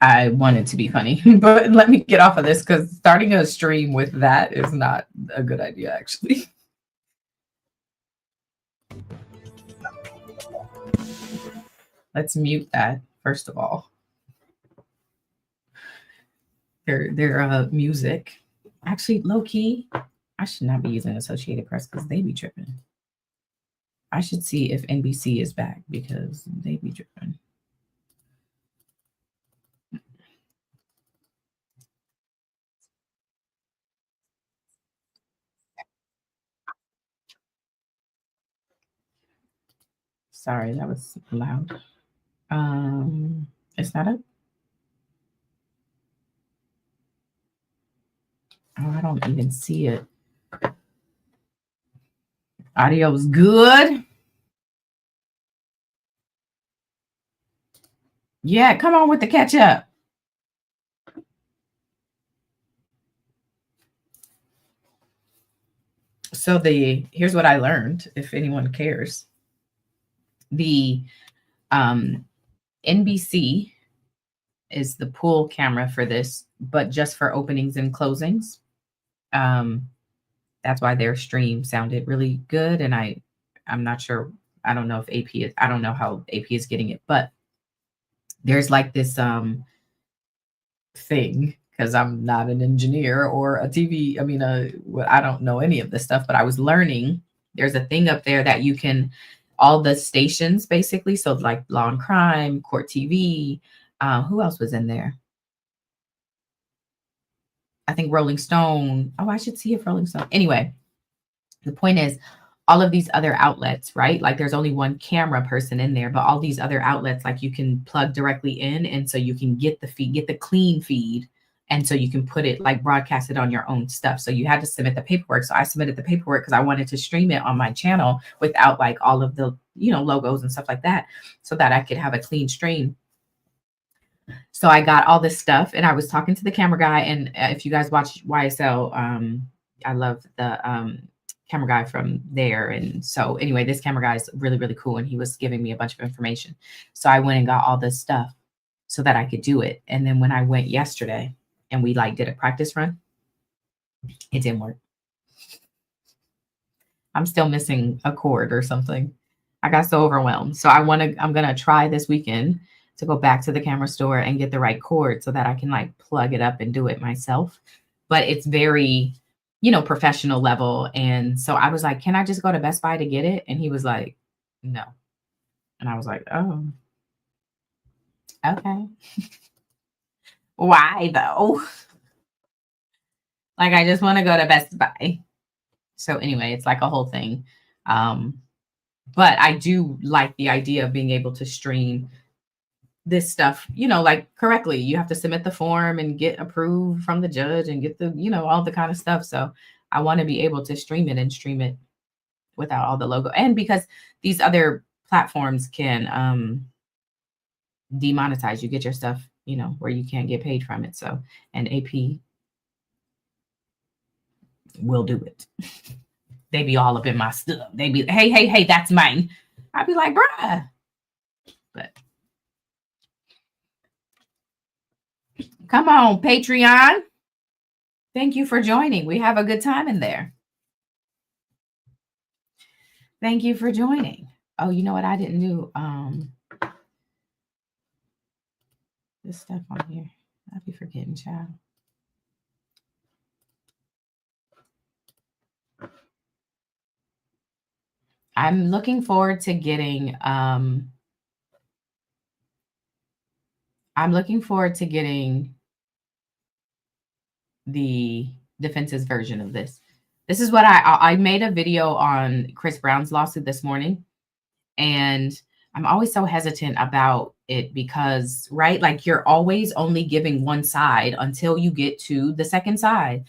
I want it to be funny, but let me get off of this because starting a stream with that is not a good idea, actually. Let's mute that, first of all. Their music. Actually, low key, I should not be using Associated Press because they be tripping. I should see if NBC is back because they be tripping. Sorry, that was loud. It's not up. Oh, I don't even see it. Audio's good. Yeah, come on with the catch up. So here's what I learned, if anyone cares. The NBC is the pool camera for this, but just for openings and closings. That's why their stream sounded really good. And I'm not sure. I don't know if AP is, I don't know how AP is getting it, but there's like this thing, because I'm not an engineer or a TV. I mean, I don't know any of this stuff, but I was learning. There's a thing up there that you can, all the stations basically. So like Law and Crime, Court TV. Who else was in there? I think Rolling Stone. Oh, I should see if Rolling Stone. Anyway, the point is, all of these other outlets, right? Like there's only one camera person in there, but all these other outlets, like you can plug directly in. And so you can get the feed, get the clean feed. And so you can put it, like broadcast it on your own stuff. So you had to submit the paperwork. So I submitted the paperwork because I wanted to stream it on my channel without like all of the, logos and stuff like that, so that I could have a clean stream. So I got all this stuff and I was talking to the camera guy. And if you guys watch YSL, I love the camera guy from there. And so anyway, this camera guy is really, really cool. And he was giving me a bunch of information. So I went and got all this stuff so that I could do it. And then when I went yesterday and we like did a practice run, it didn't work. I'm still missing a cord or something. I got so overwhelmed. So I'm going to try this weekend to go back to the camera store and get the right cord so that I can like plug it up and do it myself. But it's very, professional level. And so I was like, can I just go to Best Buy to get it? And he was like, no. And I was like, oh, okay. Why though? Like, I just want to go to Best Buy. So anyway, it's like a whole thing. But I do like the idea of being able to stream this stuff, like correctly. You have to submit the form and get approved from the judge and get the, all the kind of stuff. So I want to be able to stream it without all the logo. And because these other platforms can demonetize, you get your stuff, where you can't get paid from it. So, and AP will do it. They be all up in my stuff. They be, hey, that's mine. I'd be like, bruh. But come on, Patreon. Thank you for joining. We have a good time in there. Thank you for joining. Oh, you know what I didn't do? This stuff on here. I'll be forgetting, child. I'm looking forward to getting the defense's version of this. This is what I made a video on Chris Brown's lawsuit this morning. And I'm always so hesitant about it because, right, like you're always only giving one side until you get to the second side.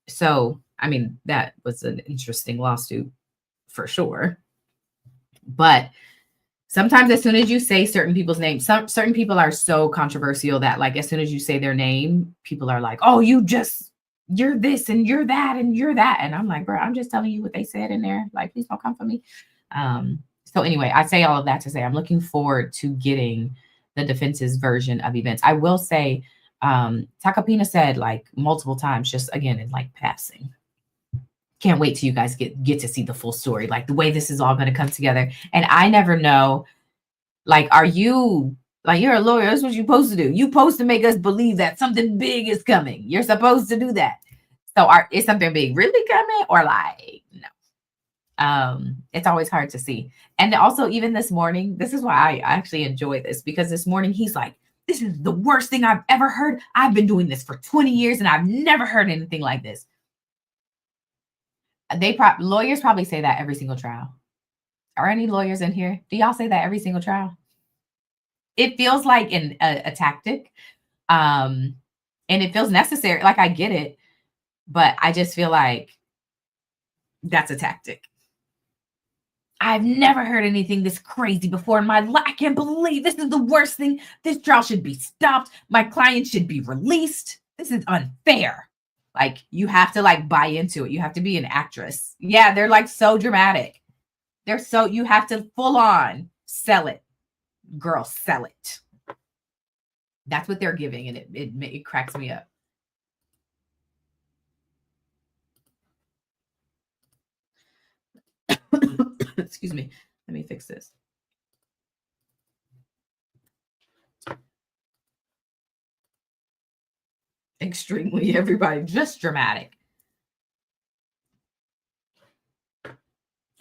So, I mean, that was an interesting lawsuit for sure. But sometimes as soon as you say certain people's names, certain people are so controversial that like as soon as you say their name, people are like, oh, you're this and you're that and you're that. And I'm like, bro, I'm just telling you what they said in there. Like, please don't come for me. So So anyway, I say all of that to say I'm looking forward to getting the defense's version of events. I will say, Takapina said like multiple times, just again in like passing. Can't wait till you guys get to see the full story, like the way this is all going to come together. And I never know, like, are you like, you're a lawyer? That's what you're supposed to do. You're supposed to make us believe that something big is coming. You're supposed to do that. So is something big really coming, or like no? It's always hard to see. And also, even this morning, this is why I actually enjoy this, because this morning he's like, this is the worst thing I've ever heard. I've been doing this for 20 years and I've never heard anything like this. Lawyers probably say that every single trial. Are any lawyers in here? Do y'all say that every single trial? It feels like a tactic. And it feels necessary. Like, I get it, but I just feel like that's a tactic. I've never heard anything this crazy before in my life. I can't believe this is the worst thing. This trial should be stopped. My client should be released. This is unfair. Like, you have to like buy into it. You have to be an actress. Yeah, they're like so dramatic. You have to full on sell it. Girl, sell it. That's what they're giving, and it cracks me up. Excuse me. Let me fix this. Extremely, everybody, just dramatic.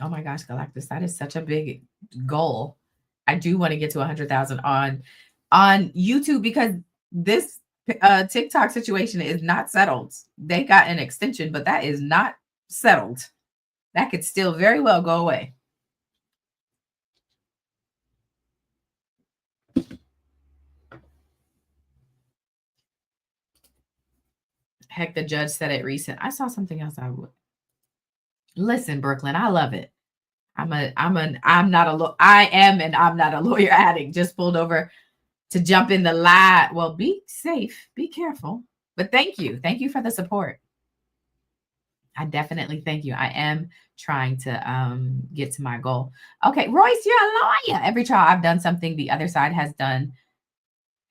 Oh my gosh, Galactus, that is such a big goal. I do want to get to 100,000 on YouTube, because this TikTok situation is not settled. They got an extension, but that is not settled. That could still very well go away. Heck, the judge said it recent. I saw something else I would. Listen, Brooklyn, I love it. I am and I'm not a lawyer addict. Just pulled over to jump in the light. Well, be safe, be careful. But thank you. Thank you for the support. I definitely thank you. I am trying to get to my goal. Okay, Royce, you're a lawyer. Every trial I've done something the other side has done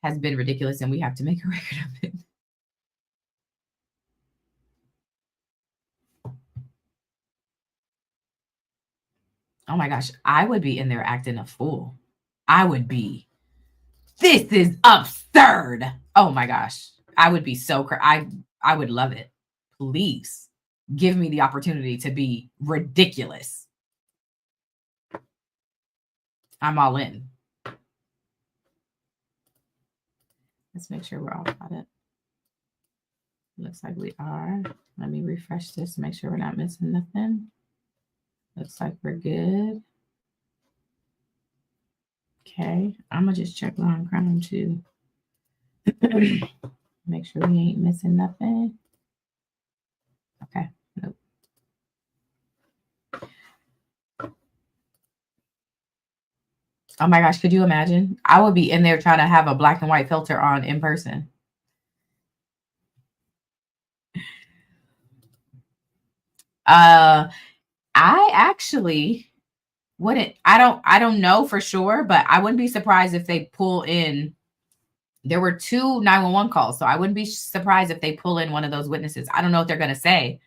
has been ridiculous, and we have to make a record of it. Oh my gosh, I would be in there acting a fool. I would be. This is absurd. Oh my gosh. I would be so I would love it. Please give me the opportunity to be ridiculous. I'm all in. Let's make sure we're all got it. Looks like we are. Let me refresh this to make sure we're not missing nothing. Looks like we're good. Okay, I'm gonna just check long crime too. Make sure we ain't missing nothing. Okay, nope. Oh my gosh, could you imagine? I would be in there trying to have a black and white filter on in person. I actually wouldn't. I don't know for sure, but I wouldn't be surprised if they pull in. There were 2 911 calls, so I wouldn't be surprised if they pull in one of those witnesses. I don't know what they're going to say,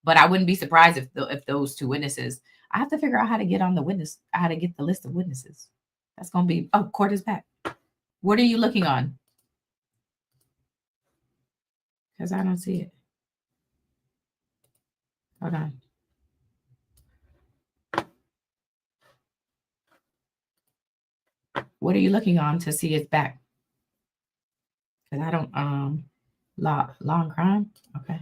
but I wouldn't be surprised if those 2 witnesses. I have to figure out how to get on the witness, how to get the list of witnesses. That's going to be, oh, court is back. What are you looking on? Because I don't see it. Hold on. What are you looking on to see it's back? Because I don't, law and crime. Okay.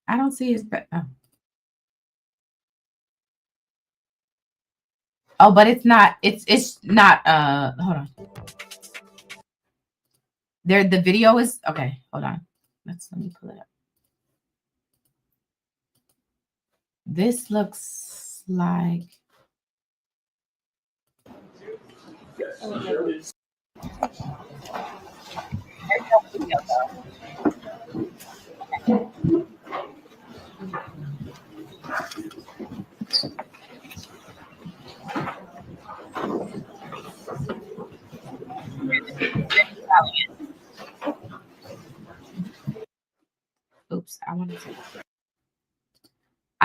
I don't see his back. Oh, but it's not, it's not, hold on. There, the video is, okay, hold on. Let me pull it up. This looks like. Oops, I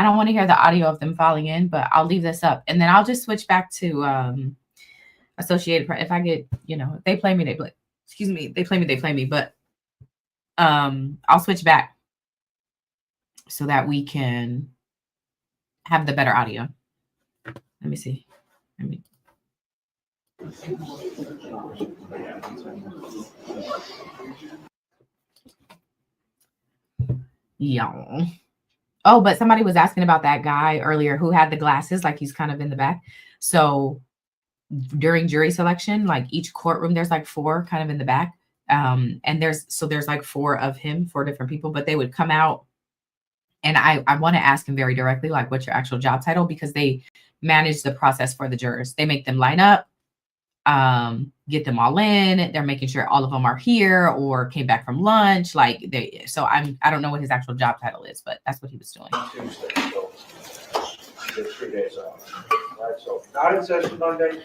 don't want to hear the audio of them falling in, but I'll leave this up. And then I'll just switch back to Associated. If I get, if they play me, they play. Excuse me, they play me. But I'll switch back so that we can have the better audio. Let me see. Yeah. Oh, but somebody was asking about that guy earlier who had the glasses, like he's kind of in the back. So during jury selection, like each courtroom, there's like 4 kind of in the back. And there's like 4 of him, 4 different people, but they would come out. And I want to ask him very directly, like, what's your actual job title? Because they manage the process for the jurors. They make them line up, get them all in. They're making sure all of them are here or came back from lunch. Like so I don't know what his actual job title is, but that's what he was doing. Tuesday, so there's 3 days off. All right, so not in session Monday.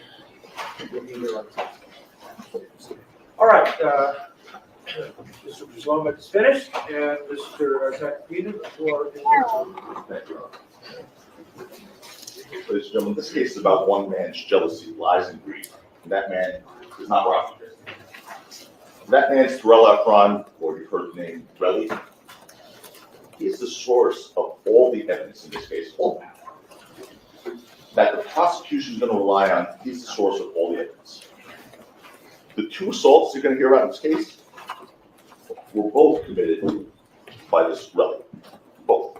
All right, Mr. Brzlomek is finished, and Mr. Zakopina, the floor is yours. Ladies and gentlemen, this case is about one man's jealousy, lies, and greed. And that man is not Rocky. That man's Terrell Efron, or you've heard the name Relly. He is the source of all the evidence in this case, all that the prosecution is going to rely on. He's the source of all the evidence. The 2 assaults you're going to hear about in this case were both committed by this Relly. Both.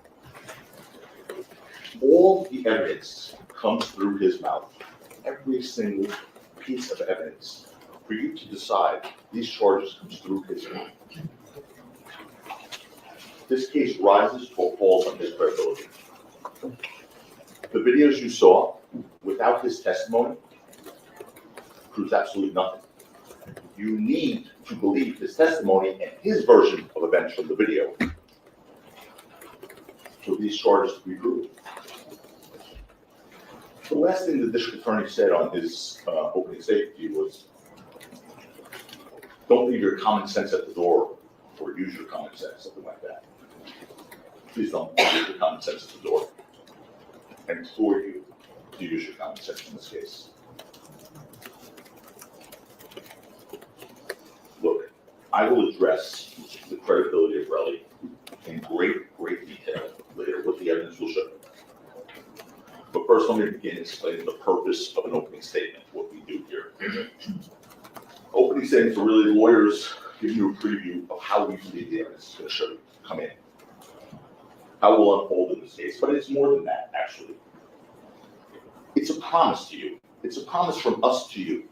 All the evidence comes through his mouth. Every single piece of evidence for you to decide these charges comes through his mouth. This case rises or falls on his credibility. The videos you saw without his testimony proves absolutely nothing. You need to believe his testimony and his version of events from the video for these charges to be proven. The last thing the district attorney said on his opening statement to you was, don't leave your common sense at the door or use your common sense, something like that. Please don't leave your common sense at the door. I implore you to use your common sense in this case. Look, I will address the credibility of Relly in great detail later, what the evidence will show. But first, let me begin explaining the purpose of an opening statement, what we do here. Opening statements are really lawyers giving you a preview of how we believe the evidence is going to come in, how it will unfold in this case. But it's more than that, actually. It's a promise to you. It's a promise from us to you.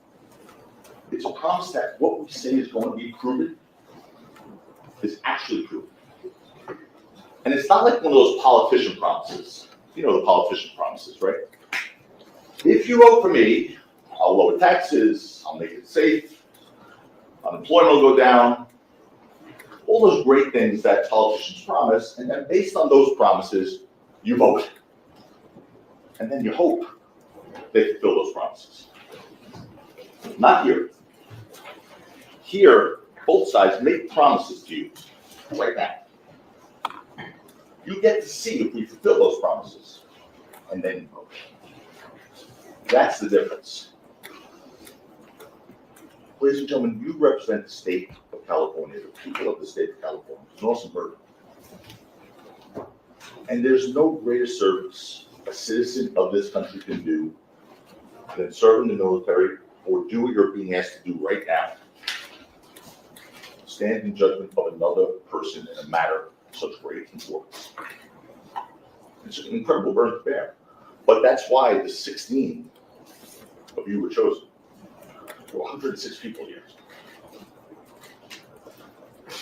It's a promise that what we say is going to be proven is actually proven. And it's not like one of those politician promises. You know the politician promises, right? If you vote for me, I'll lower taxes, I'll make it safe, unemployment will go down, all those great things that politicians promise, and then based on those promises, you vote. And then you hope they fulfill those promises. Not here. Here, both sides make promises to you right now. You get to see if we fulfill those promises, and then you vote. That's the difference. Ladies and gentlemen, you represent the state of California, the people of the state of California. It's an awesome burden. And there's no greater service a citizen of this country can do than serve in the military or do what you're being asked to do right now. Stand in judgment of another person in a matter of such great importance. It's an incredible burden to bear. But that's why the 16 of you were chosen. There were 106 people here.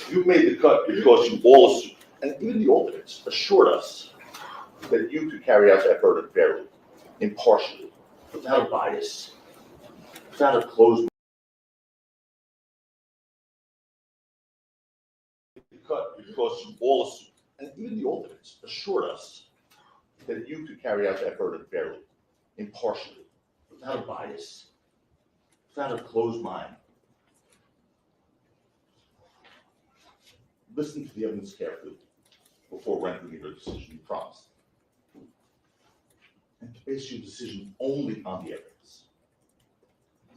You made the cut because you all, and even the alternates, assured us that you could carry out that burden fairly, impartially, without a bias, without a closed. Cut because you all, and even the alternates, assured us that you could carry out that burden fairly, impartially, without a bias, without a closed mind. Listen to the evidence carefully. before rendering your decision you promised. And to base your decision only on the evidence,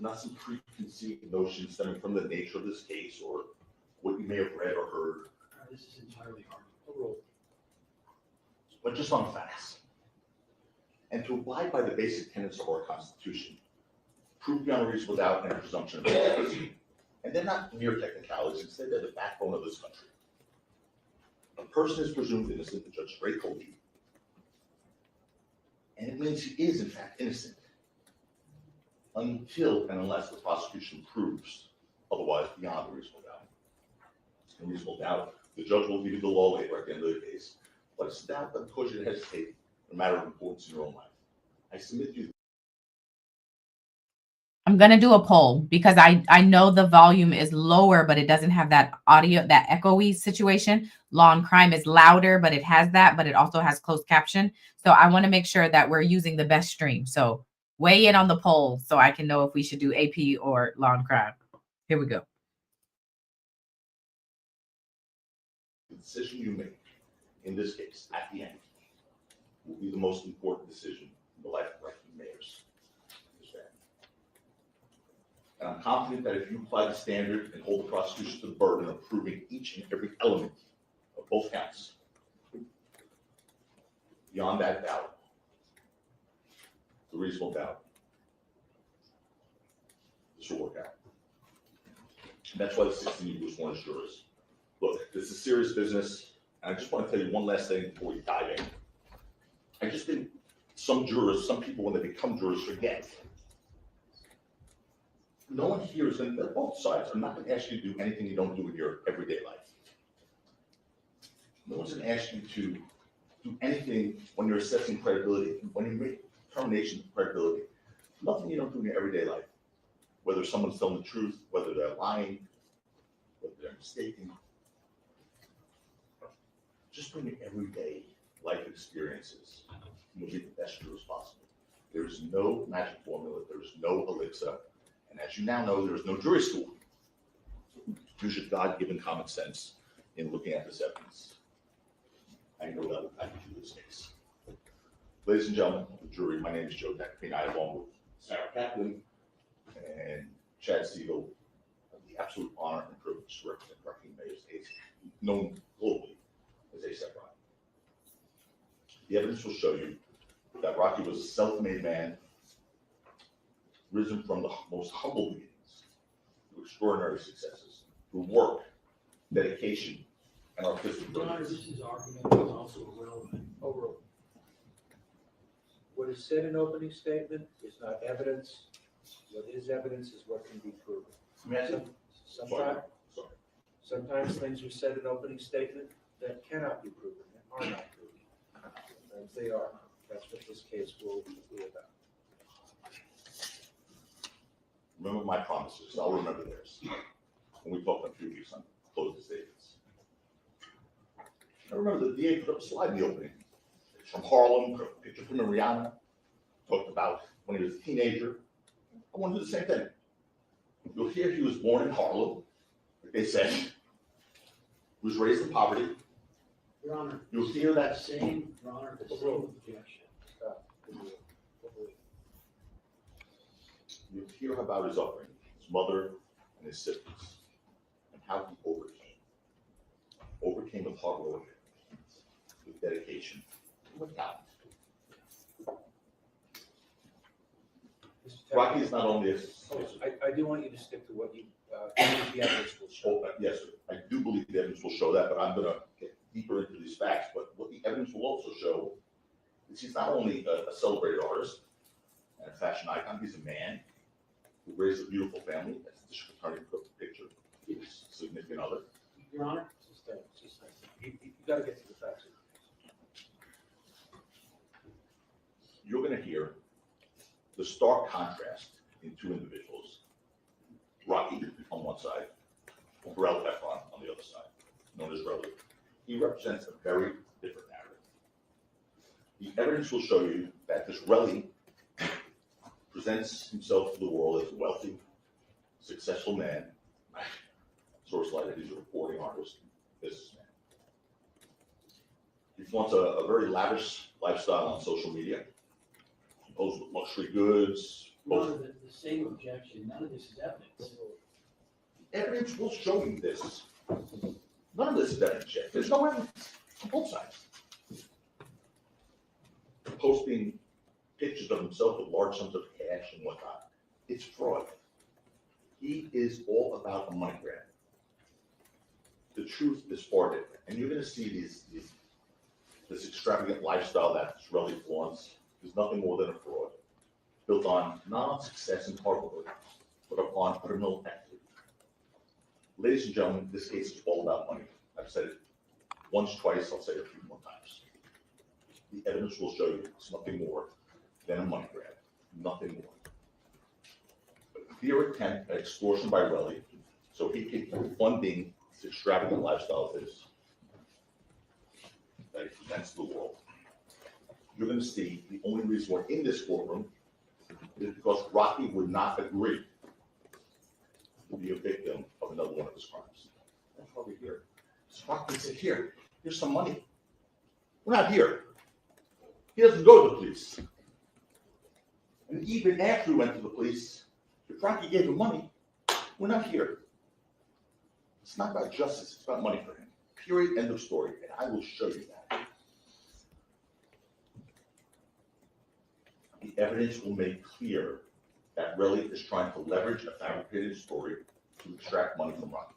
not some preconceived notions stemming from the nature of this case or what you may have read or heard. This is entirely hard. But just on facts. And to abide by the basic tenets of our Constitution, prove beyond a reasonable doubt and a presumption of innocence. And they're not mere technicalities, instead they're the backbone of this country. A person is presumed innocent, the Judge Gray told you. And it means he is in fact innocent until and unless the prosecution proves otherwise beyond a reasonable doubt. A reasonable doubt, the judge will give you the law later at the end of the case, but it's a doubt that cause you to hesitate in a matter of importance in your own life. I submit to you. I'm going to do a poll because I know the volume is lower, but it doesn't have that audio, that echoey situation. Law and Crime is louder, but it has that, but it also has closed caption. So I want to make sure that we're using the best stream. So weigh in on the poll so I can know if we should do AP or Law and Crime. Here we go. The decision you make in this case at the end will be the most important decision in the life of elected mayors. And I'm confident that if you apply the standard and hold the prosecution to the burden of proving each and every element of both counts, beyond that doubt, the reasonable doubt, this will work out. And that's why the 16 was sworn as jurors. Look, this is serious business, and I just want to tell you one last thing before we dive in. I just think some jurors, some people, when they become jurors, forget. No one here is going to, both sides are not going to ask you to do anything you don't do in your everyday life. No one's going to ask you to do anything when you're assessing credibility, when you make determination of credibility. Nothing you don't do in your everyday life. Whether someone's telling the truth, whether they're lying, whether they're mistaken. Just bring your everyday life experiences and you'll be the best jurors possible. There's no magic formula, there's no elixir. And as you now know, there's no jury school. Use your God-given common sense in looking at this evidence. I know that will guide you through this case. Ladies and gentlemen of the jury, my name is Joe Tacopina, along with Sarah Kaplan and Chad Siegel, have the absolute honor and privilege to represent Rocky Mayor's case, known globally as A$AP Rocky. The evidence will show you that Rocky was a self-made man, risen from the most humble beginnings to extraordinary successes through work, dedication, and artistic brilliance. This is argument is also irrelevant. Overall, what is said in opening statement is not evidence. What is evidence is what can be proven. Sometimes things are said in opening statement that cannot be proven and are not proven. Sometimes they are. That's what this case will be about. Remember my promises. I'll remember theirs. When we talked in a few weeks on closing statements. I remember the DA put up a slide in the opening. It's from Harlem, a picture of him and Rihanna. Talked about when he was a teenager. I want to do the same thing. You'll hear he was born in Harlem, like they said. He was raised in poverty. Your Honor. You'll hear that Same, Your Honor, the same objection. You'll hear about his upbringing, his mother and his siblings, and how he overcame with hard work, with dedication, and with talent. Rocky is not only a. I do want you to stick to what you, the evidence will show. Yes, sir. I do believe the evidence will show that, but I'm going to get deeper into these facts. But what the evidence will also show is he's not only a celebrated artist and a fashion icon, he's a man who raised a beautiful family, as the district attorney put the picture, his significant other. Your Honor. You got to get to the facts. You're going to hear the stark contrast in two individuals. Rocky on one side, Pharrell Efron on the other side, known as Relly. He represents a very different narrative. The evidence will show you that this Relly presents himself to the world as a wealthy, successful man. Source light that he's a reporting artist, businessman. wants a very lavish lifestyle on social media. Posts with luxury goods. Your Honor, the same objection, none of this is evidence. Evidence will show you this. None of this is evidence yet. There's no evidence on both sides. Posting pictures of himself with large sums of cash and whatnot. It's fraud. He is all about a money grab. The truth is far different. And you're going to see this extravagant lifestyle that Israeli flaunts is nothing more than a fraud, built on not on success and hard work, but upon criminal activity. Ladies and gentlemen, this case is all about money. I've said it once, twice, I'll say it a few more times. The evidence will show you it's nothing more than a money grab, nothing more. A clear attempt at extortion by Relly, so he can keep funding this extravagant lifestyle of his that he presents to the world. You're going to see the only reason we're in this courtroom is because Rocky would not agree to be a victim of another one of his crimes. That's why we're here. So Rocky said, here's some money. We're not here. He doesn't go to the police. And even after he went to the police, if Rocky gave him money, we're not here. It's not about justice, it's about money for him. Period, end of story. And I will show you that. The evidence will make clear that Relly is trying to leverage a fabricated story to extract money from Rocky.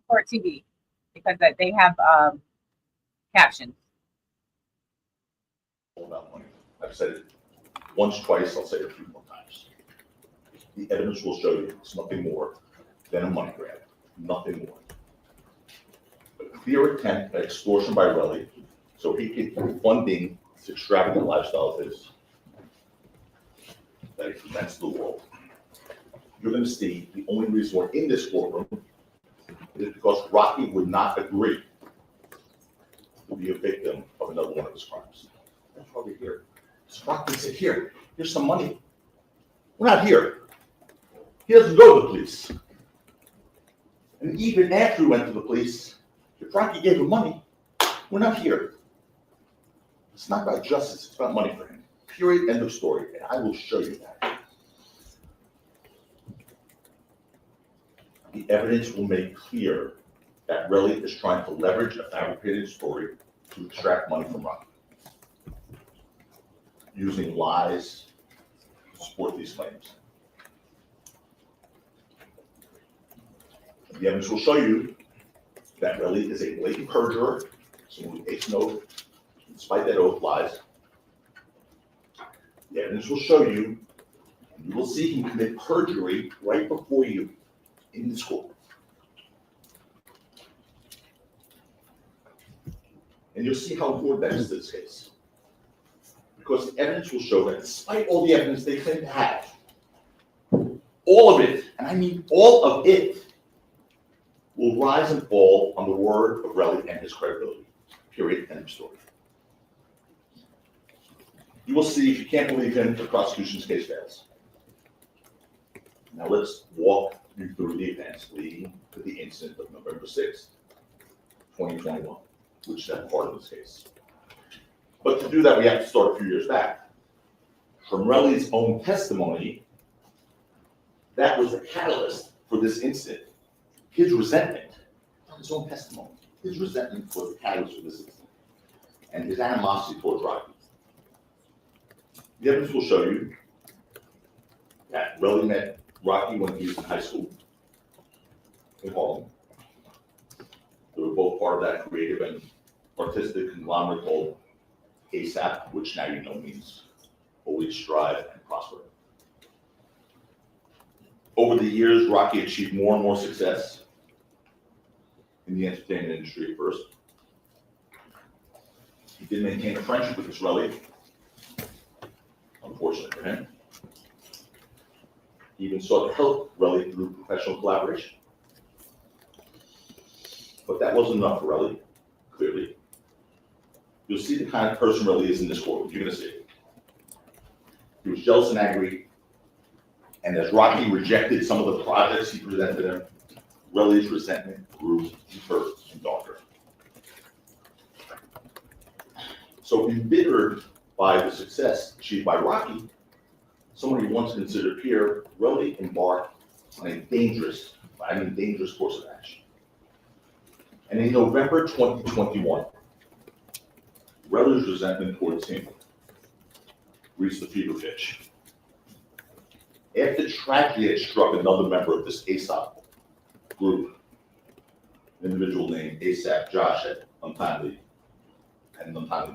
Court TV, because they have captions. All about money. I've said it once, twice, I'll say it a few more times. The evidence will show you it's nothing more than a money grab, nothing more. A clear attempt at extortion by Relly, so he can keep funding this extravagant lifestyle of his that he presents to the world. You're going to see the only reason we're in this courtroom is because Rocky would not agree to be a victim of another one of his crimes. That's why we're here. So Rocky said, here's some money. We're not here. He doesn't go to the police. And even after he went to the police, if Rocky gave him money, we're not here. It's not about justice, it's about money for him. Period, end of story. And I will show you that. The evidence will make clear that Relly is trying to leverage a fabricated story to extract money from Rocky, using lies to support these claims. The evidence will show you that Relly is a blatant perjurer, someone who takes an oath, despite that oath lies. The evidence will show you, and you will see him commit perjury right before you in this court. And you'll see how important that is to this case. Because the evidence will show that despite all the evidence they claim to have, all of it, and I mean all of it, will rise and fall on the word of Relly and his credibility. Period, end of story. You will see, if you can't believe him, the prosecution's case fails. Now let's walk you through the events leading to the incident of November 6th, 2021, which is that part of this case. But to do that, we have to start a few years back. From Relly's own testimony, that was the catalyst for this incident. His resentment, not his own testimony, his resentment was the catalyst for this incident, and his animosity towards Rocky. The evidence will show you that Relly met Rocky when he was in high school in Harlem. They were both part of that creative and artistic conglomerate called ASAP, which now you know means always strive and prosper. Over the years, Rocky achieved more and more success in the entertainment industry at first. He did maintain a friendship with Relly, unfortunately for him. He even sought to help Relly through professional collaboration. But that wasn't enough for Relly, clearly. You'll see the kind of person Relly is in this courtroom. You're going to see it. He was jealous and angry, and as Rocky rejected some of the projects he presented him, Relly's resentment grew deeper and darker. So embittered by the success achieved by Rocky, someone he once considered peer, Relly embarked on a dangerous course of action. And in November 2021, Relly's resentment towards him reached the fever pitch. After tragedy had struck another member of this ASAP group, an individual named ASAP Josh had untimely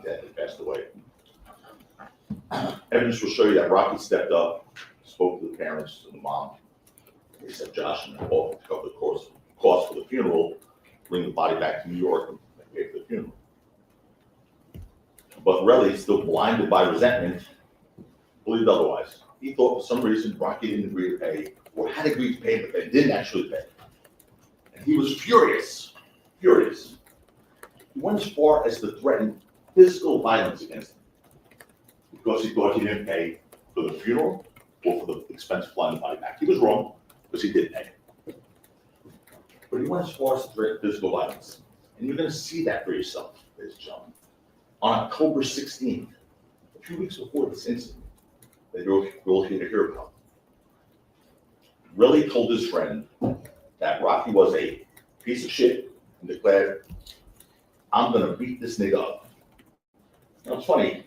death and passed away. Evidence will show you that Rocky stepped up, spoke to the parents and the mom, ASAP Josh, and offered to cover the cost for the funeral, bring the body back to New York and pay for the funeral. But Relly, still blinded by resentment, believed otherwise. He thought for some reason Rocky didn't agree to pay, or had agreed to pay, but they didn't actually pay. And he was furious. He went as far as to threaten physical violence against him because he thought he didn't pay for the funeral or for the expense of flying the body back. He was wrong because he did pay. But he went as far as to threaten physical violence. And you're going to see that for yourself, ladies and gentlemen. On October 16th, a few weeks before this incident that you're all here to hear about, Relly told his friend that Rocky was a piece of shit and declared, "I'm going to beat this nigga up." Now, it's funny,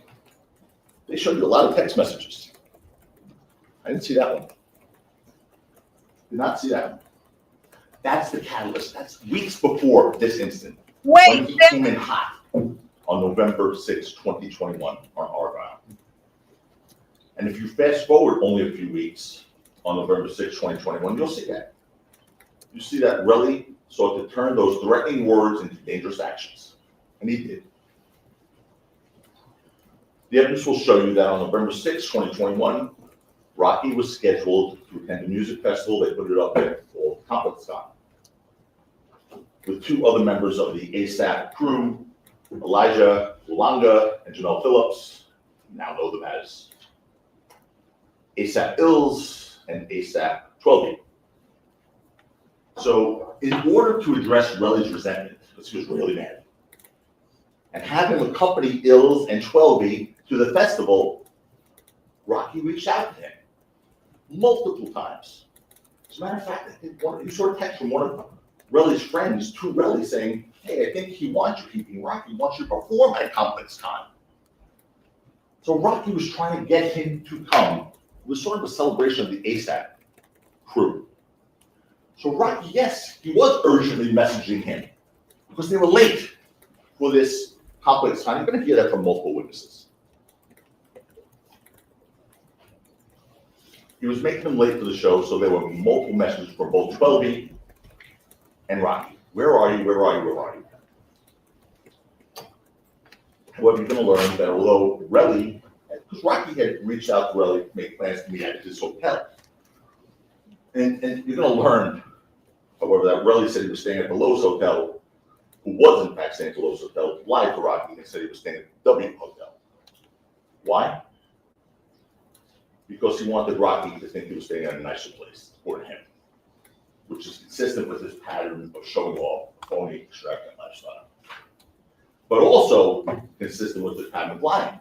they showed you a lot of text messages. I didn't see that one. Did not see that one. That's the catalyst. That's weeks before this incident. When he came in hot on November 6, 2021 on Argyle. And if you fast forward only a few weeks on November 6, 2021, you'll see that. You see that Relly sought to turn those threatening words into dangerous actions. And he did. The evidence will show you that on November 6, 2021, Rocky was scheduled to attend a music festival. They put it up there called Complex-Con with two other members of the ASAP crew, Elijah Ulanga and Janelle Phillips, now know them as ASAP Ills and ASAP 12B. So in order to address Relly's resentment, because he was really mad, and have him accompany Ills and 12B to the festival, Rocky reached out to him multiple times. As a matter of fact, I think you saw a text from one of Relly's friends to Relly saying, "Hey, I think he wants you, Rocky wants you to perform at Complex-Con." So Rocky was trying to get him to come. It was sort of a celebration of the ASAP crew. So Rocky, yes, he was urgently messaging him because they were late for this Complex-Con. You're going to hear that from multiple witnesses. He was making them late for the show, so there were multiple messages from both 12B and Rocky. Where are you? Where are you? Where are you? However, you're going to learn that although Relly, because Rocky had reached out to Relly to make plans to meet at his hotel. And you're going to learn, however, that Relly said he was staying at the Lowe's Hotel, who was in fact staying at the Lowe's Hotel, lied to Rocky and said he was staying at the W Hotel. Why? Because he wanted Rocky to think he was staying at a nicer place for him, which is consistent with his pattern of showing off, phony, extravagant lifestyle. But also consistent with his pattern of lying.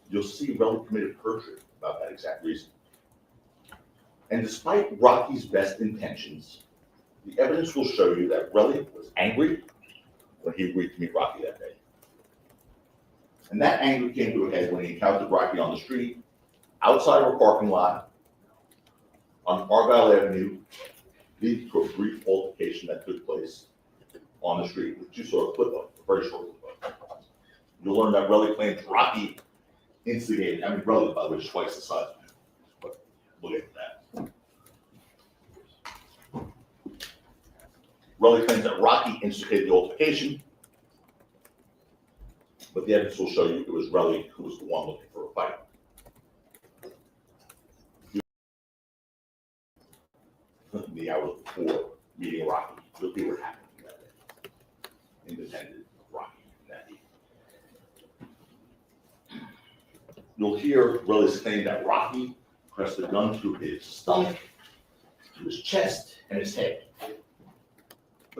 You'll see Relly committed perjury about that exact reason. And despite Rocky's best intentions, the evidence will show you that Relly was angry when he agreed to meet Rocky that day. And that anger came to a head when he encountered Rocky on the street, outside of a parking lot, on Argyle Avenue, leading to a brief altercation that took place on the street, which you saw a clip of, a very short clip of. You'll learn that Relly claims Rocky instigated, Relly, by the way, is twice the size of him, but we'll get to that. Relly claims that Rocky instigated the altercation, but the evidence will show you it was Relly who was the one looking for a fight. The hours before meeting Rocky, you'll see what happened that day. Independent of Rocky that evening. You'll hear Relly's claim that Rocky pressed the gun through his stomach, to his chest, and his head.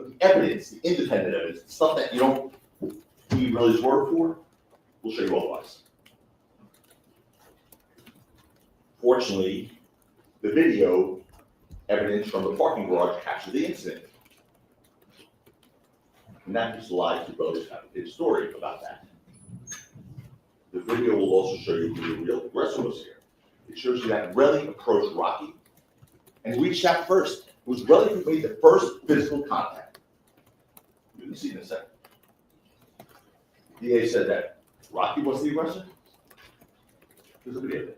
But the evidence, the independent evidence, the stuff that you don't need Relly's word for, will show you otherwise. Fortunately, the video evidence from the parking garage captured the incident. And that gives lies to Relly's fabricated story about that. The video will also show you who the real aggressor was here. It shows you that Relly approached Rocky and reached out first. It was Relly who made the first physical contact. You can see in a second. The DA said that Rocky was the aggressor. There's a video there.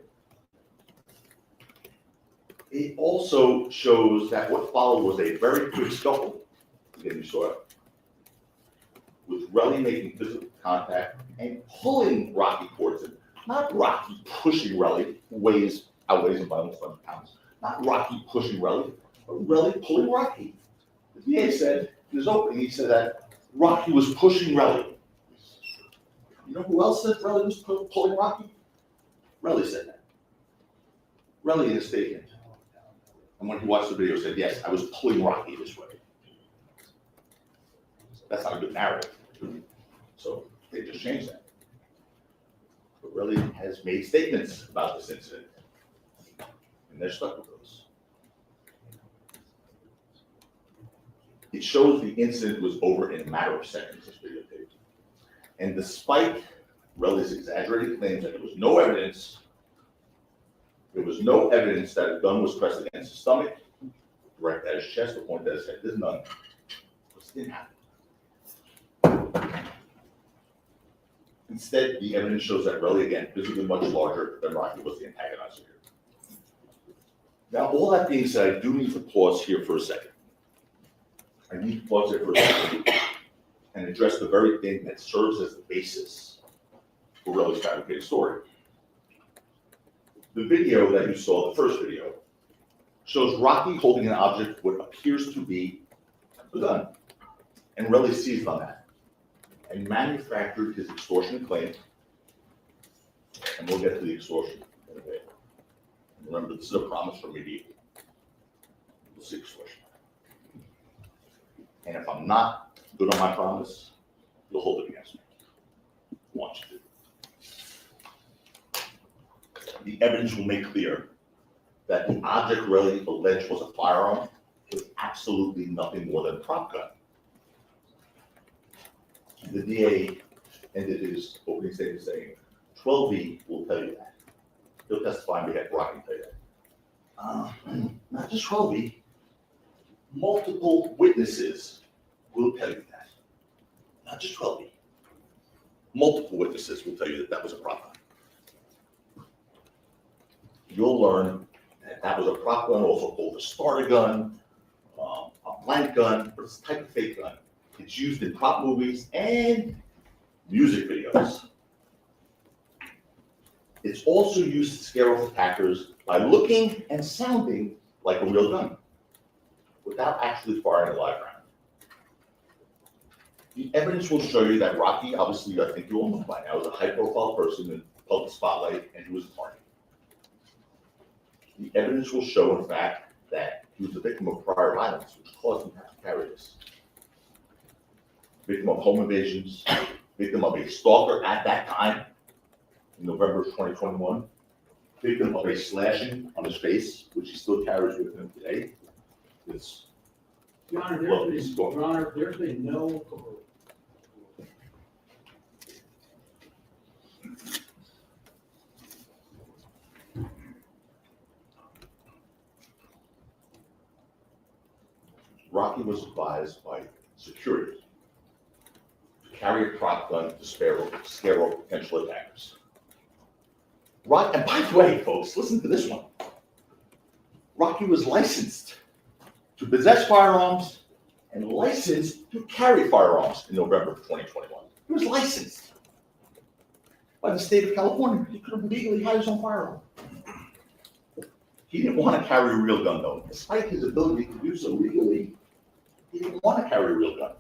It also shows that what followed was a very quick scuffle. Again, you saw it. With Relly making physical contact and pulling Rocky towards him. Not Rocky pushing Relly, who outweighs him by almost 100 pounds. Not Rocky pushing Relly, but Relly pulling Rocky. The DA said in his opening, he said that Rocky was pushing Relly. You know who else said Relly was pulling Rocky? Relly said that. Relly in his statement. And when he watched the video, said, yes, I was pulling Rocky this way. That's not a good narrative. So they just changed that. But Relly has made statements about this incident. And they're stuck with those. It shows the incident was over in a matter of seconds, this videotape. And despite Relly's exaggerated claims that there was no evidence that a gun was pressed against his stomach, direct at his chest, or point at his head. There's none. This didn't happen. Instead, the evidence shows that Relly, again, physically much larger than Rocky, was the antagonizer here. Now, all that being said, I do need to pause here for a second. I need to pause here for a second and address the very thing that serves as the basis for Relly's fabricated story. The video that you saw, the first video, shows Rocky holding an object, what appears to be a gun. And Relly seized on that and manufactured his extortion claim. And we'll get to the extortion in a bit. Remember, this is a promise from medieval. We'll see extortion. And if I'm not good on my promise, you'll hold it against me. I want you to. The evidence will make clear that the object Relly alleged was a firearm was absolutely nothing more than a prop gun. The DA ended his opening statement saying, 12B will tell you that. He'll testify on behalf of Rocky and tell you that. Not just 12B, multiple witnesses will tell you that. Not just 12B. Multiple witnesses will tell you that that was a prop gun. You'll learn that that was a prop gun, also called a starter gun, a blank gun, but it's a type of fake gun. It's used in prop movies and music videos. It's also used to scare off attackers by looking and sounding like a real gun, without actually firing a live round. The evidence will show you that Rocky, obviously, I think you all know by now, is a high-profile person in the public spotlight, and he was a target. The evidence will show, in fact, that he was a victim of prior violence, which caused him to have to carry this. Victim of home invasions, victim of a stalker at that time, in November of 2021, victim of a slashing on his face, which he still carries with him today. It's, Your Honor, there's been no. Rocky was advised by security to carry a prop gun to scare off potential attackers. And by the way, folks, listen to this one. Rocky was licensed to possess firearms and licensed to carry firearms in November of 2021. He was licensed by the state of California. He could have legally had his own firearm. He didn't want to carry a real gun, though. Despite his ability to do so legally, he didn't want to carry a real gun.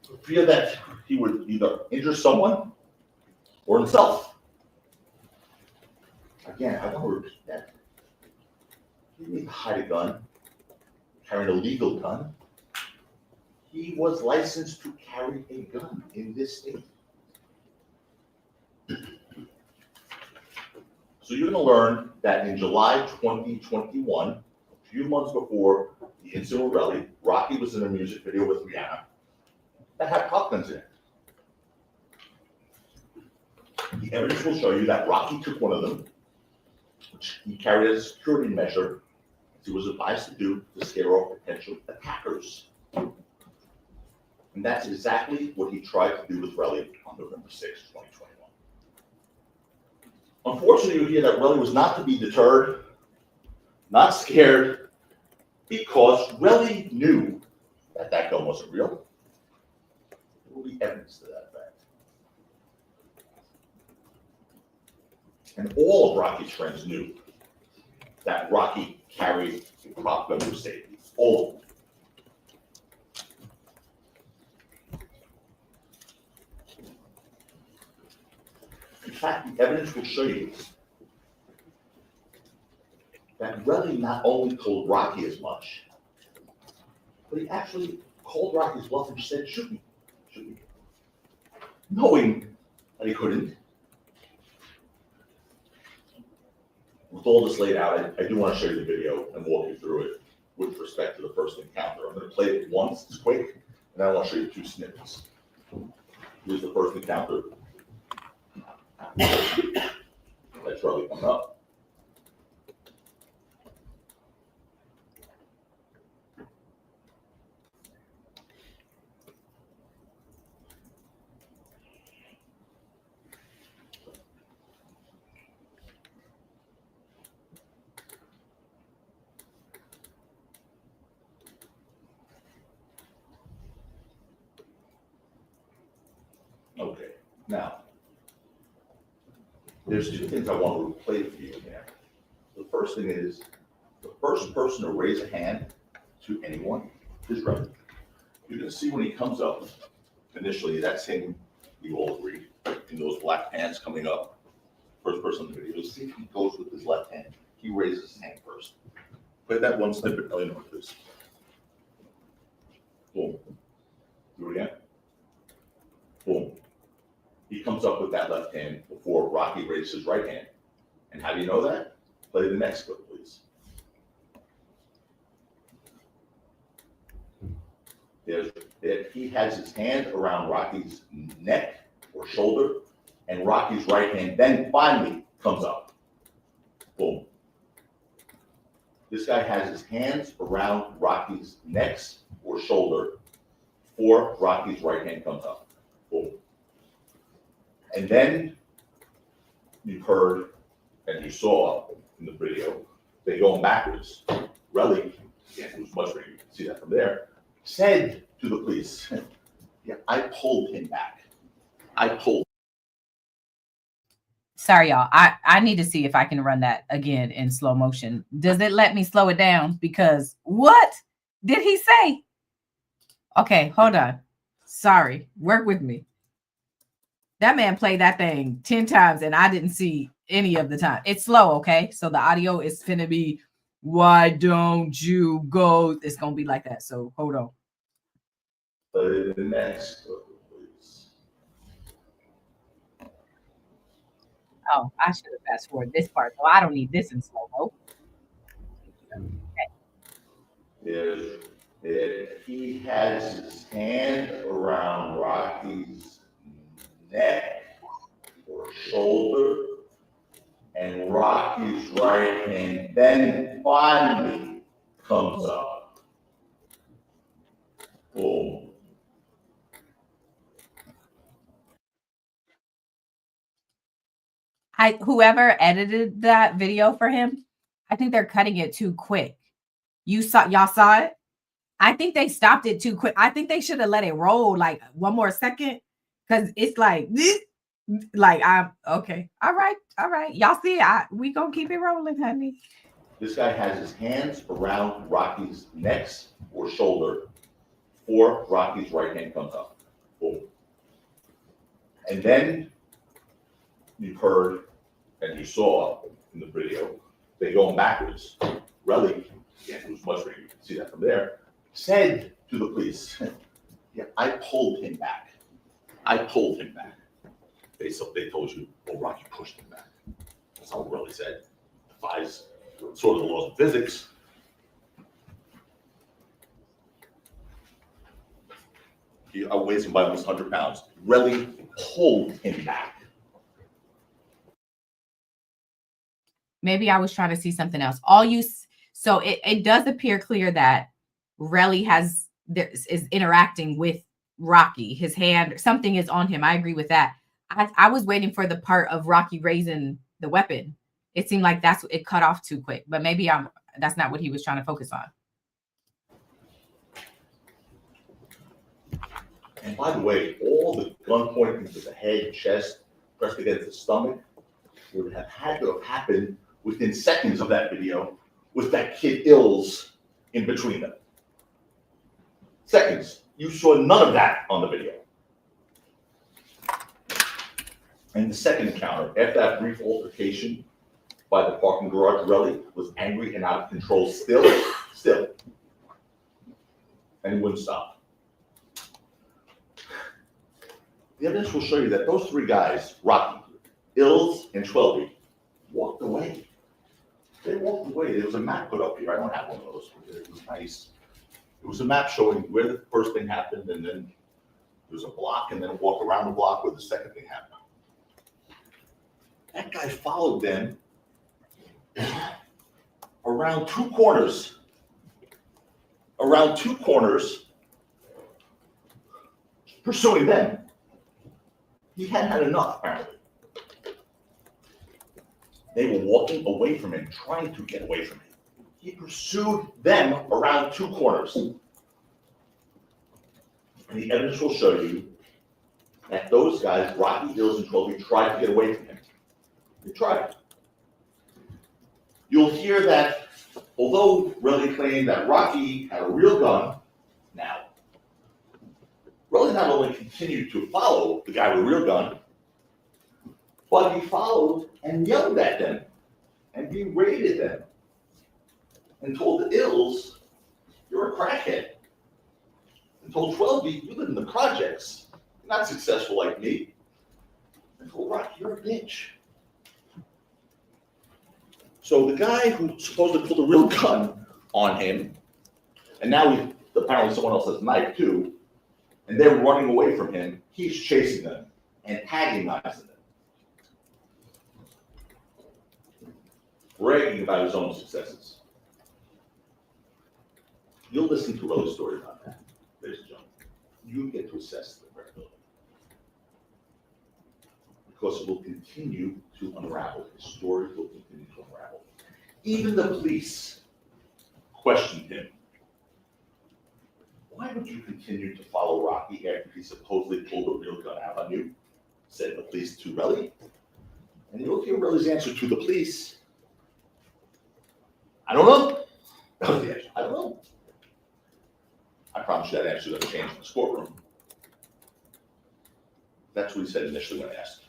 For fear that he would either injure someone or himself. Again, I want to repeat that. He didn't need to hide a gun, carry an illegal gun. he was licensed to carry a gun in this state. So you're gonna learn that in July 2021, a few months before the incident with Relly, Rocky was in a music video with Rihanna that had pop guns in it. The evidence will show you that Rocky took one of them, which he carried as a security measure, as he was advised to do to scare off potential attackers. And that's exactly what he tried to do with Relly on November 6, 2021. Unfortunately, you hear that Relly was not to be deterred, not scared, because Relly knew that that gun wasn't real. There will be evidence to that fact. And all of Rocky's friends knew that Rocky carried a prop gun for safety. All of them. In fact, the evidence will show you that Relly not only told Rocky as much, but he actually called Rocky's bluff and said, shoot me, knowing that he couldn't. With all this laid out, I do want to show you the video and walk you through it with respect to the first encounter. I'm going to play it once, it's quick, and then I want to show you two snippets. Here's the first encounter. That's Relly coming up. Okay, now, there's two things I want to play for you here. The first thing is, the first person to raise a hand to anyone is Relly. You're gonna see when he comes up, initially, that's him, we all agree, in those black pants coming up. First person in the video, you'll see if he goes with his left hand. He raises his hand first. Play that one snippet, tell you know what it is. Boom. Do it again. Boom. He comes up with that left hand before Rocky raises his right hand. And how do you know that? Play the next clip, please. He has his hand around Rocky's neck or shoulder, and Rocky's right hand then finally comes up. Boom. This guy has his hands around Rocky's neck or shoulder before Rocky's right hand comes up. Boom. And then you heard and you saw in the video, they going backwards. Relly, again, who's much bigger, you can see that from there, said to the police, yeah, I pulled him back. I pulled. Sorry, y'all. I need to see if I can run that again in slow motion. Does it let me slow it down? Because what did he say? Okay, hold on. Sorry, work with me. That man played that thing 10 times and I didn't see any of the time. It's slow, okay? So the audio is finna be, why don't you go? It's gonna be like that. So hold on. The next, please. Oh, I should have fast forwarded this part. So I don't need this in slow mo. If he has his hand around Rocky's neck or shoulder, and Rocky's right hand then finally comes up. Boom. Whoever edited that video for him, I think they're cutting it too quick. Y'all saw it? I think they stopped it too quick. I think they should have let it roll like one more second, because it's like I'm okay. All right. Y'all see it? We gonna keep it rolling, honey. This guy has his hands around Rocky's neck or shoulder before Rocky's right hand comes up. Boom. And then you heard and you saw in the video, they going backwards. Relly, again, who's much bigger, you can see that from there, said to the police, Yeah, I pulled him back. I pulled him back. They told you, well, Rocky pushed him back. That's all Relly said. Defies sort of the laws of physics. He outweighs him by almost 100 pounds. Relly pulled him back. Maybe I was trying to see something else. So it does appear clear that Relly is interacting with Rocky. His hand, something is on him. I agree with that. I was waiting for the part of Rocky raising the weapon. It seemed like it cut off too quick, but maybe that's not what he was trying to focus on. And by the way, all the gun pointing to the head, chest, pressed against the stomach would have had to have happened within seconds of that video with that kid Ills in between them. Seconds. You saw none of that on the video. And the second encounter, after that brief altercation by the parking garage, Relly was angry and out of control still. And he wouldn't stop. The evidence will show you that those three guys, Rocky, Ills, and Twelby, walked away. They walked away. There was a map put up here. I don't have one of those. It was nice. It was a map showing where the first thing happened, and then there was a block, and then walk around the block where the second thing happened. That guy followed them around two corners. Pursuing them. He hadn't had enough, apparently. They were walking away from him, trying to get away from him. He pursued them around two corners. And the evidence will show you that those guys, Rocky, Ills, and Twelby, tried to get away from him. They tried. You'll hear that although Relly claimed that Rocky had a real gun, now, Relly not only continued to follow the guy with a real gun, but he followed and yelled at them and berated them and told the Ills, you're a crackhead. And told Twelby, you live in the projects. You're not successful like me. And told Rocky, you're a bitch. So the guy who supposedly pulled a real gun on him, and now apparently someone else has a knife too, and they're running away from him, he's chasing them, antagonizing them, bragging about his own successes. You'll listen to Relly's story about that, ladies and gentlemen. You get to assess the credibility. Because it will continue to unravel. His story will continue to unravel. Even the police questioned him. Why would you continue to follow Rocky after he supposedly pulled a real gun out on you? Said the police to Relly. And you'll hear Relly's answer to the police. I don't know. That was the answer. I don't know. I promise you that answer doesn't change in this courtroom. That's what he said initially when asked.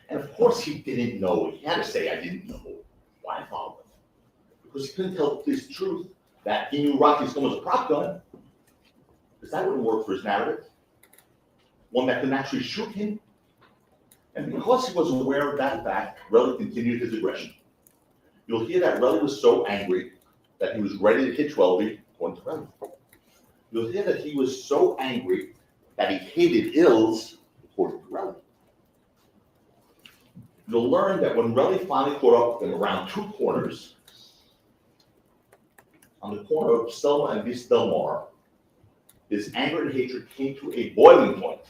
And of course he didn't know. He had to say, I didn't know why I followed him. Because he couldn't tell the police the truth that he knew Rocky's gun was a prop gun. Because that wouldn't work for his narrative. One that could actually shoot him. And because he was aware of that fact, Relly continued his aggression. You'll hear that Relly was so angry that he was ready to hit Twelby, according to Relly. You'll hear that he was so angry that he hated Ills, according to Relly. You'll learn that when Relly finally caught up with him around two corners, on the corner of Selma and East Del Mar, his anger and hatred came to a boiling point,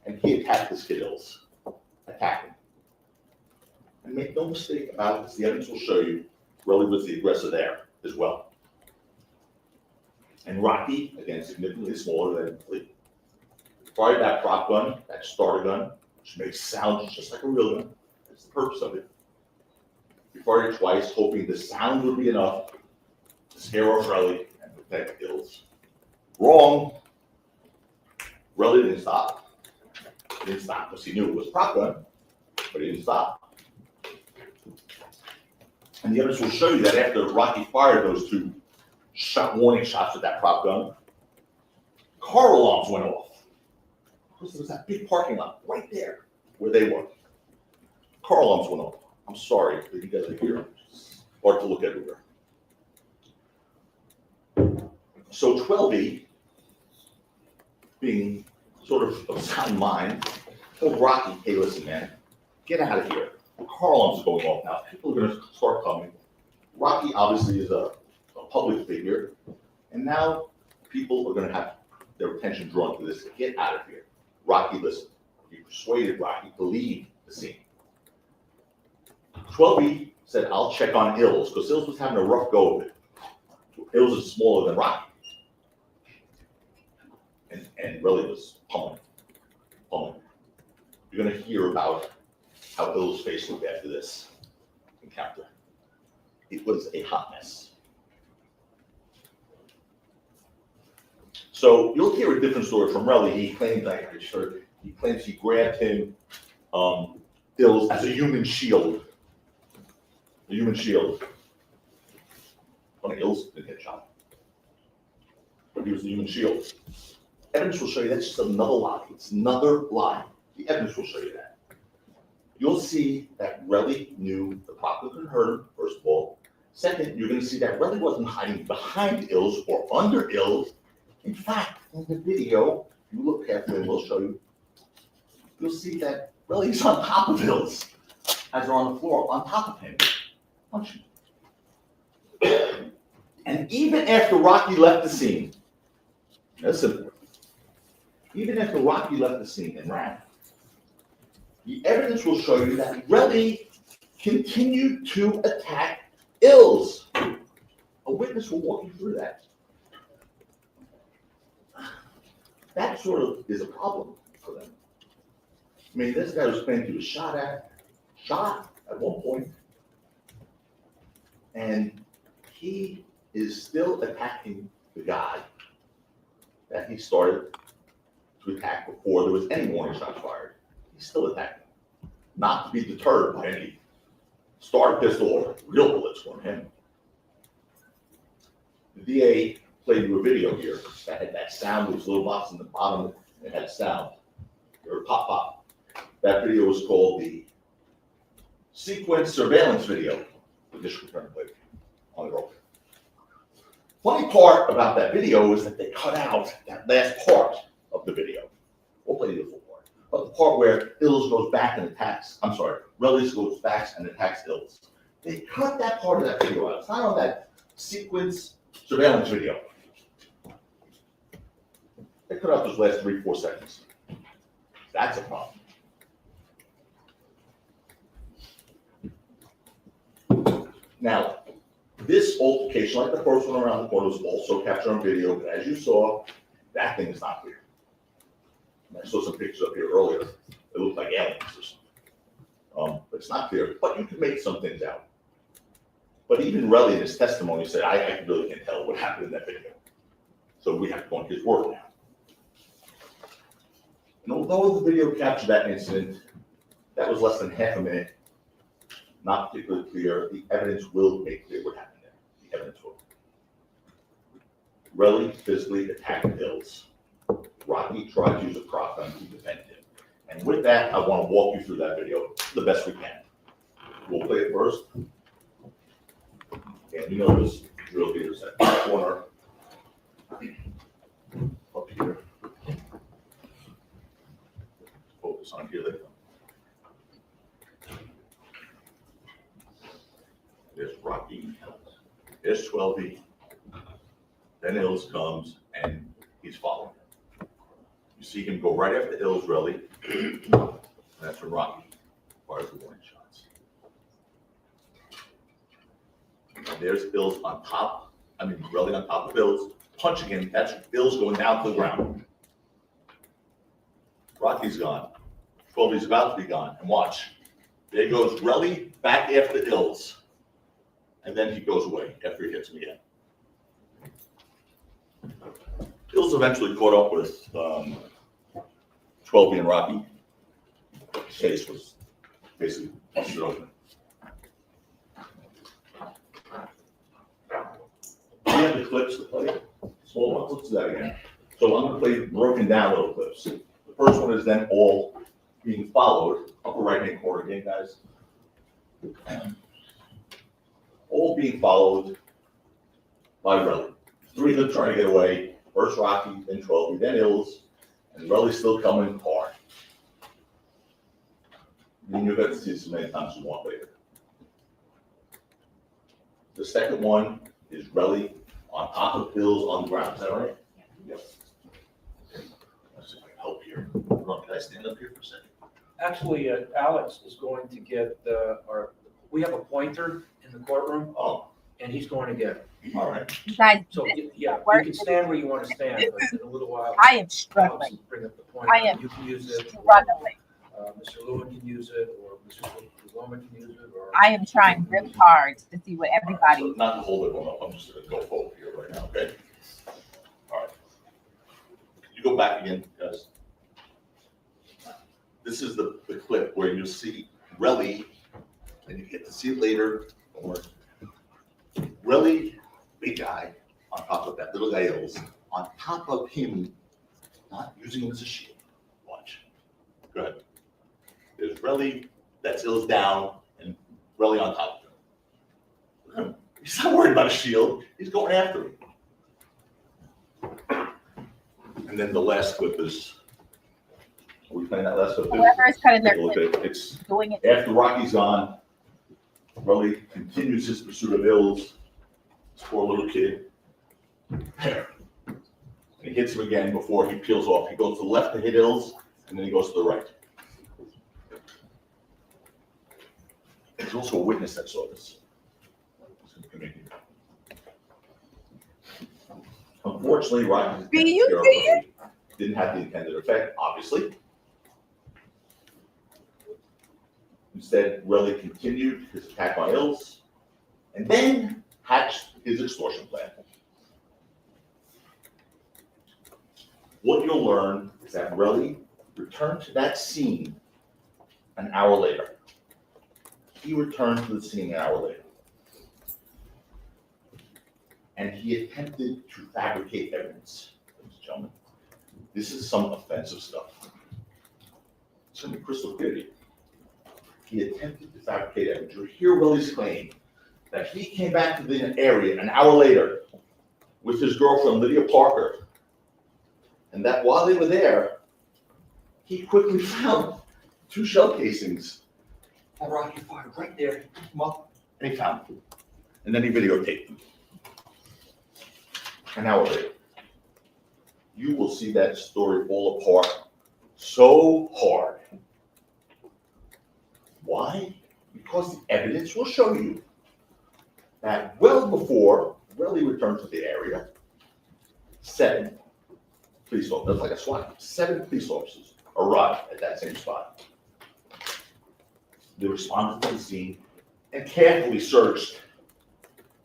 and he attacked the kid Ills. Attacked him. And make no mistake about it, as the evidence will show you, Relly was the aggressor there as well. And Rocky, again, significantly smaller than Lee, fired that prop gun, that starter gun, which makes sound just like a real gun. That's the purpose of it. He fired it twice, hoping the sound would be enough to scare off Relly and protect Ills. Wrong. Relly didn't stop. He didn't stop because he knew it was a prop gun, but he didn't stop. And the evidence will show you that after Rocky fired those two warning shots with that prop gun, car alarms went off. Because there was that big parking lot right there where they were. Car alarms went off. I'm sorry, but you guys are here. It's hard to look everywhere. So 12E, being sort of sound mind, told Rocky, hey, listen, man, get out of here. Car alarms are going off now. People are going to start coming. Rocky obviously is a public figure, and now people are going to have their attention drawn to this. Get out of here. Rocky listened. He persuaded Rocky to leave the scene. 12E said, I'll check on Ills, because Ills was having a rough go of it. Ills is smaller than Rocky. And really was pummeling. You're going to hear about how Ills' face looked after this encounter. It was a hot mess. So you'll hear a different story from Relly. He claims he grabbed him, Ills, as a human shield. A human shield. Funny, Ills didn't get shot, but he was a human shield. Evidence will show you that's just another lie. It's another lie. The evidence will show you that. You'll see that Relly knew the proctor couldn't hurt him, first of all. Second, you're going to see that Relly wasn't hiding behind Ills or under Ills. In fact, in the video, if you look carefully, and we'll show you, you'll see that Relly's on top of Ills as they're on the floor, on top of him, punching. And even after Rocky left the scene, listen, even after Rocky left the scene and ran, the evidence will show you that Relly continued to attack Ills. A witness will walk you through that. That sort of is a problem for them. I mean, this guy was claimed he was shot at one point, and he is still attacking the guy that he started to attack before there was any warning shots fired. He's still attacking him, not to be deterred by any starter pistol or real bullets from him. The DA played you a video here that had that sound, those little box in the bottom, and had sound, or pop pop. That video was called the sequence surveillance video. The district attorney played on the roll. Funny part about that video is that they cut out that last part of the video. We'll play you the full part. But the part where Ills goes back and attacks, I'm sorry, Relly goes back and attacks Ills. They cut that part of that video out. It's not on that sequence surveillance video. They cut out those last 3-4 seconds. That's a problem. Now, this altercation, like the first one around the corner, was also captured on video, but as you saw, that thing is not clear. And I saw some pictures up here earlier. It looked like aliens or something. But it's not clear, but you can make some things out. But even Relly in his testimony said, I really can't tell what happened in that video. So we have to go on his word now. And although the video captured that incident, that was less than half a minute, not particularly clear. The evidence will make clear what happened there. The evidence will. Relly physically attacked Ills. Rocky tried to use a prop gun to defend him. And with that, I want to walk you through that video the best we can. We'll play it first. And you know this drill here is at the corner. Up here. Focus on here. They go. There's Rocky, there's 12E. Then Ills comes and he's following him. You see him go right after Ills, Relly. That's when Rocky fires the warning shots. And there's Ills on top, Relly on top of Ills, punching him. That's Ills going down to the ground. Rocky's gone. 12E's about to be gone. And watch. There goes Relly back after Ills. And then he goes away after he hits him again. Ills eventually caught up with 12E and Rocky. His face was basically busted open. We have the clips to play. Small ones. Let's do that again. So I'm gonna play broken down little clips. The first one is them all being followed, upper right-hand corner again, guys. All being followed by Relly. Three of them trying to get away. First Rocky, then Trophy, then Ills, and Relly's still coming hard. And you'll get to see this as many times as you want later. The second one is Relly on top of Ills on the ground. Is that right? Yep. Let's see if I can help here. Hold on, can I stand up here for a second? Actually, Alex is going to get we have a pointer in the courtroom, Oh, and he's going to get it. all right. Guys, So, this yeah, you work can stand where you want to stand, but in a little while. I am Alex struggling. will bring up the pointer. I am You can use it. struggling. Mr. Lewin can use it, or Mr. Loma can use it, or. I am trying really hard to see what So everybody. not to hold everyone up, I'm just gonna go forward here right now, okay? All right. You go back again, guys. This is the clip where you see Relly, and you get to see it later, or Relly, big guy, on top of that little guy Ills, on top of him, not using him as a shield. Watch. Go ahead. There's Relly, that's Ills down, and Relly on top of him. He's not worried about a shield. He's going after him. And then the last clip is, are we playing that last clip? Whoever is cutting their Take a look clip at it. It's doing it. after Rocky's gone, Relly continues his pursuit of Ills. This poor little kid. There. And he hits him again before he peels off. He goes to the left to hit Ills, and then he goes to the right. There's also a witness that saw this. Unfortunately, Rocky's Do you see it? didn't have the intended effect, obviously. Instead, Relly continued his attack on Ills, and then hatched his extortion plan. What you'll learn is that Relly returned to that scene an hour later. He returned to the scene an hour later. And he attempted to fabricate evidence, ladies and gentlemen. This is some offensive stuff. It's going to be crystal clear to you. He attempted to fabricate evidence. You'll hear Relly's claim that he came back to the area an hour later with his girlfriend, Lydia Parker, and that while they were there, he quickly found 2 shell casings that Rocky fired right there. He picked them up and he found them. And then he videotaped them. An hour later, you will see that story fall apart so hard. Why? Because the evidence will show you that well before Relly returned to the area, 7 police officers, like a SWAT, 7 police officers arrived at that same spot. They responded to the scene and carefully searched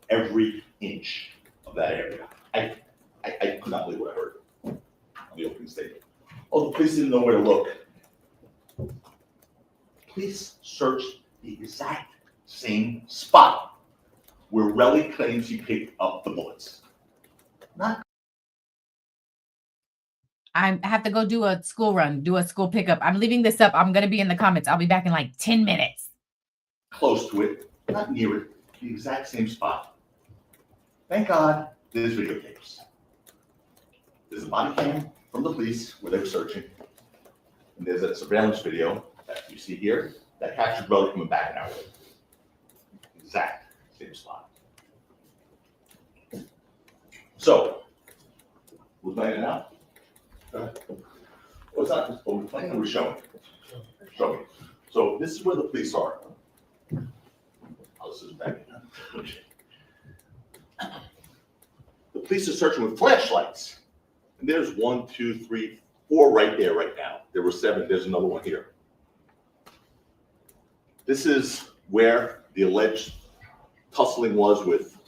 every inch of that area. I could not believe what I heard on the opening statement. Oh, the police didn't know where to look. Police searched the exact same spot where Relly claims he picked up the bullets. Not I have to go do a school run, do a school pickup. I'm leaving this up. I'm going to be in the comments. I'll be back in like 10 minutes. close to it, not near it, the exact same spot. Thank God there's videotapes. There's a body cam from the police where they were searching. And there's a surveillance video that you see here that captured Relly coming back an hour later. Exact same spot. So, we're playing it now? Well, it's not just, we're playing and we're showing. Showing. So this is where the police are. This is back. Okay. The police are searching with flashlights. And there's 1, 2, 3, 4 right there right now. There were 7, there's another one here. This is where the alleged tussling was with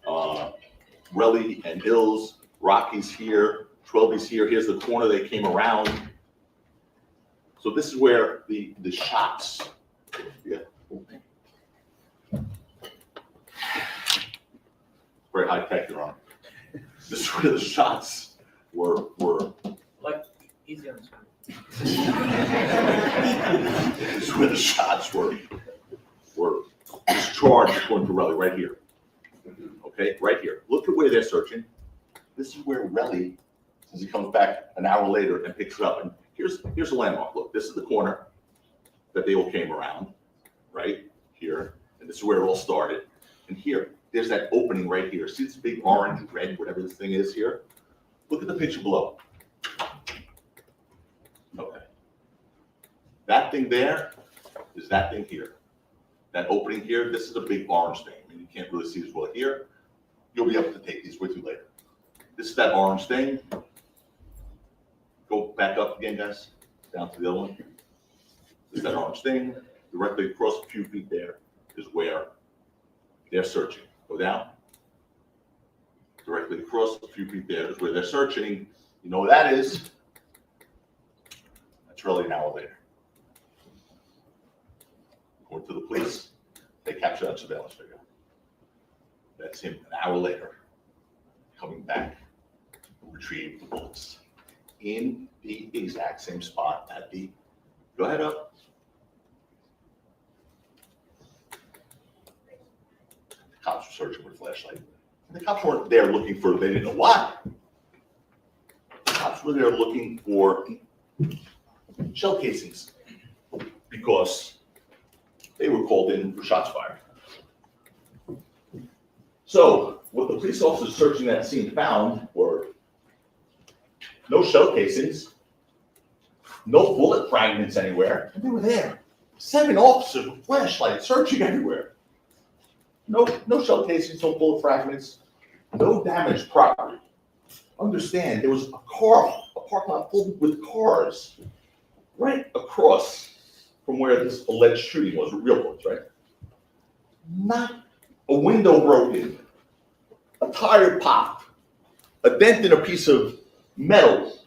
Relly and Ills. Rocky's here, Twelby's here. Here's the corner they came around. So this is where the shots, yeah. Very high tech, Your Honor. This is where the shots were Like, easy on the screen. this is where the shots were discharged according to Relly, right here. Okay, right here. Look at where they're searching. This is where Relly, as he comes back an hour later and picks it up, and here's a landmark. Look, this is the corner that they all came around, right here, and this is where it all started. And here, there's that opening right here. See this big orange, red, whatever this thing is here? Look at the picture below. Okay. That thing there is that thing here. That opening here, this is a big orange thing. I mean, you can't really see as well here. You'll be able to take these with you later. This is that orange thing. Go back up again, guys, down to the other one. This is that orange thing. Directly across a few feet there is where they're searching. Go down. Directly across a few feet there is where they're searching. You know what that is? That's really an hour later. According to the police, they captured that surveillance video. That's him an hour later, coming back to retrieve the bullets in the exact same spot at the, go ahead up. The cops were searching with a flashlight. And the cops weren't there looking for, they didn't know what. The cops were there looking for shell casings because they were called in for shots fired. So what the police officers searching that scene found were no shell casings, no bullet fragments anywhere, and they were there. 7 officers with flashlights searching everywhere. No shell casings, no bullet fragments, no damaged property. Understand, there was a parking lot full with cars right across from where this alleged shooting was, real ones, right? Not a window broken, a tire popped, a dent in a piece of metal.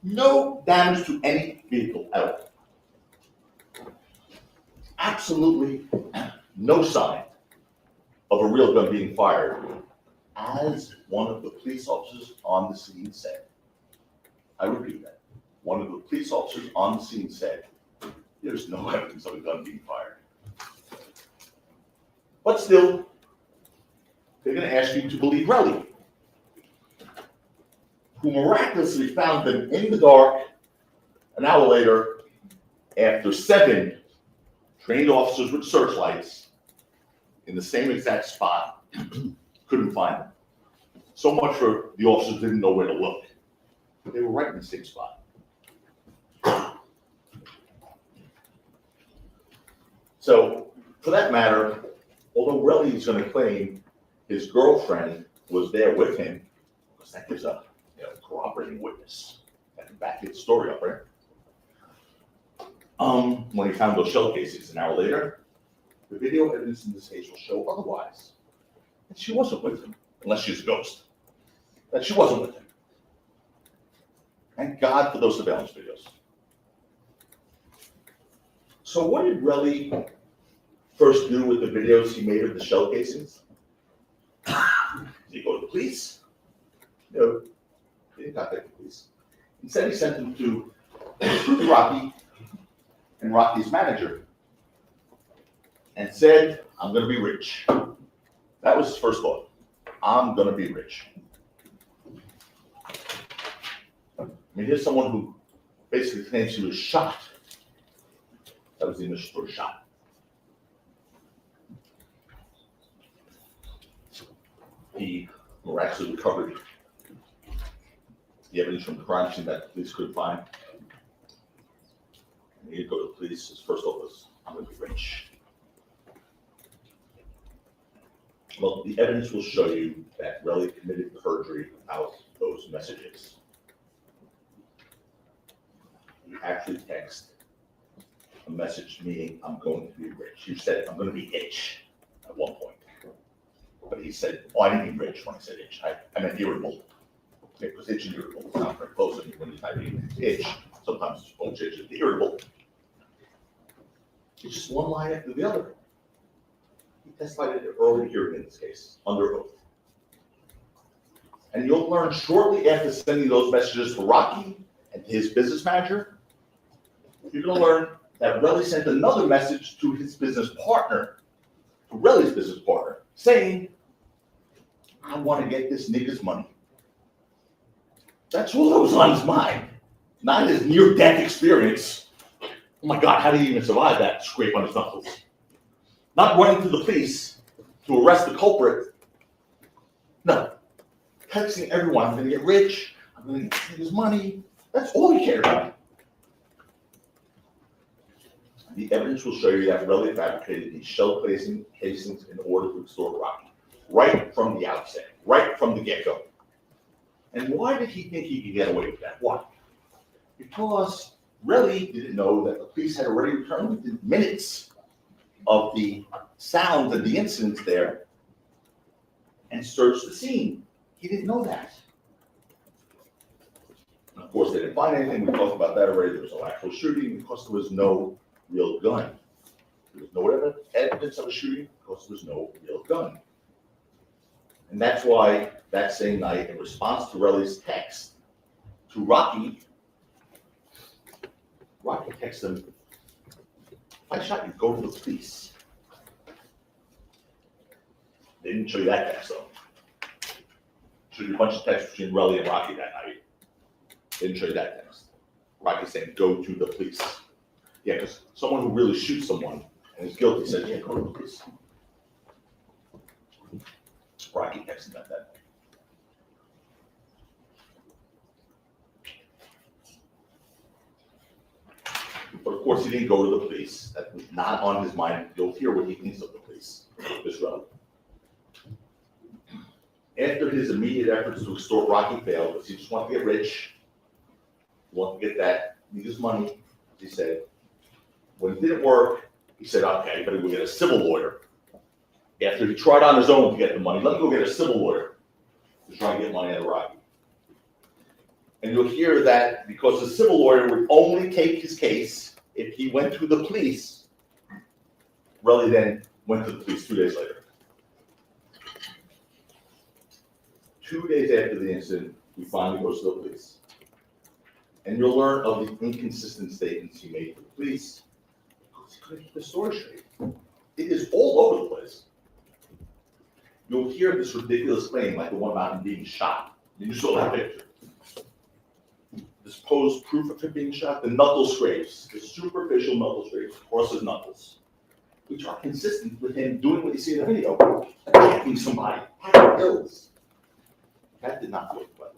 No damage to any vehicle at all. Absolutely no sign of a real gun being fired, as one of the police officers on the scene said. I repeat that. One of the police officers on the scene said, there's no evidence of a gun being fired. But still, they're going to ask you to believe Relly, who miraculously found them in the dark an hour later after 7 trained officers with searchlights in the same exact spot couldn't find them. So much for the officers didn't know where to look. But they were right in the same spot. So, for that matter, although Relly is going to claim his girlfriend was there with him, because that gives a corroborating witness that can back his story up, right? When he found those shell casings an hour later, the video evidence in this case will show otherwise. That she wasn't with him, unless she's a ghost. That she wasn't with him. Thank God for those surveillance videos. So what did Relly first do with the videos he made of the shell casings? Did he go to the police? No, he didn't contact the police. Instead, he sent them to Rocky and Rocky's manager and said, I'm going to be rich. That was his first thought. I'm going to be rich. I mean, here's someone who basically claims he was shot. That was the initial story, shot. He miraculously recovered the evidence from the crime scene that the police couldn't find. And he'd go to the police. His first thought was, I'm going to be rich. Well, the evidence will show you that Relly committed perjury about those messages. He actually texted a message meaning, I'm going to be rich. You said, I'm going to be itch at one point. But he said, oh, I didn't mean rich when I said itch. I meant irritable. Okay, because itch and irritable is not very close. And when you type in itch, sometimes it's itch and irritable. It's just one line after the other. He testified at an early hearing in this case, under oath. And you'll learn shortly after sending those messages to Rocky and his business manager, you're going to learn that Relly sent another message to his business partner, to Relly's business partner, saying, I want to get this nigga's money. That's all that was on his mind, not his near-death experience. Oh my God, how did he even survive that scrape on his knuckles? Not running to the police to arrest the culprit. No. Texting everyone, I'm going to get rich, I'm going to get his money. That's all he cared about. The evidence will show you that Relly fabricated these shell casings in order to extort Rocky, right from the outset, right from the get-go. And why did he think he could get away with that? Why? Because Relly didn't know that the police had already returned within minutes of the sounds and the incidents there and searched the scene. He didn't know that. And of course, they didn't find anything. We talked about that already. There was no actual shooting because there was no real gun. There was no evidence of a shooting because there was no real gun. And that's why that same night, in response to Relly's text to Rocky, Rocky texted him, if I shot you, go to the police. They didn't show you that text though. Showed you a bunch of texts between Relly and Rocky that night. They didn't show you that text. Rocky saying, go to the police. Yeah, because someone who really shoots someone and is guilty said, yeah, go to the police. Rocky texted about that. But of course, he didn't go to the police. That was not on his mind. You'll hear what he thinks of the police, this Relly. After his immediate efforts to extort Rocky failed, because he just wanted to get rich, he wanted to get that, need his money, he said. When it didn't work, he said, okay, I better go get a civil lawyer. After he tried on his own to get the money, let me go get a civil lawyer to try and get money out of Rocky. And you'll hear that because the civil lawyer would only take his case if he went to the police. Relly then went to the police 2 days later. 2 days after the incident, he finally goes to the police. And you'll learn of the inconsistent statements he made to the police because he couldn't keep the story straight. It is all over the place. You'll hear this ridiculous claim like the one about him being shot. You saw that picture. This posed proof of him being shot, the knuckle scrapes, the superficial knuckle scrapes across his knuckles, which are consistent with him doing what you see in the video, attacking somebody, attacking pills. That did not look well.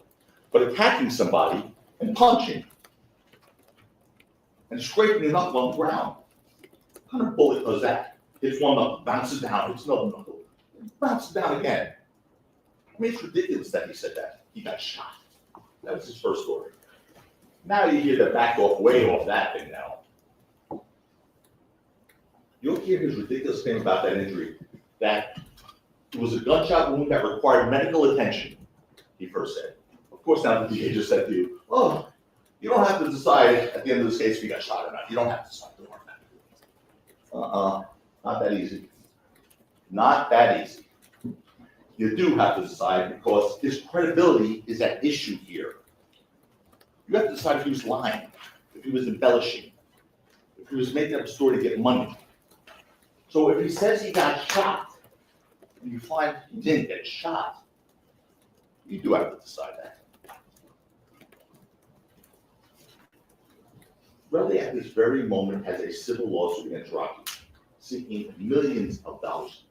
But attacking somebody and punching and scraping the knuckle on the ground. What kind of bullet does that? Hits one knuckle, bounces down, hits another knuckle, bounces down again. I mean, it's ridiculous that he said that. He got shot. That was his first story. Now you hear that back off, way off that thing now. You'll hear his ridiculous thing about that injury, that it was a gunshot wound that required medical attention, he first said. Of course, now the DA just said to you, oh, you don't have to decide at the end of this case if you got shot or not. You don't have to decide. Not that easy. Not that easy. You do have to decide because his credibility is at issue here. You have to decide if he was lying, if he was embellishing, if he was making up a story to get money. So if he says he got shot, and you find he didn't get shot, you do have to decide that. Relly at this very moment has a civil lawsuit against Rocky, seeking millions of dollars.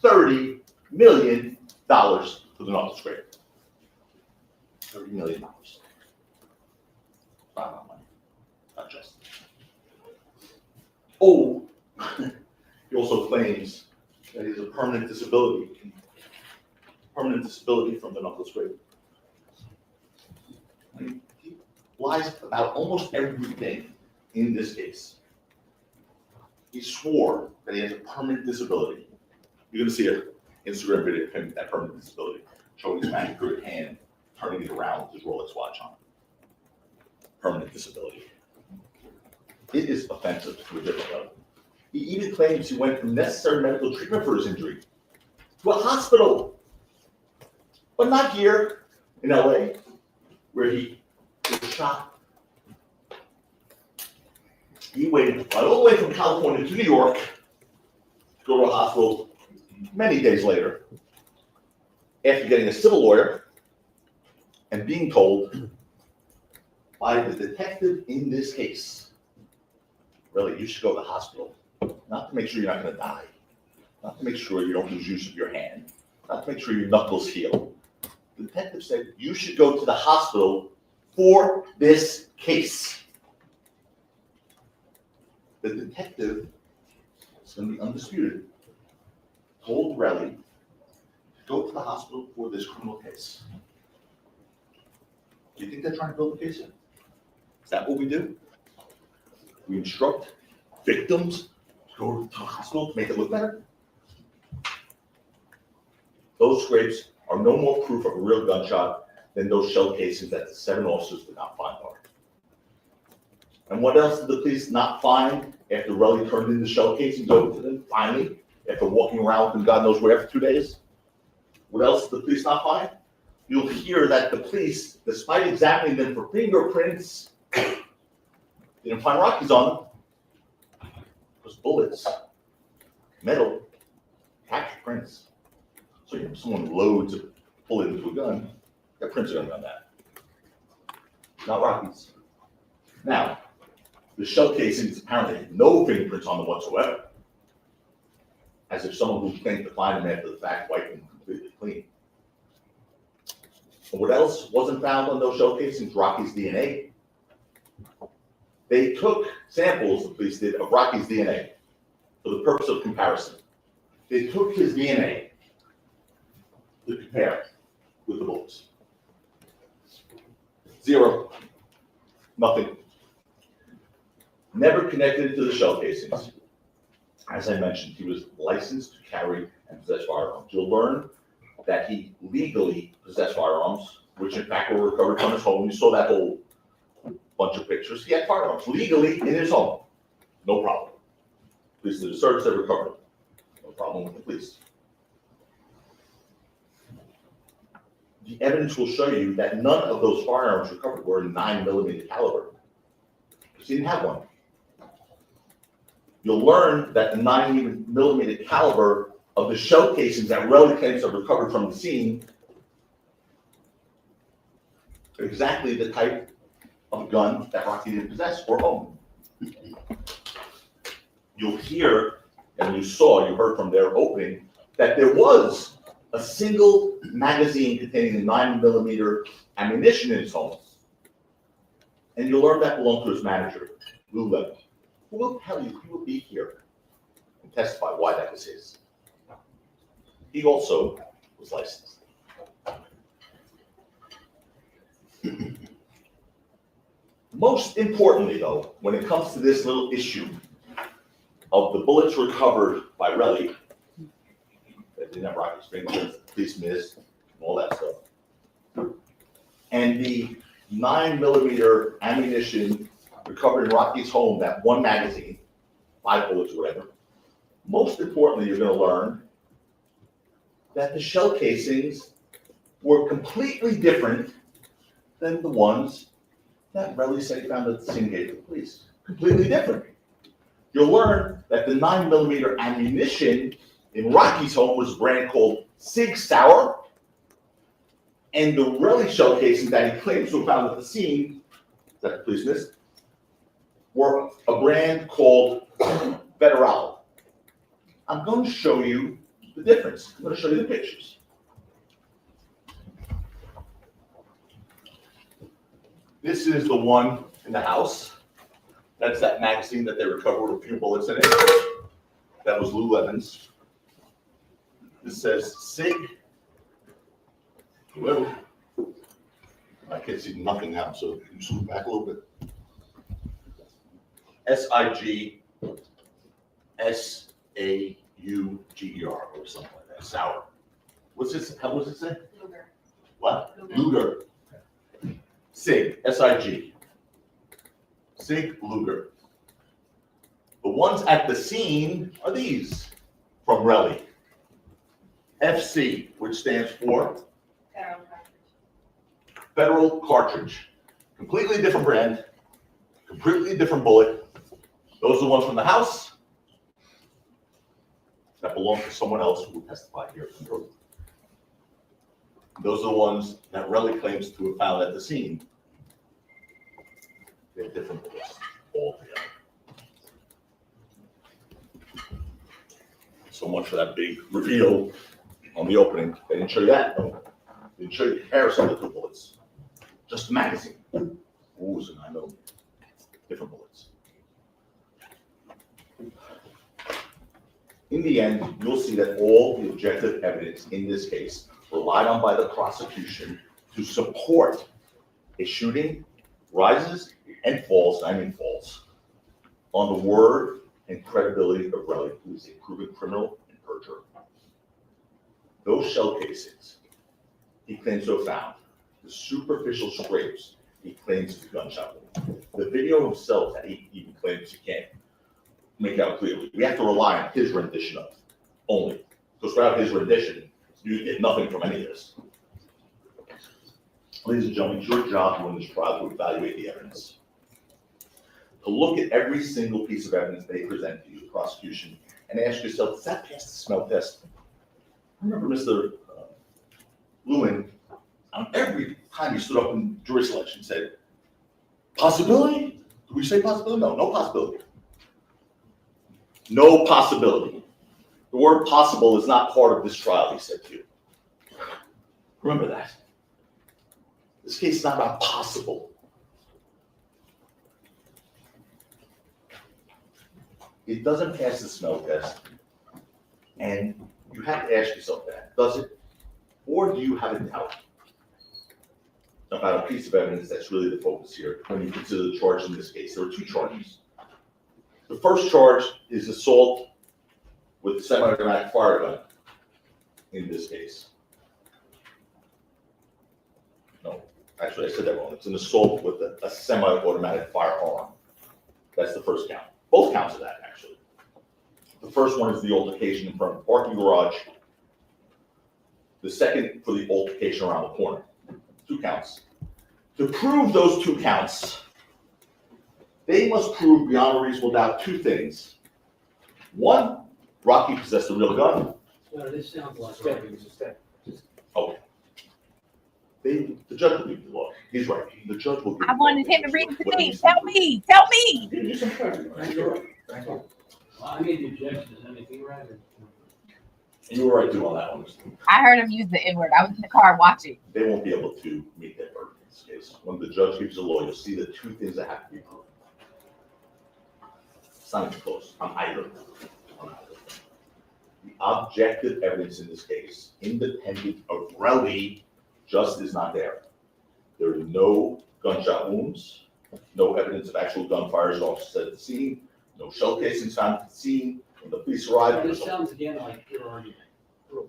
$30 million for the knuckle scrape. $30 million. Not enough money. Not just. Oh, he also claims that he has a permanent disability. Permanent disability from the knuckle scrape. He lies about almost everything in this case. He swore that he has a permanent disability. You're going to see an Instagram video of him, that permanent disability, showing his manicured hand, turning it around with his Rolex watch on. Permanent disability. It is offensive to a different level. He even claims he went from necessary medical treatment for his injury to a hospital But not here in LA, where he was shot. He waited all the way from California to New York to go to a hospital many days later, after getting a civil lawyer and being told by the detective in this case, really, you should go to the hospital, not to make sure you're not going to die, not to make sure you don't lose use of your hand, not to make sure your knuckles heal. The detective said, you should go to the hospital for this case. The detective, it's going to be undisputed, told Relly to go to the hospital for this criminal case. Do you think they're trying to build a case? Is that what we do? We instruct victims to go to the hospital to make it look better? Those scrapes are no more proof of a real gunshot than those shell casings that the 7 officers did not find are. And what else did the police not find after Relly turned in the shell casings over to them, finally, after walking around and God knows where for 2 days? What else did the police not find? You'll hear that the police, despite examining them for fingerprints, didn't find Rockies on them. Because bullets, metal, capture prints. So if someone loads a bullet into a gun, their prints are going to be on that. Not Rockies. Now, the shell casings apparently had no fingerprints on them whatsoever. As if someone who claimed to find them after the fact wiped them completely clean. And what else wasn't found on those shell casings? Rocky's DNA. They took samples, the police did, of Rocky's DNA for the purpose of comparison. They took his DNA to compare with the bullets. Zero. Nothing. Never connected to the shell casings. As I mentioned, he was licensed to carry and possess firearms. You'll learn that he legally possessed firearms, which in fact were recovered from his home. You saw that whole bunch of pictures. He had firearms legally in his home. No problem. Police did a search, they recovered them. No problem with the police. The evidence will show you that none of those firearms recovered were in 9mm caliber. Because he didn't have one. You'll learn that the 9mm caliber of the shell casings that Relly claims have recovered from the scene are exactly the type of gun that Rocky didn't possess or own. You'll hear, and you heard from their opening, that there was a single magazine containing the 9mm ammunition in his home. And you'll learn that belonged to his manager, Lou Levin, who will tell you, he will be here and testify why that was his. He also was licensed. Most importantly, though, when it comes to this little issue of the bullets recovered by Relly, that didn't have Rocky's fingerprints, the police missed, and all that stuff, and the 9mm ammunition recovered in Rocky's home, that one magazine, 5 bullets or whatever, most importantly, you're going to learn that the shell casings were completely different than the ones that Relly said he found at the scene gave to the police. Completely different. You'll learn that the 9mm ammunition in Rocky's home was a brand called Sig Sauer, and the Relly shell casings that he claims to have found at the scene, that the police missed, were a brand called Federal. I'm going to show you the difference. I'm going to show you the pictures. This is the one in the house. That's that magazine that they recovered with a few bullets in it. That was Lou Levin's. This says Sig. Whoever. I can't see nothing now, so can you zoom back a little bit? SIG SAUGER or something like that. Sour. What's this? How was it say? Luger. What? Luger. Sig, SIG. Sig Luger. The ones at the scene are these from Relly. FC, which stands for Federal cartridge, completely different brand, completely different bullet. Those are the ones from the house that belong to someone else who will testify here. Those are the ones that Relly claims to have found at the scene. They're different bullets altogether. So much for that big reveal on the opening. They didn't show you that. No. They didn't show you the comparison of the two bullets. Just the magazine. Ooh, so I know different bullets. In the end, you'll see that all the objective evidence in this case relied on by the prosecution to support a shooting rises and falls, I mean falls, on the word and credibility of Relly, who is a proven criminal and perjurer. Those shell casings he claims to have found, the superficial scrapes he claims to be gunshot wound, the video himself that he even claims he can't make out clearly. We have to rely on his rendition of it only, because without his rendition, you get nothing from any of this. Ladies and gentlemen, it's your job in this trial to evaluate the evidence, to look at every single piece of evidence they present to you, the prosecution, and ask yourself, does that pass the smell test? I remember Mr. Lewin, every time he stood up in jury selection, said, possibility? Do we say possibility? No, no possibility. No possibility. The word possible is not part of this trial, he said to you. Remember that. This case is not about possible. It doesn't pass the smell test, and you have to ask yourself that, does it? Or do you have a doubt about a piece of evidence that's really the focus here when you consider the charge in this case? There are two charges. The first charge is assault with a semi-automatic fire gun in this case. No, actually I said that wrong. It's an assault with a semi-automatic firearm. That's the first count. Both counts of that, actually. The first one is the altercation in front of the parking garage. The second for the altercation around the corner. 2 counts. To prove those 2 counts, they must prove beyond a reasonable doubt 2 things. 1, Rocky possessed a real gun. No, this sounds like. Okay. The judge will give the law. He's right. The judge will give I wanted him to read it to me. Tell me. Tell me. Well, I made the objections, I mean, you were right. You were right too on that one. I heard him use the N-word. I was in the car watching. They won't be able to meet that burden in this case. When the judge gives you the law, you'll see the 2 things that have to be proven. It's not even close. I'm either. The objective evidence in this case, independent of Relly, just is not there. There are no gunshot wounds, no evidence of actual gunfire as officers at the scene, no shell casings found at the scene. When the police arrived, This sounds again like your argument.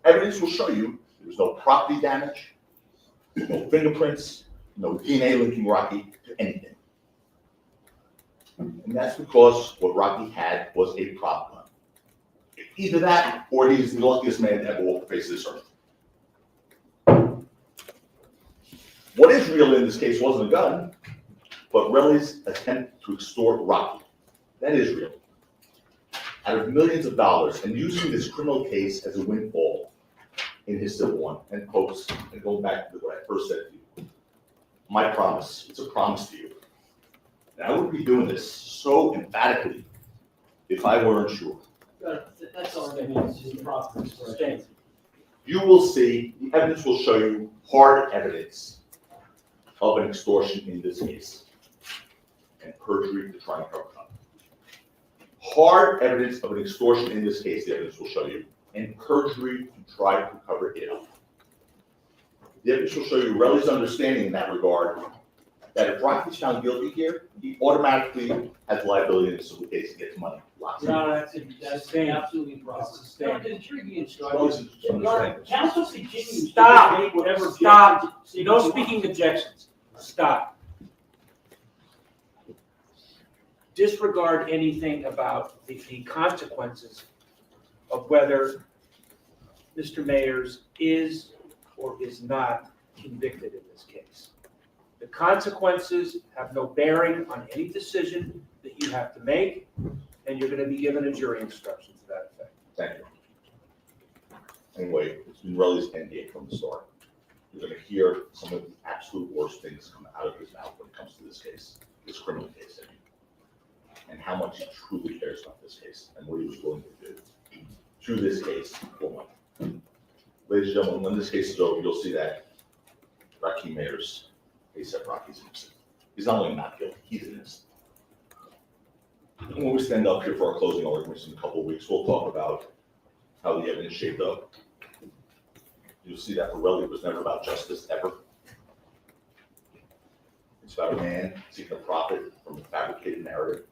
evidence will show you there was no property damage, no fingerprints, no DNA linking Rocky to anything. And that's because what Rocky had was a prop gun. Either that, or he's the luckiest man to ever walk the face of this earth. What is real in this case wasn't a gun, but Relly's attempt to extort Rocky. That is real. Out of millions of dollars, and using this criminal case as a windfall in his civil one. And folks, and going back to what I first said to you, my promise, it's a promise to you. And I wouldn't be doing this so emphatically if I weren't sure. That's all I mean, it's just proper. You will see, the evidence will show you hard evidence of an extortion in this case, and perjury to try and cover it up. Hard evidence of an extortion in this case, the evidence will show you, and perjury to try to cover it up. The evidence will show you Relly's understanding in that regard, that if Rocky's found guilty here, he automatically has liability in the civil case and gets money. Lots of money. That's absolutely proper. No, the jury instructions. Understand. Counsel continues. Stop. to make whatever Stop. objections- No speaking objections. Stop. Disregard anything about the consequences of whether Mr. Mayers is or is not convicted in this case. The consequences have no bearing on any decision that you have to make, and you're going to be given a jury instruction to that effect. Thank you. Anyway, it's been Relly's endgame from the start. You're going to hear some of the absolute worst things come out of his mouth when it comes to this case, this criminal case, and how much he truly cares about this case and what he was willing to do to this case for money. Ladies and gentlemen, when this case is over, you'll see that Rocky Mayer's ASAP Rocky's innocent. He's not only not guilty, he's innocent. And when we stand up here for our closing arguments in a couple of weeks, we'll talk about how the evidence shaped up. You'll see that for Relly, it was never about justice, ever. It's about a man seeking a profit from a fabricated narrative,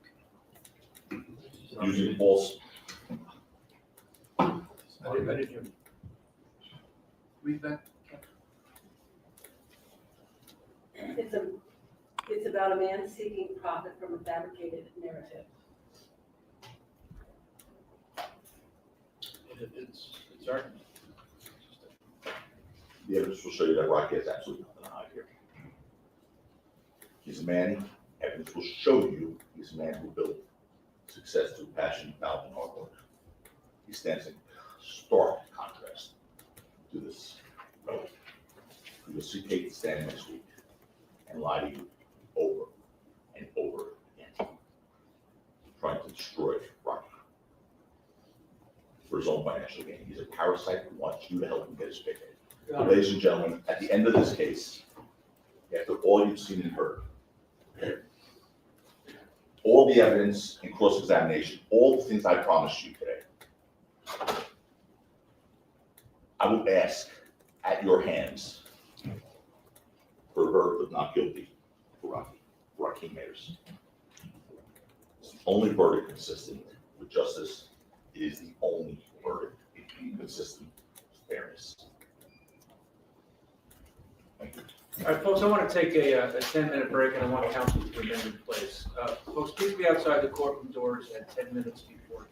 using false. I didn't hear. Read that. It's about a man seeking profit from a fabricated narrative. It's argument. The evidence will show you that Rocky has absolutely nothing to hide here. He's a man, evidence will show you he's a man who built success through passion, talent, and hard work. He stands in stark contrast to this relative. You'll see Kate stand next week and lie to you over and over again, trying to destroy Rocky for his own financial gain. He's a parasite who wants you to help him get his payday. Ladies and gentlemen, at the end of this case, after all you've seen and heard, all the evidence and cross-examination, all the things I promised you today, I will ask at your hands for a verdict of not guilty for Rocky Mayers. It's the only verdict consistent with justice. It is the only verdict consistent with fairness. Thank you. All right, folks, I want to take a 10-minute break, and I want counsel to remain in place. Folks, please be outside the courtroom doors at 10 minutes before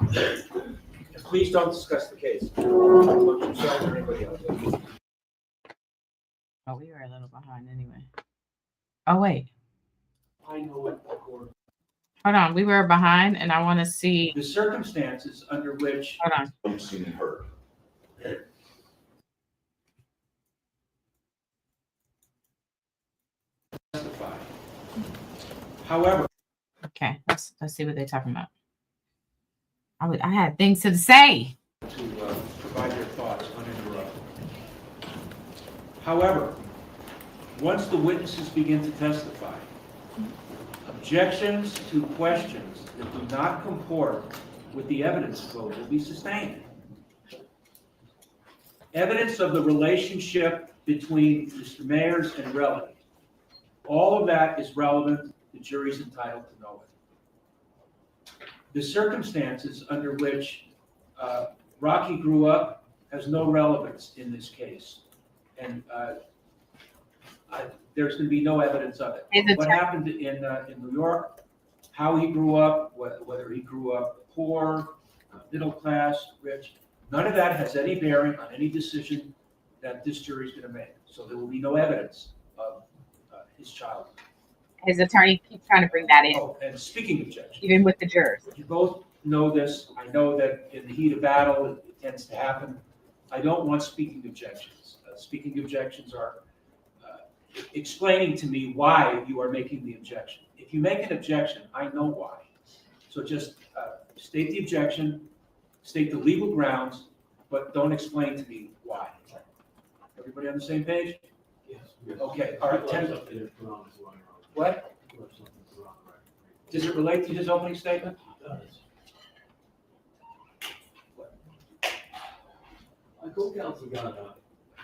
the and please don't discuss the case amongst yourselves or anybody else. Oh, we were a little behind anyway. Oh, wait. I know what the court. Hold on. We were behind, and I want to see. The circumstances under which Hold on. You've seen and heard. testify. However, Okay. Let's see what they're talking about. I had things to say. to provide your thoughts uninterrupted. However, once the witnesses begin to testify, objections to questions that do not comport with the evidence flow will be sustained. Evidence of the relationship between Mr. Mayers and Relly, all of that is relevant. The jury's entitled to know it. The circumstances under which Rocky grew up has no relevance in this case. And there's going to be no evidence of it. What happened in New York, how he grew up, whether he grew up poor, middle class, rich, none of that has any bearing on any decision that this jury is going to make. So there will be no evidence of his childhood. His attorney keeps trying to bring that in, Oh, and speaking of objections, even with the jurors. you both know this. I know that in the heat of battle, it tends to happen. I don't want speaking objections. Speaking objections are explaining to me why you are making the objection. If you make an objection, I know why. So just state the objection, state the legal grounds, but don't explain to me why. Everybody on the same page? Yes. Okay, all right, 10. What? Does it relate to his opening statement? It does. My co-counsel got up,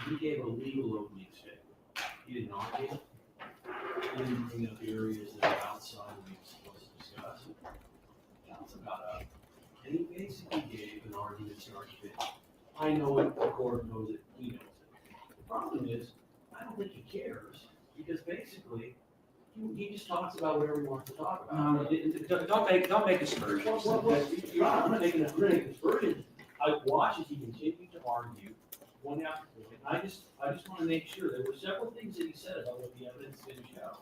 he gave a legal opening statement. He didn't argue. He didn't bring up areas that are outside of what he was supposed to discuss. Counsel got up, and he basically gave an argument starch bit. I know it, the court knows it, he knows it. The problem is, I don't think he cares, because basically, he just talks about whatever he wants to talk about. Don't make aspersions. You're not making a aspersion. I watch as he continued to argue point after point. I just want to make sure, there were several things that he said about what the evidence didn't show.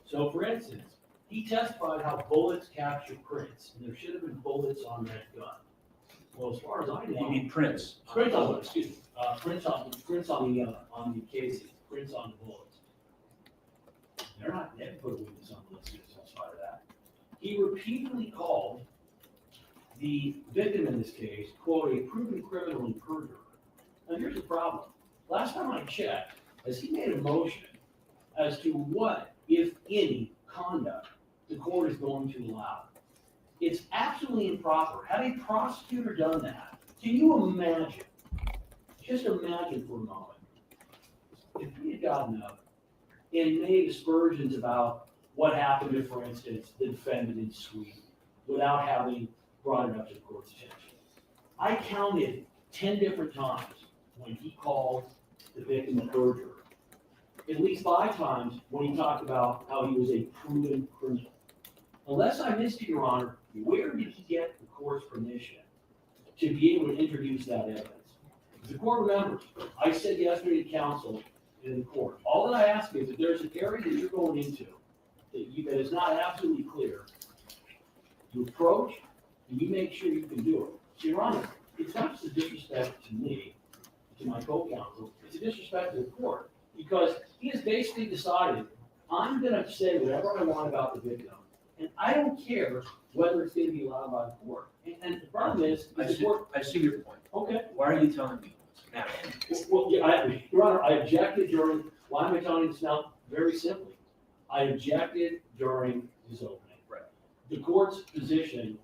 So for instance, he testified how bullets capture prints, and there should have been bullets on that gun. Well, as far as I know. You mean Prince? Prints on, excuse me, prints on the casing, prints on the bullets. They're not, they haven't put a witness on the list to testify to that. He repeatedly called the victim in this case, quote, a proven criminal and perjurer. Now here's the problem. Last time I checked, as he made a motion as to what, if any, conduct the court is going to allow. It's absolutely improper. Had a prosecutor done that, can you imagine, just imagine for a moment, if he had gotten up and made aspersions about what happened to, for instance, the defendant in Sweden without having brought it up to the court's attention. I counted 10 different times when he called the victim a perjurer. At least 5 times when he talked about how he was a proven criminal. Unless I missed it, Your Honor, where did he get the court's permission to be able to introduce that evidence? If the court remembers, I said yesterday to counsel in the court, all that I ask is if there's an area that you're going into that is not absolutely clear, you approach and you make sure you can do it. So, Your Honor, it's not just a disrespect to me, to my co-counsel, it's a disrespect to the court, because he has basically decided, I'm going to say whatever I want about the victim, and I don't care whether it's going to be allowed by the court. And the problem is the court. I see your point. Okay. Why are you telling me now? Well, yeah, Your Honor, I objected during, why am I telling you this now? Very simply. I objected during his opening. Right. The court's position,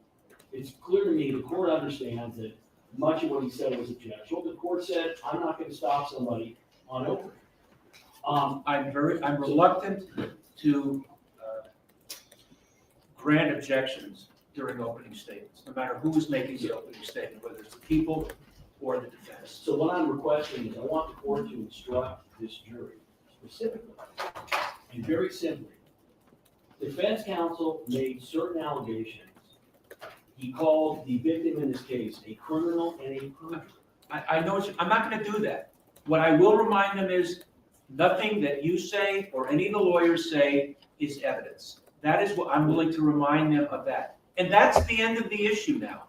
it's clear to me, the court understands that much of what he said was objectionable. The court said, I'm not going to stop somebody on opening. I'm reluctant to grant objections during opening statements, no matter who is making the opening statement, whether it's the people or the defense. So what I'm requesting is I want the court to instruct this jury specifically and very simply. Defense counsel made certain allegations. He called the victim in this case a criminal and a perjurer. I know I'm not going to do that. What I will remind them is nothing that you say or any of the lawyers say is evidence. That is what I'm willing to remind them of that. And that's the end of the issue now.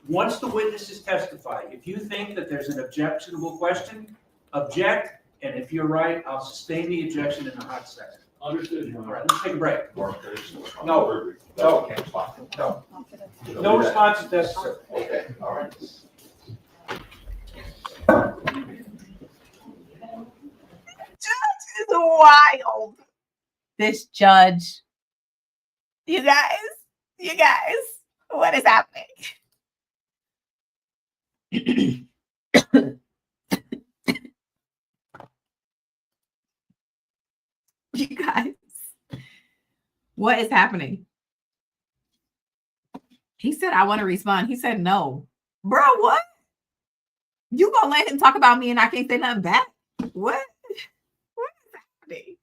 Once the witnesses testify, if you think that there's an objectionable question, object, and if you're right, I'll sustain the objection in a hot second. Understood, Your All Honor. right, let's take a break. No. No. No response is necessary. Okay, all right. Is wild. This judge. You guys, what is happening? You guys, what is happening? He said, I want to respond. He said, no. Bro, what? You gonna let him talk about me and I can't say nothing back? What? What is happening?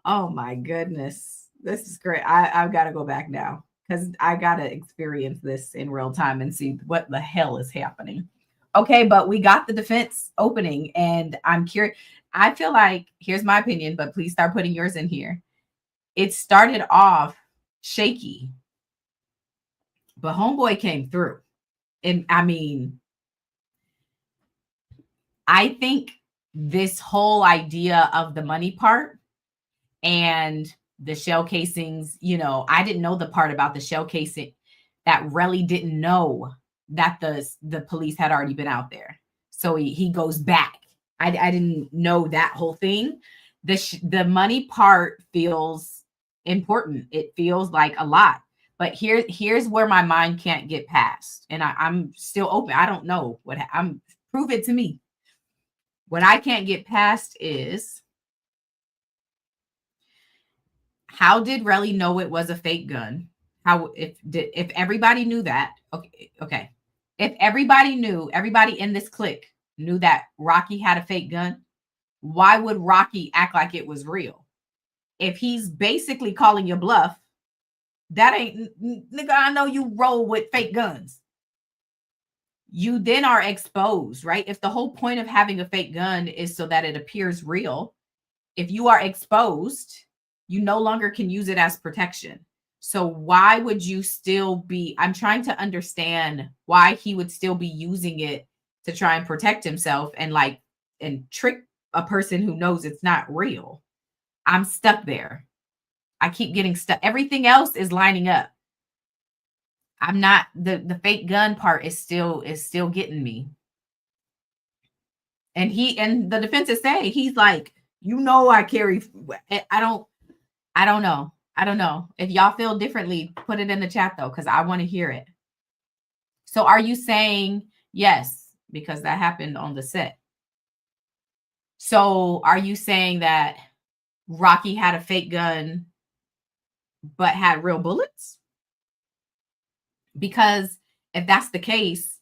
Oh my goodness. This is great. I've got to go back now because I got to experience this in real time and see what the hell is happening. Okay, but we got the defense opening and I'm curious. I feel like, here's my opinion, but please start putting yours in here. It started off shaky, but homeboy came through. And I mean, I think this whole idea of the money part and the shell casings, you know, I didn't know the part about the shell casing that really didn't know that the police had already been out there. So he goes back. I didn't know that whole thing. The money part feels important. It feels like a lot. But here's where my mind can't get past. And I'm still open. I don't know what prove it to me. What I can't get past is, how did Relly know it was a fake gun? How if everybody knew that? Okay. If everybody in this clique knew that Rocky had a fake gun, why would Rocky act like it was real? If he's basically calling you bluff, that ain't, nigga, I know you roll with fake guns. you then are exposed, right? If the whole point of having a fake gun is so that it appears real, if you are exposed, you no longer can use it as protection. So why would you still be, I'm trying to understand why he would still be using it to try and protect himself and trick a person who knows it's not real. I'm stuck there. I keep getting stuck. Everything else is lining up. I'm not, the fake gun part is still getting me. And the defense is saying, he's like, I carry, I don't know. I don't know. If y'all feel differently, put it in the chat though, because I want to hear it. So are you saying yes, because that happened on the set? So are you saying that Rocky had a fake gun, but had real bullets? Because if that's the case,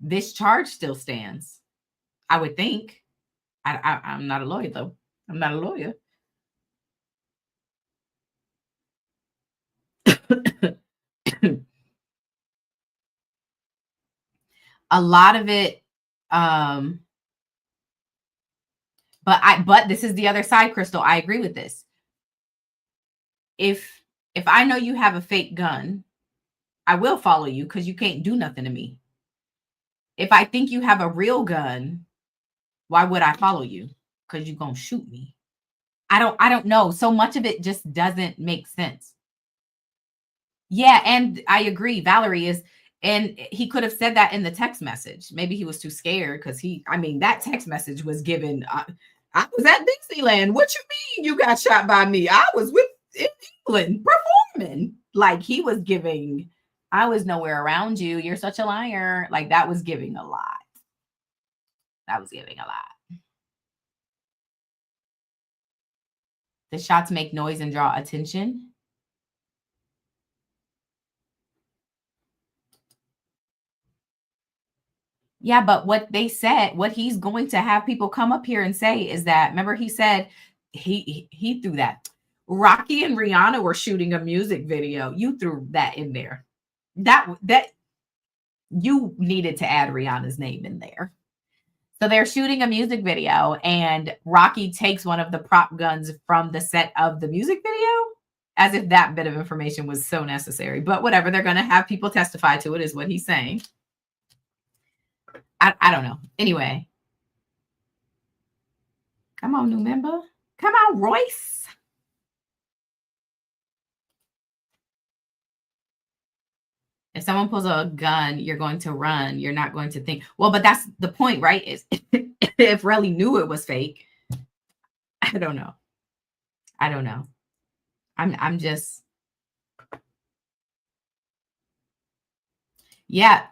this charge still stands. I would think. I'm not a lawyer though. I'm not a lawyer. A lot of it, but this is the other side, Crystal. I agree with this. If I know you have a fake gun, I will follow you because you can't do nothing to me. If I think you have a real gun, why would I follow you? Because you're gonna shoot me. I don't know. So much of it just doesn't make sense. Yeah, and I agree. Valerie is, and he could have said that in the text message. Maybe he was too scared because that text message was given. I was at Dixieland. What you mean you got shot by me? I was in England performing. Like he was giving, I was nowhere around you. You're such a liar. Like that was giving a lot. That was giving a lot. The shots make noise and draw attention. Yeah, but what they said, what he's going to have people come up here and say is that, remember he said, he threw that. Rocky and Rihanna were shooting a music video. You threw that in there. That you needed to add Rihanna's name in there. So they're shooting a music video and Rocky takes one of the prop guns from the set of the music video, as if that bit of information was so necessary. But whatever, they're going to have people testify to it is what he's saying. I don't know. Anyway. Come on, new member. Come on, Royce. If someone pulls a gun, you're going to run. You're not going to think. Well, but that's the point, right? Is if Relly knew it was fake. I don't know. I don't know. I'm just. Yeah.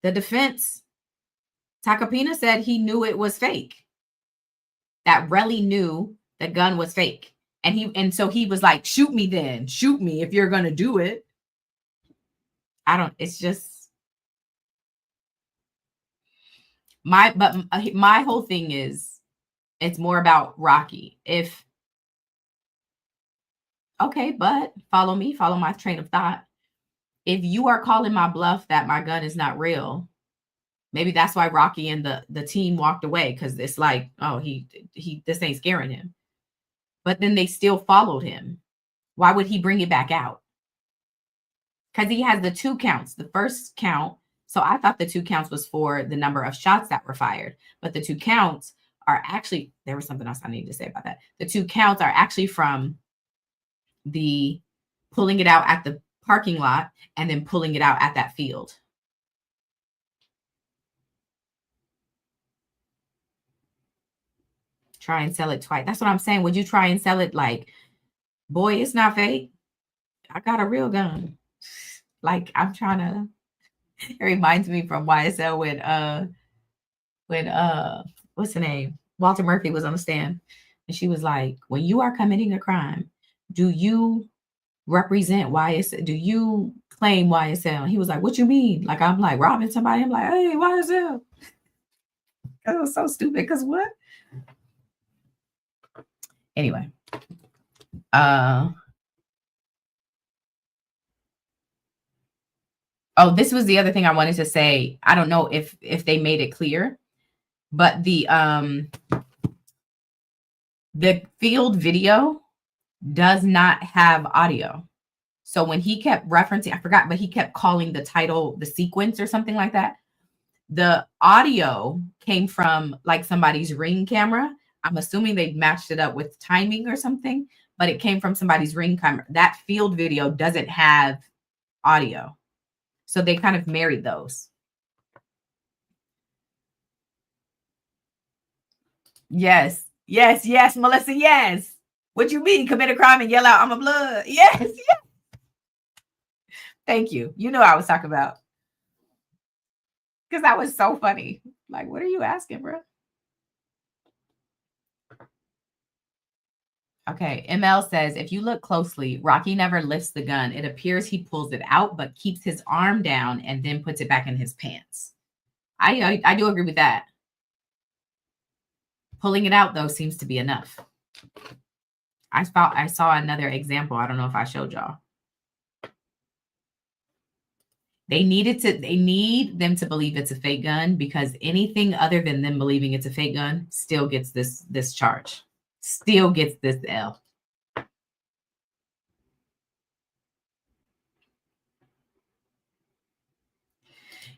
The defense, Takapina said he knew it was fake. That Relly knew the gun was fake. And so he was like, shoot me then. Shoot me if you're going to do it. It's just my whole thing is it's more about Rocky. But follow me, follow my train of thought. If you are calling my bluff that my gun is not real, maybe that's why Rocky and the team walked away, because it's like, oh, this ain't scaring him. But then they still followed him. Why would he bring it back out? Because he has the 2 counts. The first count, so I thought the 2 counts was for the number of shots that were fired. But the 2 counts are actually, there was something else I needed to say about that. The 2 counts are actually from the pulling it out at the parking lot and then pulling it out at that field. Try and sell it twice. That's what I'm saying. Would you try and sell it like, boy, it's not fake. I got a real gun. Like I'm trying to, it reminds me from YSL when what's the name? Walter Murphy was on the stand. And she was like, when you are committing a crime, do you represent YSL? Do you claim YSL? And he was like, what you mean? Like, I'm like robbing somebody. I'm like, hey, YSL. That was so stupid. Because what? Anyway. Oh, this was the other thing I wanted to say. I don't know if they made it clear, but the field video does not have audio. So when he kept referencing, I forgot, but he kept calling the title the sequence or something like that. The audio came from like somebody's Ring camera. I'm assuming they matched it up with timing or something, but it came from somebody's Ring camera. That field video doesn't have audio. So they kind of married those. Yes, yes, yes, Melissa, yes. What you mean, commit a crime and yell out, I'm a blood? Yes, yes. Thank you. You know I was talking about. Because that was so funny. Like, what are you asking, bro? Okay, ML says, if you look closely, Rocky never lifts the gun. It appears he pulls it out, but keeps his arm down and then puts it back in his pants. I do agree with that. Pulling it out, though, seems to be enough. I saw another example. I don't know if I showed y'all. They need them to believe it's a fake gun, because anything other than them believing it's a fake gun still gets this charge. Still gets this L.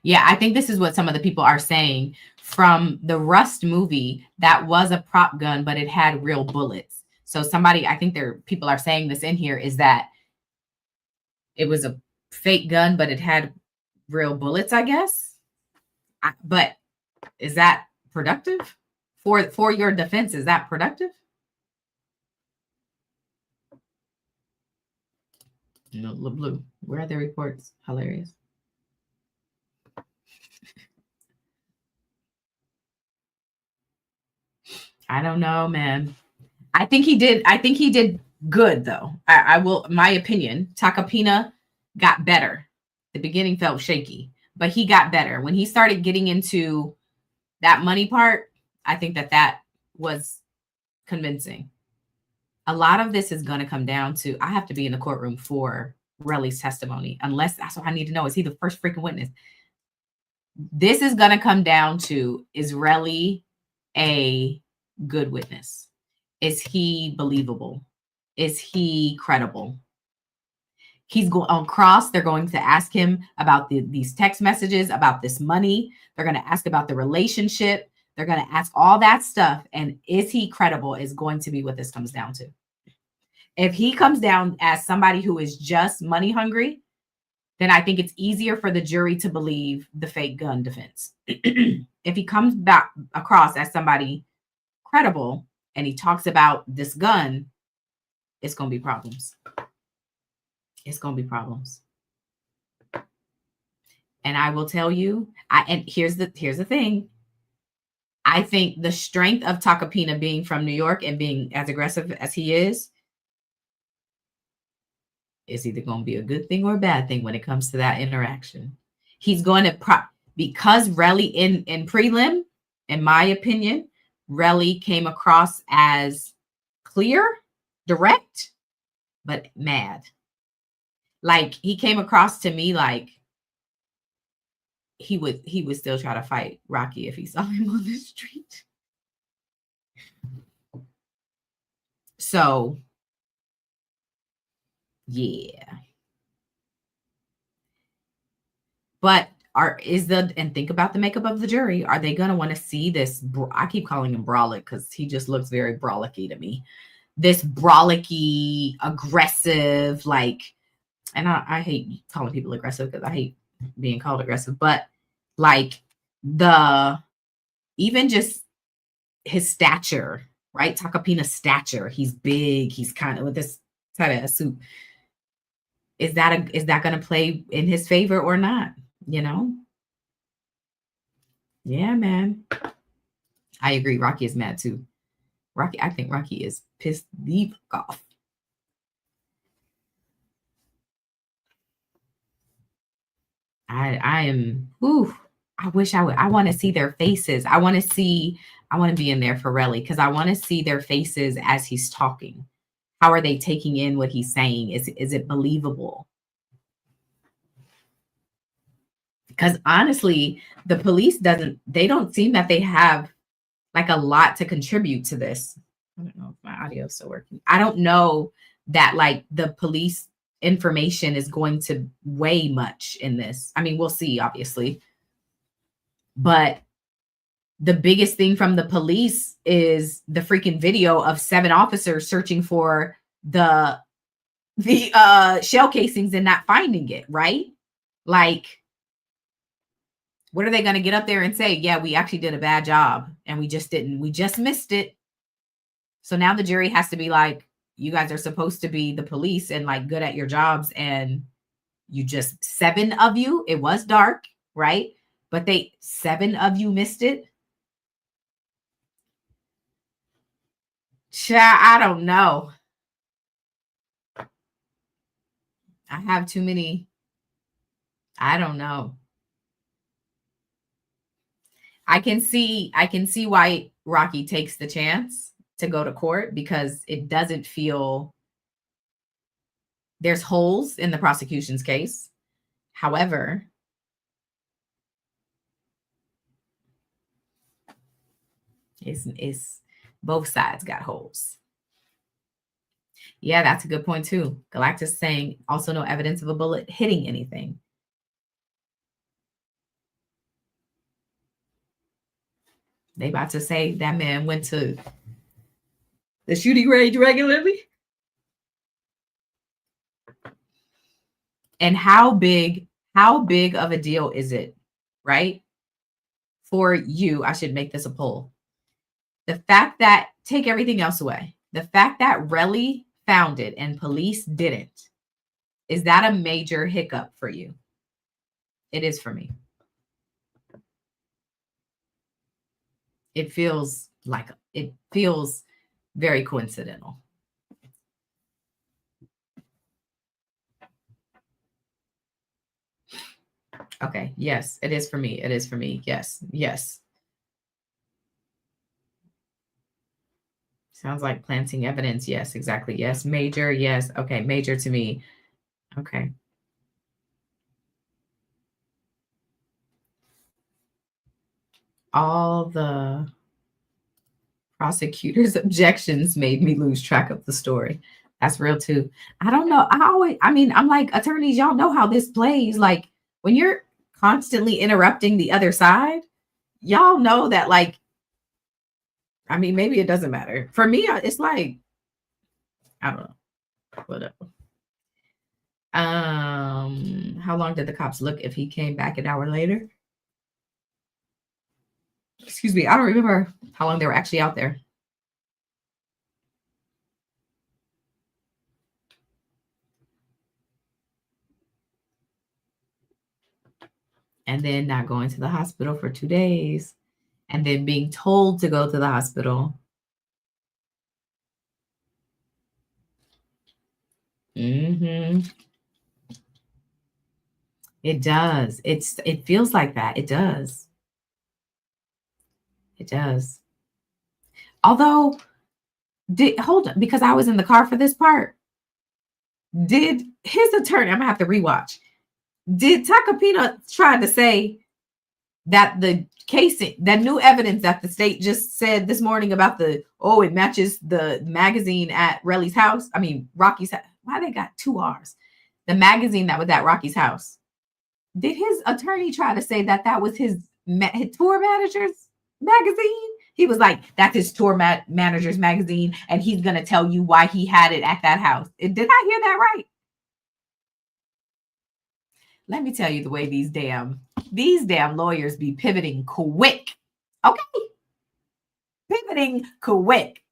Yeah, I think this is what some of the people are saying. From the Rust movie, that was a prop gun, but it had real bullets. So I think people are saying this in here, is that it was a fake gun, but it had real bullets, I guess. But is that productive? For your defense, is that productive? No, blue. Where are the reports? Hilarious. I don't know, man. I think he did good, though. I will, my opinion, Takapina got better. The beginning felt shaky, but he got better. When he started getting into that money part, I think that was convincing. A lot of this is going to come down to, I have to be in the courtroom for Relly's testimony, unless that's what I need to know. Is he the first freaking witness? This is going to come down to, is Relly a good witness? Is he believable? Is he credible? He's going on cross. They're going to ask him about these text messages, about this money. They're going to ask about the relationship. They're going to ask all that stuff. And is he credible is going to be what this comes down to. If he comes down as somebody who is just money hungry, then I think it's easier for the jury to believe the fake gun defense. If he comes back across as somebody credible and he talks about this gun, it's going to be problems. It's going to be problems. And I will tell you, and here's the thing. I think the strength of Takapina being from New York and being as aggressive as he is either going to be a good thing or a bad thing when it comes to that interaction. He's going to, because Relly in prelim, in my opinion, Relly came across as clear, direct, but mad. Like, he came across to me like he would still try to fight Rocky if he saw him on the street. So, yeah. But and think about the makeup of the jury. Are they going to want to see this? I keep calling him brolic because he just looks very brolicky to me. This brolicky, aggressive, like, and I hate calling people aggressive because I hate being called aggressive, but like even just his stature, right? Takapina's stature. He's big. He's kind of with this kind of suit. Is that going to play in his favor or not? You know? Yeah, man. I agree. Rocky is mad too. I think Rocky is pissed the fuck off. I am, I wish I would. I want to see their faces. I want to be in there for Relly because I want to see their faces as he's talking. How are they taking in what he's saying? Is it believable? Because honestly, the police they don't seem that they have like a lot to contribute to this. I don't know if my audio is still working. I don't know that like the police information is going to weigh much in this. I mean, we'll see, obviously. But the biggest thing from the police is the freaking video of 7 officers searching for the shell casings and not finding it, right? Like, what are they going to get up there and say? Yeah, we actually did a bad job and we just missed it. So now the jury has to be like, you guys are supposed to be the police and like good at your jobs. And you just 7 of you, it was dark, right? But 7 of you missed it. I don't know. I have too many. I don't know. I can see why Rocky takes the chance to go to court, because it doesn't feel there's holes in the prosecution's case. However, it's both sides got holes. Yeah, that's a good point too. Galactus saying also no evidence of a bullet hitting anything. They about to say that man went to the shooting range regularly. And how big of a deal is it, right? For you, I should make this a poll. The fact that, take everything else away, the fact that Relly found it and police didn't, is that a major hiccup for you? It is for me. It feels very coincidental. Okay, yes, it is for me. It is for me. Yes, yes. Sounds like planting evidence. Yes, exactly. Yes, major. Yes. Okay, major to me. Okay. All the prosecutor's objections made me lose track of the story. That's real too. I don't know. I'm like, attorneys, y'all know how this plays. Like, when you're constantly interrupting the other side, y'all know that, like, I mean, maybe it doesn't matter. For me, it's like, I don't know. Whatever. How long did the cops look if he came back an hour later? Excuse me, I don't remember how long they were actually out there. And then not going to the hospital for 2 days, and then being told to go to the hospital. Mm-hmm. It does. It feels like that. It does. It does. Although, hold on, because I was in the car for this part. Did his attorney, I'm gonna have to rewatch. Did Tacopina try to say that the casing, that new evidence that the state just said this morning about it matches the magazine at Relly's house? I mean, Rocky's house. Why they got 2 R's? The magazine that was at Rocky's house. Did his attorney try to say that was his tour manager's magazine? He was like, that's his tour manager's magazine, and he's going to tell you why he had it at that house. Did I hear that right? Let me tell you the way these damn lawyers be pivoting quick. Okay? Pivoting quick.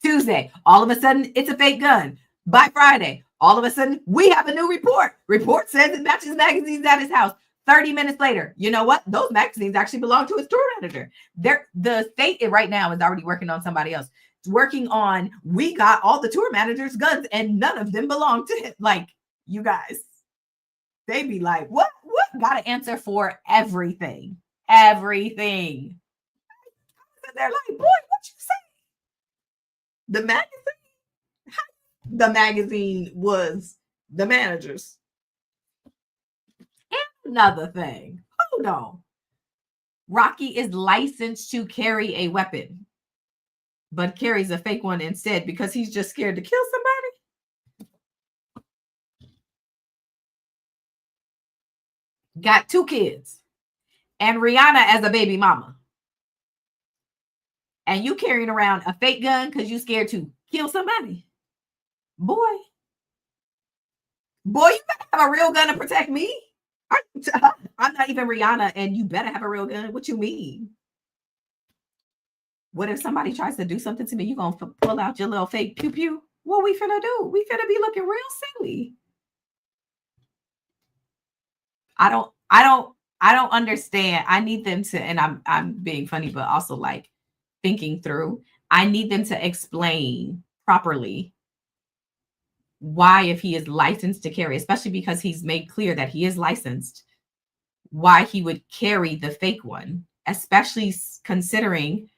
Tuesday, all of a sudden, it's a fake gun. By Friday, all of a sudden, we have a new report. Report says it matches magazines at his house. 30 minutes later, you know what? Those magazines actually belong to his tour manager. The state right now is already working on somebody else. It's working on, we got all the tour manager's guns and none of them belong to him. Like, you guys, they be like, what? Got to answer for everything. Everything. And they're like, boy, what you say? The magazine? The magazine was the manager's. And another thing. Hold on. Rocky is licensed to carry a weapon, but carries a fake one instead because he's just scared to kill somebody. Got 2 kids and Rihanna as a baby mama. And you carrying around a fake gun because you scared to kill somebody. Boy, you better have a real gun to protect me. I'm not even Rihanna, and you better have a real gun. What you mean? What if somebody tries to do something to me? You gonna pull out your little fake pew pew? What we finna do? We finna be looking real silly. I don't understand. I need them to, and I'm being funny, but also like thinking through. I need them to explain properly why, if he is licensed to carry, especially because he's made clear that he is licensed, why he would carry the fake one, especially considering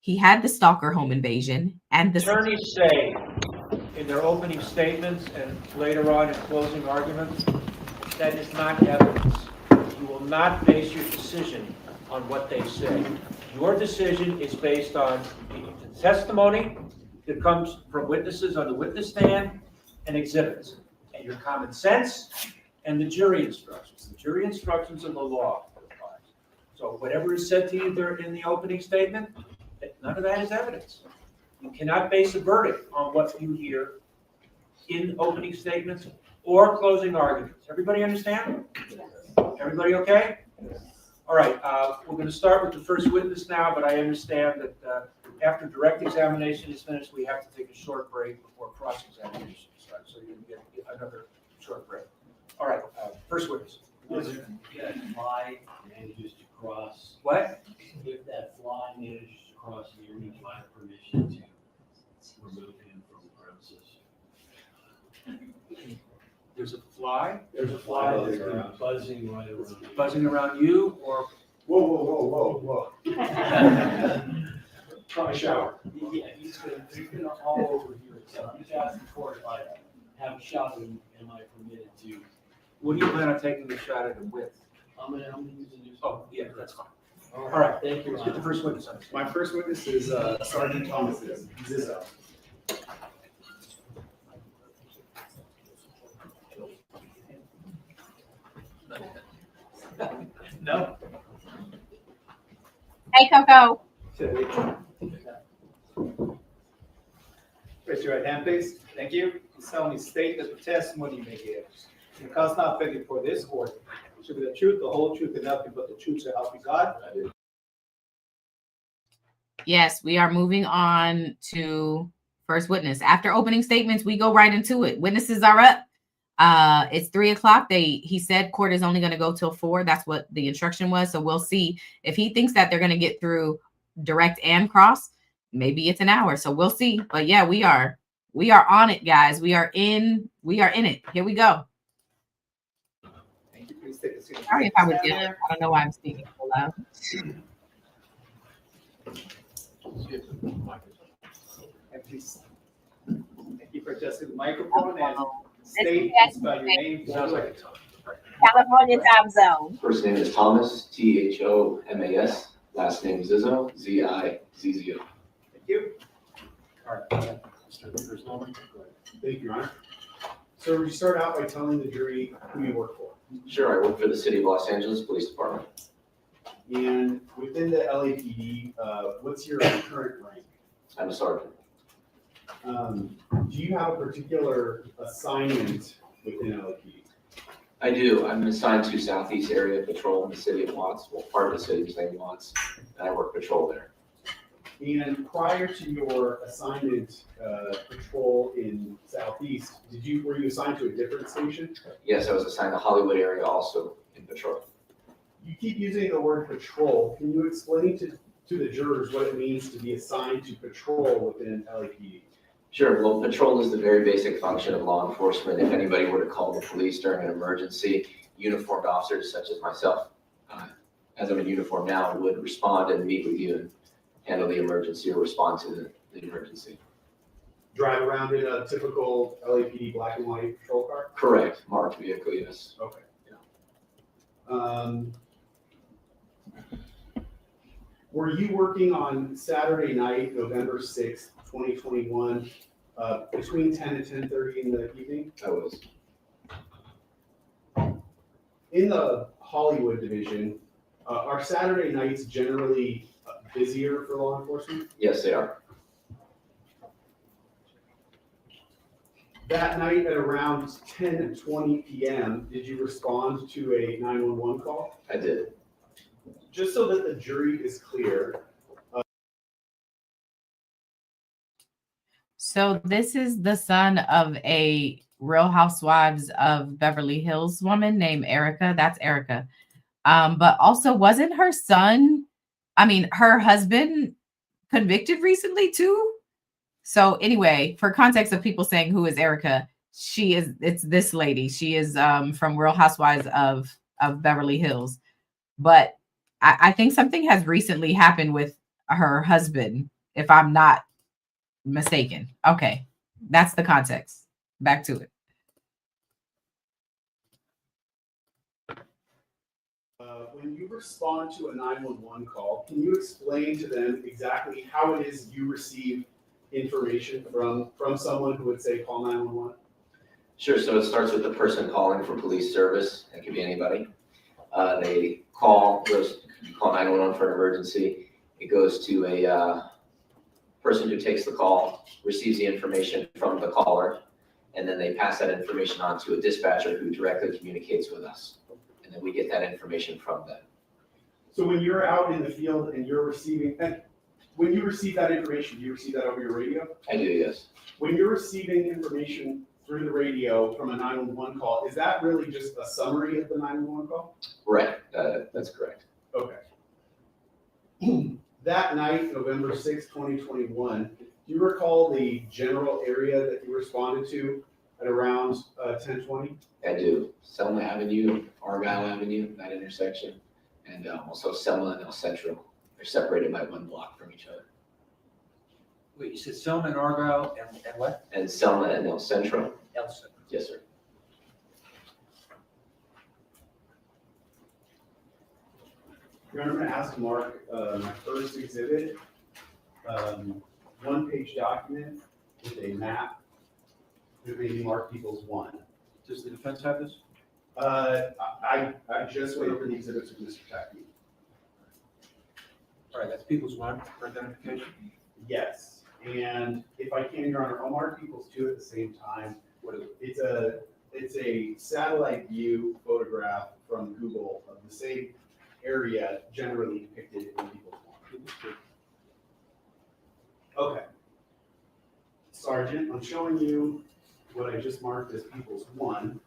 he had the stalker home invasion and the Attorneys say in their opening statements and later on in closing arguments, that is not evidence. You will not base your decision on what they say. Your decision is based on the testimony that comes from witnesses on the witness stand and exhibits, and your common sense and the jury instructions. The jury instructions and the law applies. So whatever is said to you there in the opening statement, none of that is evidence. You cannot base a verdict on what you hear in opening statements or closing arguments. Everybody understand? Everybody okay? All right, we're going to start with the first witness now, but I understand that after direct examination is finished, we have to take a short break before cross-examination starts. So you're going to get another short break. All right, first witness. If that fly manages to cross, What? if that fly manages to cross, you need my permission to remove him from the premises. There's a fly There's a fly that's been buzzing right around. buzzing around you, or Whoa. From a shower. Yeah, he's been all over here, so I'm just asking for if I have a shot at him, am I permitted to? what do you plan on taking the shot at him with? I'm gonna use a new. Oh, yeah, that's fine. All right. Thank you, Let's get the Ron. first witness on. My first witness is Sergeant Thomas Zizzo. No. Hey, Coco. Raise your right hand, please. Thank you. You solemnly state that the testimony you may give in the cause not pending before this court should be the truth, the whole truth, and nothing but the truth, so help you God. Yes, we are moving on to first witness. After opening statements, we go right into it. Witnesses are up. It's 3:00. He said court is only going to go till 4. That's what the instruction was. So we'll see if he thinks that they're going to get through direct and cross. Maybe it's an hour. So we'll see. But yeah, we are on it, guys. We are in it. Here we go. Thank you. Please take a seat. Sorry if I was yelling. I don't know why I'm speaking so loud. And please, thank you for adjusting the microphone and state and spell your name. Sounds like it's on. California time zone. First name is Thomas, Thomas. Last name Zizzo, Zizzo. Thank you. All right. Mr. Griswold. Thank you, Your Honor. So would you start out by telling the jury who you work for? Sure, I work for the City of Los Angeles Police Department. And within the LAPD, what's your current rank? I'm a sergeant. Do you have a particular assignment within LAPD? I do. I'm assigned to Southeast Area Patrol in the City of Watts. Well, part of the city is named Watts, and I work patrol there. And prior to your assignment, patrol in Southeast, were you assigned to a different station? Yes, I was assigned to Hollywood area also in patrol. You keep using the word patrol. Can you explain to the jurors what it means to be assigned to patrol within LAPD? Sure. Well, patrol is the very basic function of law enforcement. If anybody were to call the police during an emergency, uniformed officers such as myself, as I'm in uniform now, would respond and meet with you and handle the emergency or respond to the emergency. Drive around in a typical LAPD black and white patrol car? Correct. Marked vehicle, yes. Okay. Were you working on Saturday night, November 6th, 2021, between 10 and 10:30 in the evening? I was. In the Hollywood division, are Saturday nights generally busier for law enforcement? Yes, they are. That night at around 10:20 p.m., did you respond to a 911 call? I did. Just so that the jury is clear, So this is the son of a Real Housewives of Beverly Hills woman named Erica. That's Erica. But also wasn't her her husband convicted recently too? So anyway, for context of people saying who is Erica, it's this lady. She is from Real Housewives of Beverly Hills. But I think something has recently happened with her husband, if I'm not mistaken. Okay, that's the context. Back to it. when you respond to a 911 call, can you explain to them exactly how it is you receive information from someone who would say call 911? Sure, so it starts with the person calling for police service. It could be anybody. They call 911 for an emergency. It goes to a person who takes the call, receives the information from the caller, and then they pass that information on to a dispatcher who directly communicates with us. And then we get that information from them. So when you're out in the field and you're receiving, when you receive that information, do you receive that over your radio? I do, yes. When you're receiving information through the radio from a 911 call, is that really just a summary of the 911 call? Right, that's correct. Okay. That night, November 6, 2021, do you recall the general area that you responded to at around 10:20? I do. Selma Avenue, Argyle Avenue, that intersection, and also Selma and El Centro. They're separated by 1 block from each other. Wait, you said Selma and Argyle and what? And Selma and El Centro. Elson. Yes, sir. Your Honor, I'm going to ask Mark my first exhibit, 1-page document with a map. It may be marked Peoples 1. Does the defense have this? I just went over the exhibits with Mr. Tackney. All right, that's People's One for identification. Yes, and if I can, Your Honor, I'll mark Peoples 2 at the same time. What is it? It's a satellite view photograph from Google of the same area generally depicted in People's 1. Okay. Sergeant, I'm showing you what I just marked as People's 1.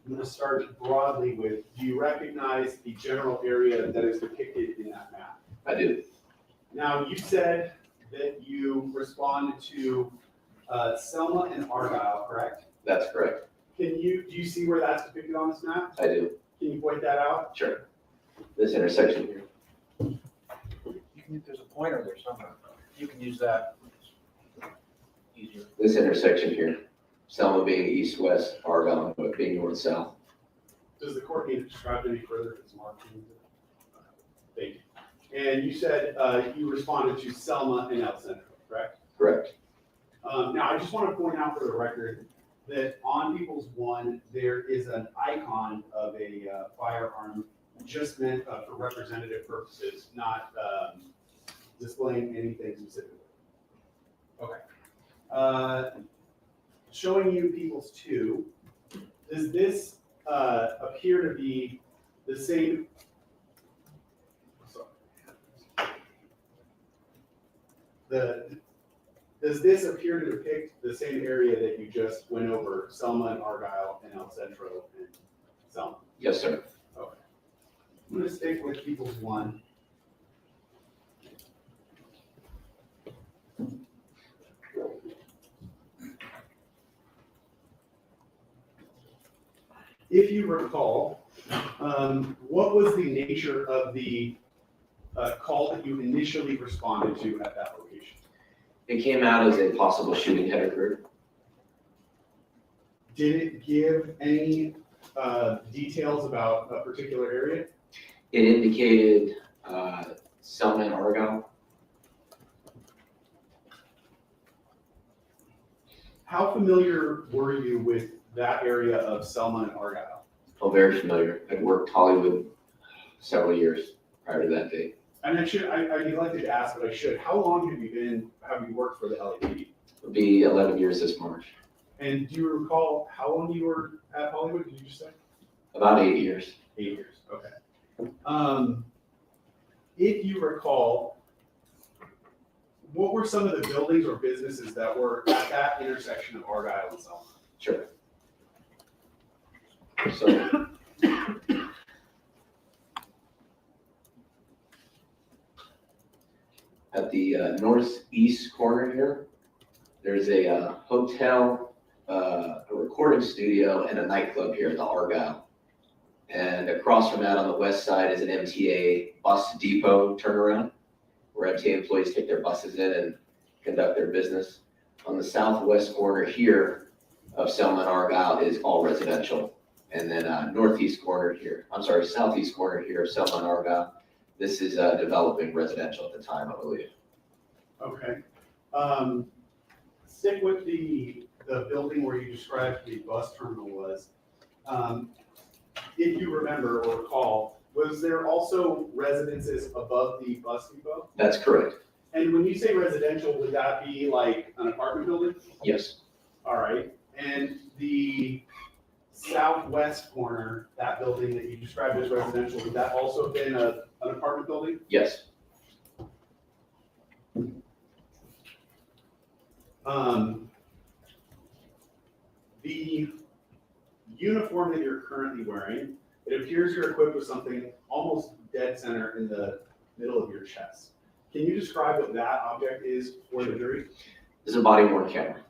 I'm going to start broadly with, do you recognize the general area that is depicted in that map? I do. Now, you said that you responded to Selma and Argyle, correct? That's correct. Do you see where that's depicted on this map? I do. Can you point that out? Sure. This intersection here. There's a pointer there somewhere. You can use that. Easier. This intersection here. Selma being east-west, Argyle being north-south. Does the court need to describe any further? It's marked. Thank you. And you said you responded to Selma and El Centro, correct? Correct. Now, I just want to point out for the record that on People's 1, there is an icon of a firearm just meant for representative purposes, not displaying anything specifically. Okay. Showing you People's 2, does this appear to be the same? Does this appear to depict the same area that you just went over, Selma and Argyle and El Centro and Selma? Yes, sir. Okay. I'm going to stick with People's 1. If you recall, what was the nature of the call that you initially responded to at that location? It came out as a possible shooting had occurred. Did it give any details about a particular area? It indicated Selma and Argyle. How familiar were you with that area of Selma and Argyle? Oh, very familiar. I'd worked Hollywood several years prior to that date. And I neglected to ask, but I should. How long have you worked for the LAPD? It'll be 11 years this March. And do you recall how long you were at Hollywood? Did you just say? About 8 years. 8 years. Okay. If you recall, what were some of the buildings or businesses that were at that intersection of Argyle and Selma? Sure. So at the northeast corner here, there's a hotel, a recording studio, and a nightclub here at the Argyle. And across from that on the west side is an MTA bus depot turnaround, where MTA employees take their buses in and conduct their business. On the southwest corner here of Selma and Argyle is all residential. And then southeast corner here of Selma and Argyle, this is developing residential at the time, I believe. Okay. Stick with the building where you described the bus terminal was. If you remember or recall, was there also residences above the bus depot? That's correct. And when you say residential, would that be like an apartment building? Yes. All right. And the southwest corner, that building that you described as residential, would that also have been an apartment building? Yes. The uniform that you're currently wearing, it appears you're equipped with something almost dead center in the middle of your chest. Can you describe what that object is for the jury? This is a body worn camera.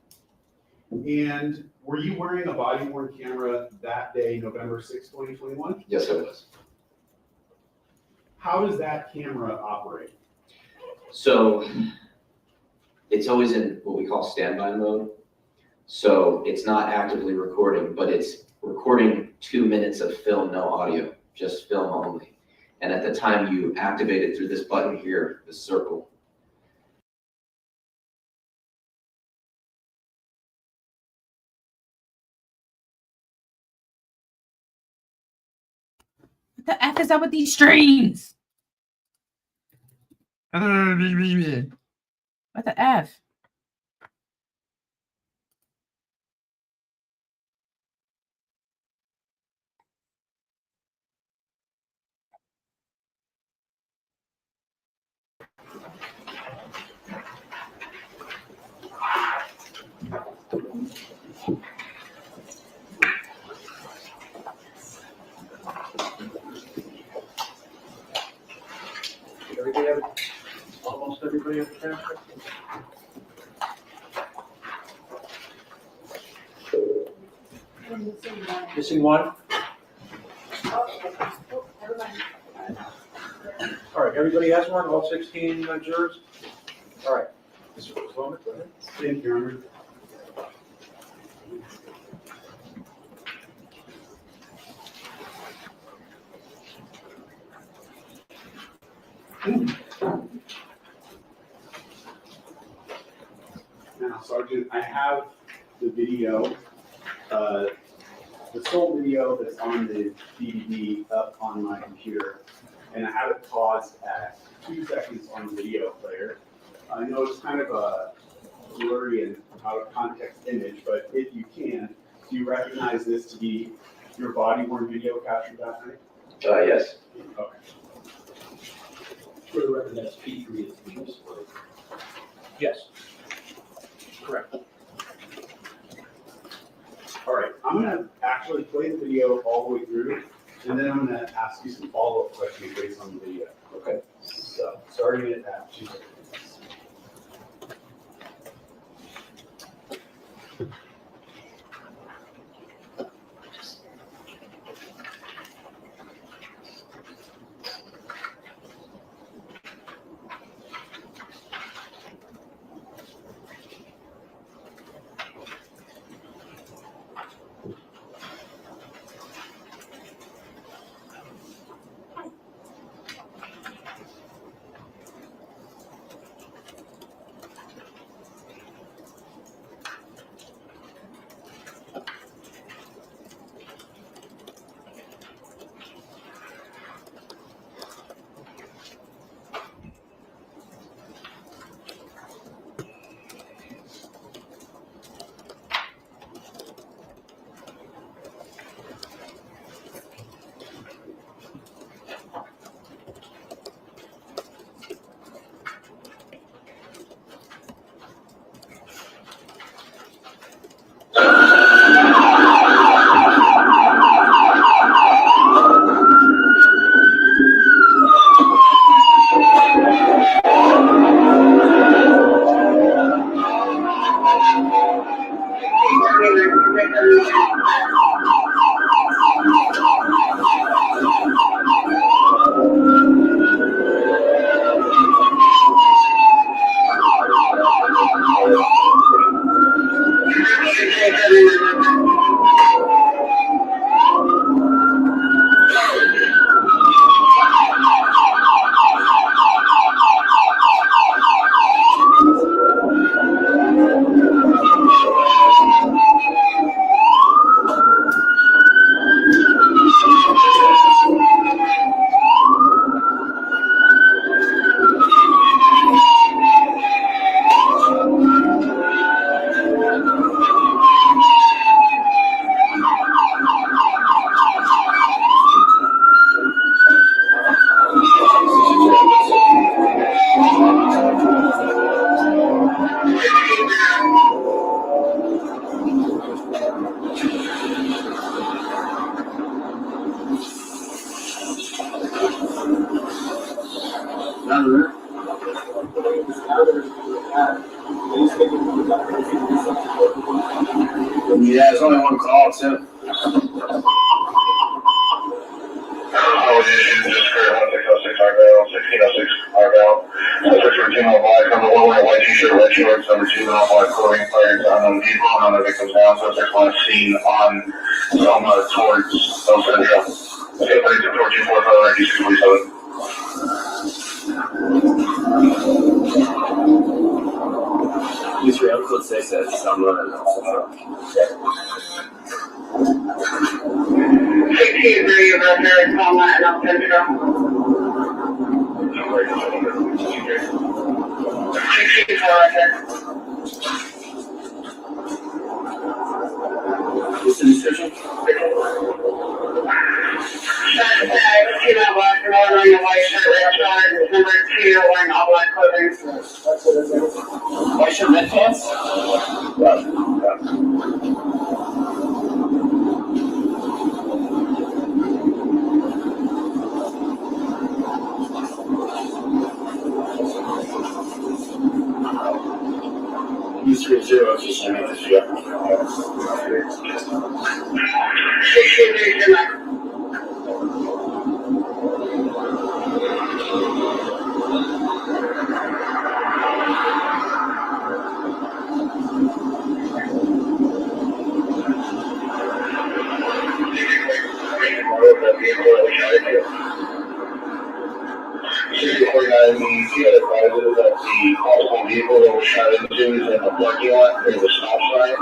And were you wearing a body worn camera that day, November 6, 2021? Yes, I was. How does that camera operate? So it's always in what we call standby mode. So it's not actively recording, but it's recording 2 minutes of film, no audio, just film only. And at the time you activate it through this button here, the circle. What the F is up with these streams? What the F? Almost everybody have a transcript? Missing one? All right, everybody has one, all 16 jurors? All right. Mr. Sloman, go ahead. Thank you, Your Honor. Now, Sergeant, I have the video, the sole video that's on the DVD up on my computer, and I have it paused at 2 seconds on the video player. I know it's kind of a blurry and out of context image, but if you can, do you recognize this to be your body-worn video captured that night? Yes. Okay. For the record, that's P3 is being displayed. Yes. Correct. All right, I'm gonna actually play the video all the way through, and then I'm gonna ask you some follow-up questions based on the video. Okay. So, starting it at 2 seconds. Yeah, there's only one call, too. White t-shirt, red shorts, number 2, black clothing, fired unknown vehicle, none of the victims down, suspect last seen on Selma towards El Centro. Okay, 1445, 9647. Use your own code 6 as Selma and El Centro. 63, you're there, Selma and El Centro. 64 right there. What's the description? Female black, one on your white shirt, red shorts, number 2, wearing all black clothing. White shirt, red pants? Use 30 if you should make this trip. 63, Gemma. That the multiple vehicle that was shot into is in the parking lot. There's a stop sign.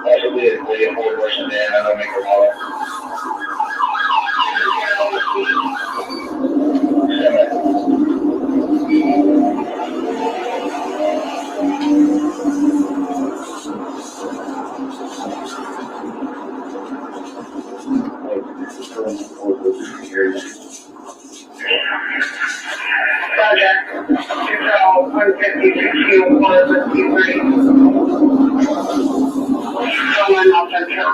Possibly a Ford versus van. I don't make a model. Roger. 152, 153. Selma and El Centro.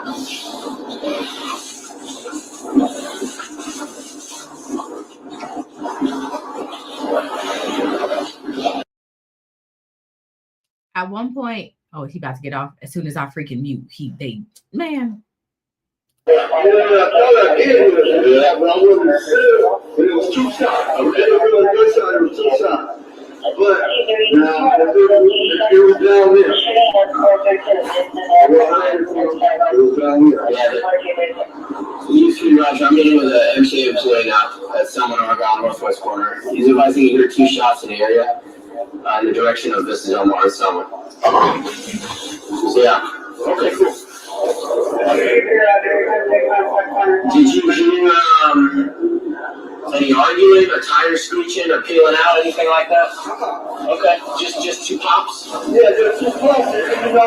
At one point, oh, he about to get off. As soon as I freaking mute, man. It was 2 shots. Okay, it was 2 shots. But now it was down there. It was down there. You see, Roger, I'm meeting with an MCA employee now at Selma and Argonne Northwest corner. He's advising you hear 2 shots in the area in the direction of Vista Del Mar and Selma. So, yeah. Okay, cool. Did you hear any arguing or tires screeching or peeling out, anything like that? Okay, just 2 pops? Yeah, just 2 pops. You know, I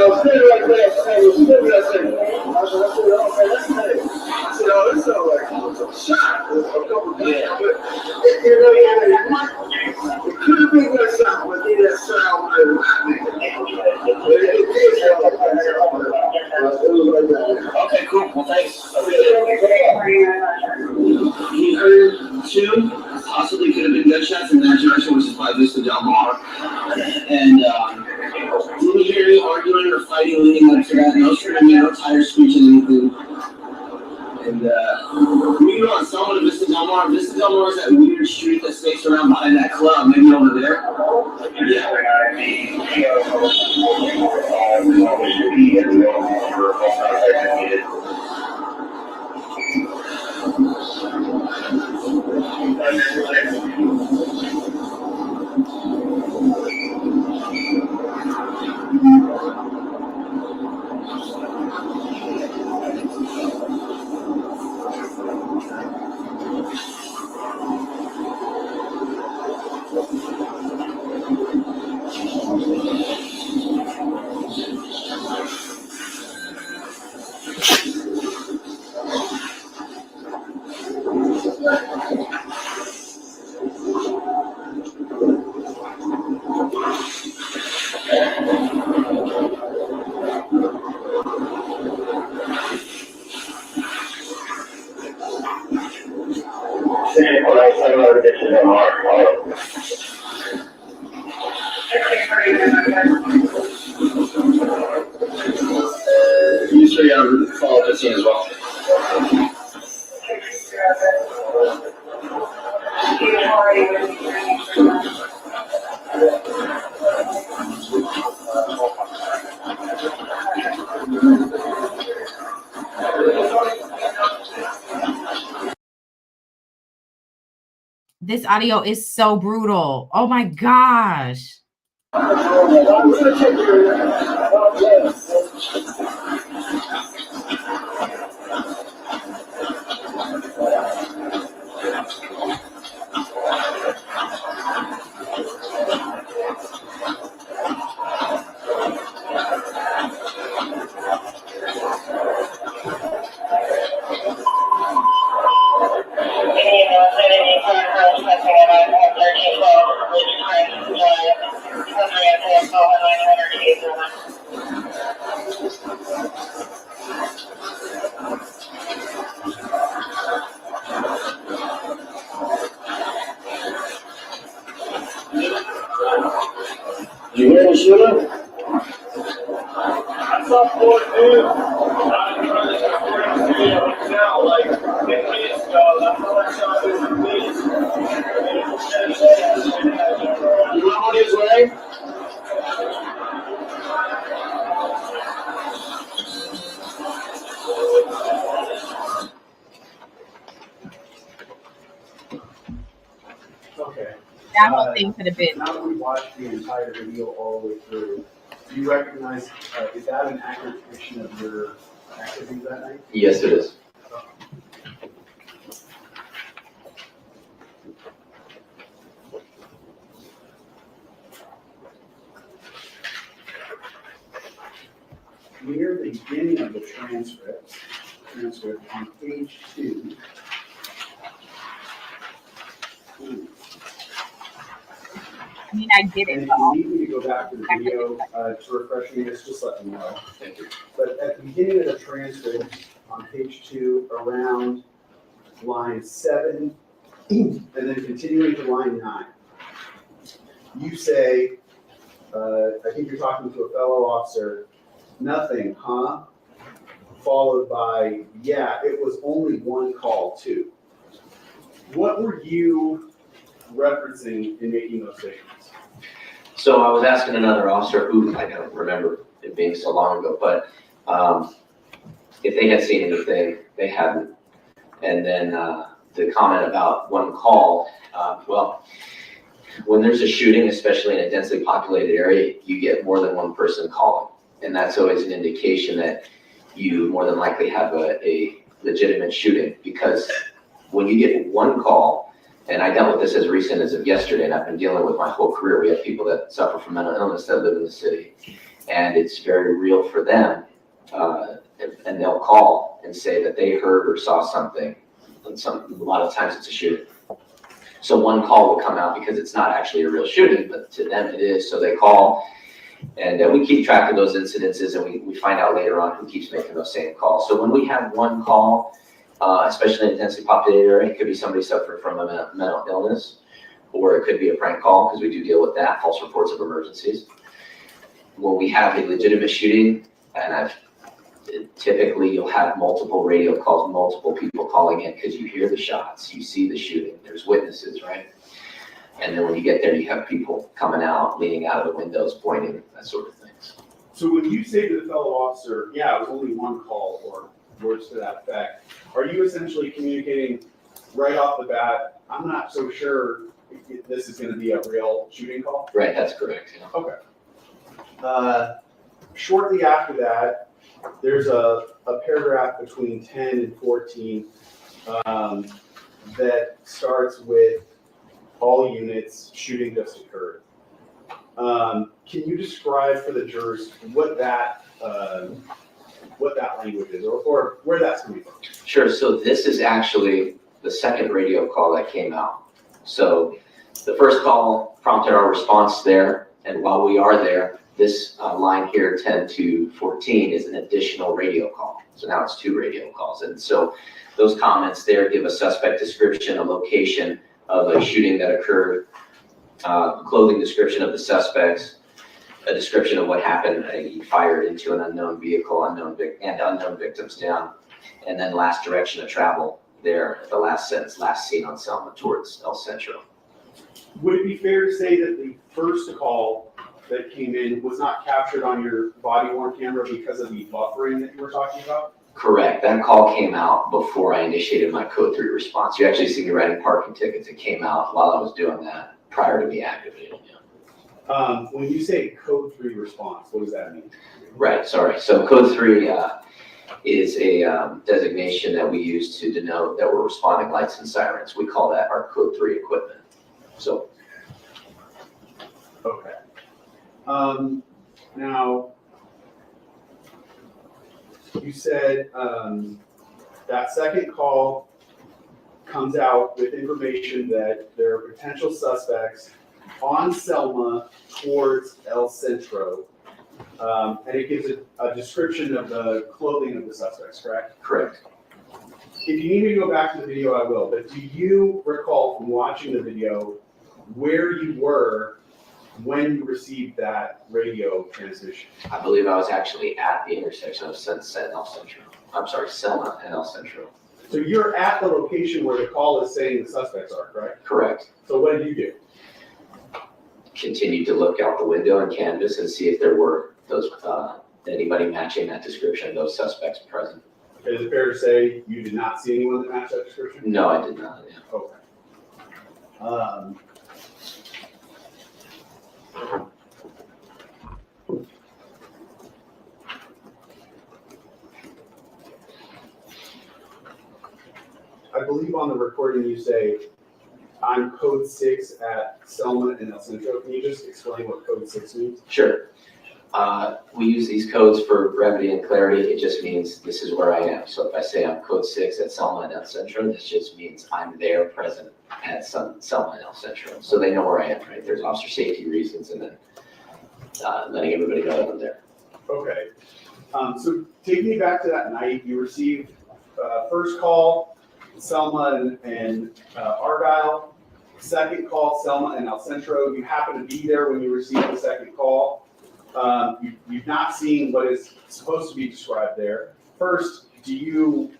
was sitting right there. I was sitting there. I said, okay, let's take it. I said, oh, it sounds like a shot. A couple of times. But, you know, it could have been that sound, but it didn't sound like it did sound like that. Okay, cool. Well, thanks. He heard 2, possibly could have been gunshots in that direction, which is by Vista Del Mar. And didn't hear hearing, arguing, or fighting leading up to that. No screaming, no tires screeching, anything. And we go on someone to Vista Del Mar. Vista Del Mar is that weird street that snakes around behind that club, maybe over there. Yeah. You sure you have follow up the scene as well? This audio is so brutal. Oh my gosh. You hear the shooter? I saw 4 dudes. I'm trying to get now, like 10 minutes ago. That's all I saw was the police. You know what he was wearing? Okay. That whole thing could have been. Now that we watched the entire video all the way through, do you recognize, is that an accurate depiction of your activities that night? Yes, it is. Near the beginning of the transcript on page 2. I mean, I get And it. if you need me to go back to the video to refresh me, just let me know. Thank you. But at the beginning of the transcript, on page 2, around line 7, and then continuing to line 9, you say, I think you're talking to a fellow officer, nothing, huh? Followed by, yeah, it was only one call too. What were you referencing in making those statements? So I was asking another officer who, I don't remember it being so long ago, but if they had seen anything, they hadn't. And then the comment about one call, well, when there's a shooting, especially in a densely populated area, you get more than one person calling. And that's always an indication that you more than likely have a legitimate shooting, because when you get one call, and I dealt with this as recent as of yesterday, and I've been dealing with my whole career. We have people that suffer from mental illness that live in the city, and it's very real for them. And they'll call and say that they heard or saw something. And a lot of times it's a shooting. So one call will come out because it's not actually a real shooting, but to them it is. So they call, and we keep track of those incidences, and we find out later on who keeps making those same calls. So when we have one call, especially in a densely populated area, it could be somebody suffering from a mental illness, or it could be a prank call, because we do deal with that, false reports of emergencies. when we have a legitimate shooting, and typically you'll have multiple radio calls, multiple people calling in because you hear the shots, you see the shooting, there's witnesses, right? And then when you get there, you have people coming out, leaning out of the windows, pointing, that sort of things. So when you say to the fellow officer, yeah, it was only one call, or words to that effect, are you essentially communicating right off the bat, I'm not so sure if this is gonna be a real shooting call? Right, that's correct. Yeah. Okay. Shortly after that, there's a paragraph between 10 and 14 that starts with all units, shooting just occurred. Can you describe for the jurors what that language is, or where that's coming from? Sure, so this is actually the second radio call that came out. So the first call prompted our response there, and while we are there, this line here, 10 to 14, is an additional radio call. So now it's 2 radio calls. And so those comments there give a suspect description, a location of a shooting that occurred, clothing description of the suspects, a description of what happened. He fired into an unknown vehicle, unknown victims down, and then last direction of travel there, the last sentence, last seen on Selma towards El Centro. Would it be fair to say that the first call that came in was not captured on your body-worn camera because of the buffering that you were talking about? Correct. That call came out before I initiated my code 3 response. You actually see me writing parking tickets. It came out while I was doing that prior to me activating it. When you say code 3 response, what does that mean? Right, sorry. So code 3 is a designation that we use to denote that we're responding lights and sirens. We call that our code 3 equipment. So. Okay. Now, you said that second call comes out with information that there are potential suspects on Selma towards El Centro, and it gives a description of the clothing of the suspects, correct? Correct. If you need me to go back to the video, I will, but do you recall from watching the video where you were when you received that radio transmission? I believe I was actually at the intersection of Sunset and El Centro. I'm sorry, Selma and El Centro. So you're at the location where the call is saying the suspects are, correct? Correct. So what did you do? Continued to look out the window and canvas and see if there were those anybody matching that description of those suspects present. Is it fair to say you did not see anyone that matched that description? No, I did not. Yeah. Okay. I believe on the recording you say, I'm code 6 at Selma and El Centro. Can you just explain what code 6 means? Sure. We use these codes for brevity and clarity. It just means this is where I am. So if I say I'm code 6 at Selma and El Centro, this just means I'm there present at Selma and El Centro. So they know where I am, right? There's officer safety reasons, and then letting everybody know that I'm there. Okay. So take me back to that night. You received first call, Selma and Argyle. Second call, Selma and El Centro. You happen to be there when you received the second call. You've not seen what is supposed to be described there. First, do you,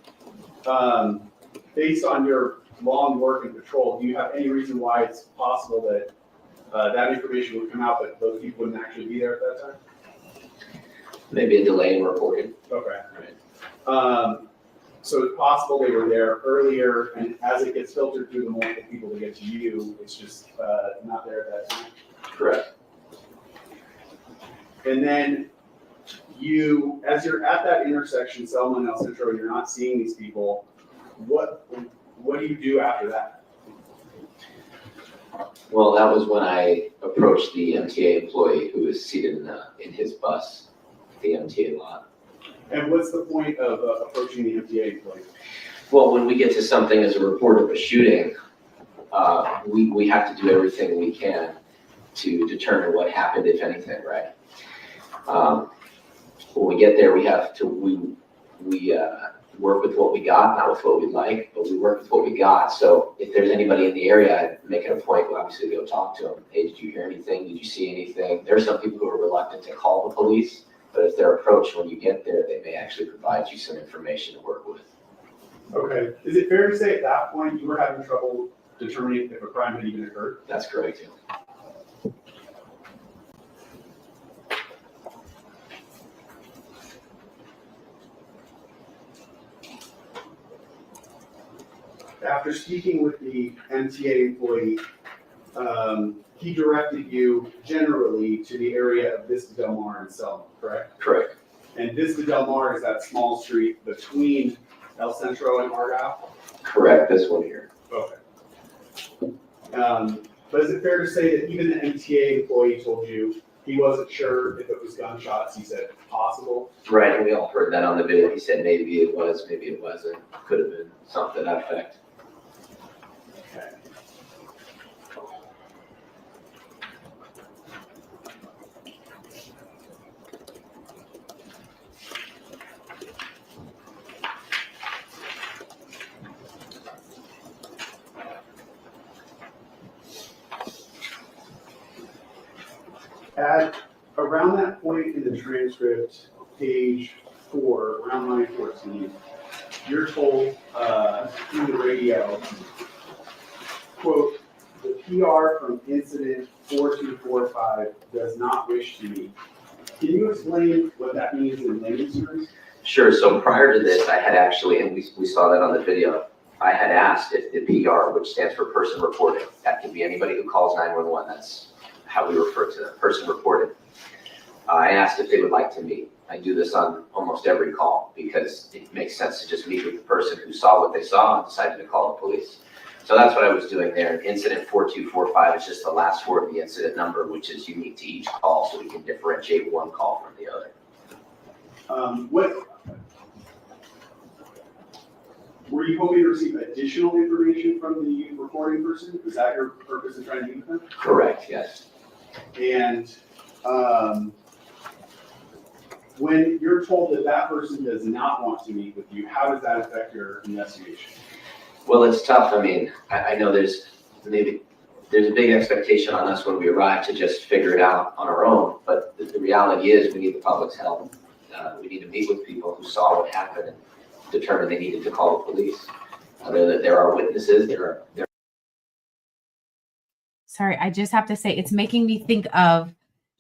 based on your long work in patrol, do you have any reason why it's possible that that information would come out, but those people wouldn't actually be there at that time? Maybe a delay in reporting. Okay. Right. So it's possible they were there earlier, and as it gets filtered through the multiple people to get to you, it's just not there at that time? Correct. And then you, as you're at that intersection, Selma and El Centro, and you're not seeing these people, what do you do after that? Well, that was when I approached the MTA employee who was seated in his bus, at the MTA lot. And what's the point of approaching the MTA employee? Well, when we get to something as a report of a shooting, we have to do everything we can to determine what happened, if anything, right? When we get there, we work with what we got, not with what we like, but we work with what we got. So if there's anybody in the area, I'd make it a point to obviously go talk to them. Hey, did you hear anything? Did you see anything? There are some people who are reluctant to call the police, but if they're approached when you get there, they may actually provide you some information to work with. Okay, is it fair to say at that point you were having trouble determining if a crime had even occurred? That's correct. After speaking with the MTA employee, he directed you generally to the area of Vista Del Mar and Selma, correct? Correct. And Vista Del Mar is that small street between El Centro and Argyle? Correct, this one here. Okay. But is it fair to say that even the MTA employee told you he wasn't sure if it was gunshots? He said possible. Right, and we all heard that on the video. He said maybe it was, maybe it wasn't. Could have been something to that effect. Okay. At around that point in the transcript, page 4, around line 14, you're told through the radio, quote, "The PR from incident 4245 does not wish to meet." Can you explain what that means in layman's terms? Sure, so prior to this, I had actually, and we saw that on the video, I had asked if the PR, which stands for person reported, that can be anybody who calls 911, that's how we refer to them, person reported. I asked if they would like to meet. I do this on almost every call because it makes sense to just meet with the person who saw what they saw and decided to call the police. So that's what I was doing there. Incident 4245 is just the last word of the incident number, which is unique to each call, so we can differentiate one call from the other. Were you hoping to receive additional information from the recording person? Was that your purpose in trying to meet with them? Correct, yes. And when you're told that that person does not want to meet with you, how does that affect your investigation? Well, it's tough. I mean, I know there's a big expectation on us when we arrive to just figure it out on our own, but the reality is we need the public's help. We need to meet with people who saw what happened and determined they needed to call the police. There are witnesses, there are. Sorry, I just have to say, it's making me think of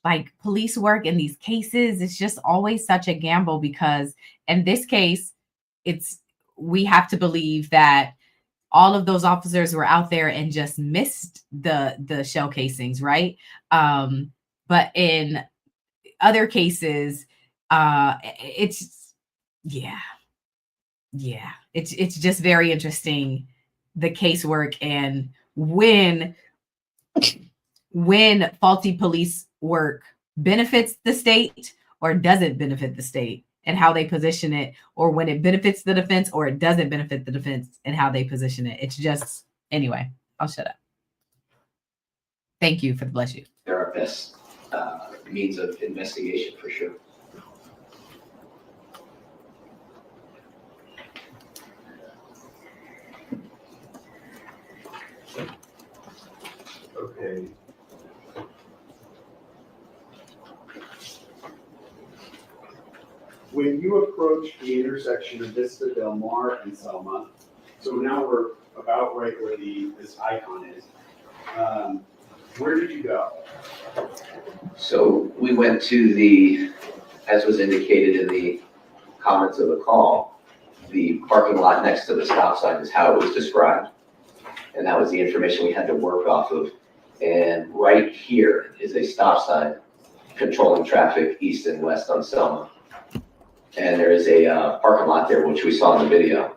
like police work in these cases. It's just always such a gamble because in this case, we have to believe that all of those officers were out there and just missed the shell casings, right? But in other cases, it's just very interesting, the casework and when faulty police work benefits the state or doesn't benefit the state and how they position it, or when it benefits the defense or it doesn't benefit the defense and how they position it. It's just, anyway, I'll shut up. Thank you for the bless you. There are best means of investigation for sure. Okay. When you approach the intersection of Vista Del Mar and Selma, so now we're about right where this icon is. Where did you go? So we went to as was indicated in the comments of the call, the parking lot next to the stop sign is how it was described. And that was the information we had to work off of. And right here is a stop sign controlling traffic east and west on Selma. And there is a parking lot there, which we saw in the video.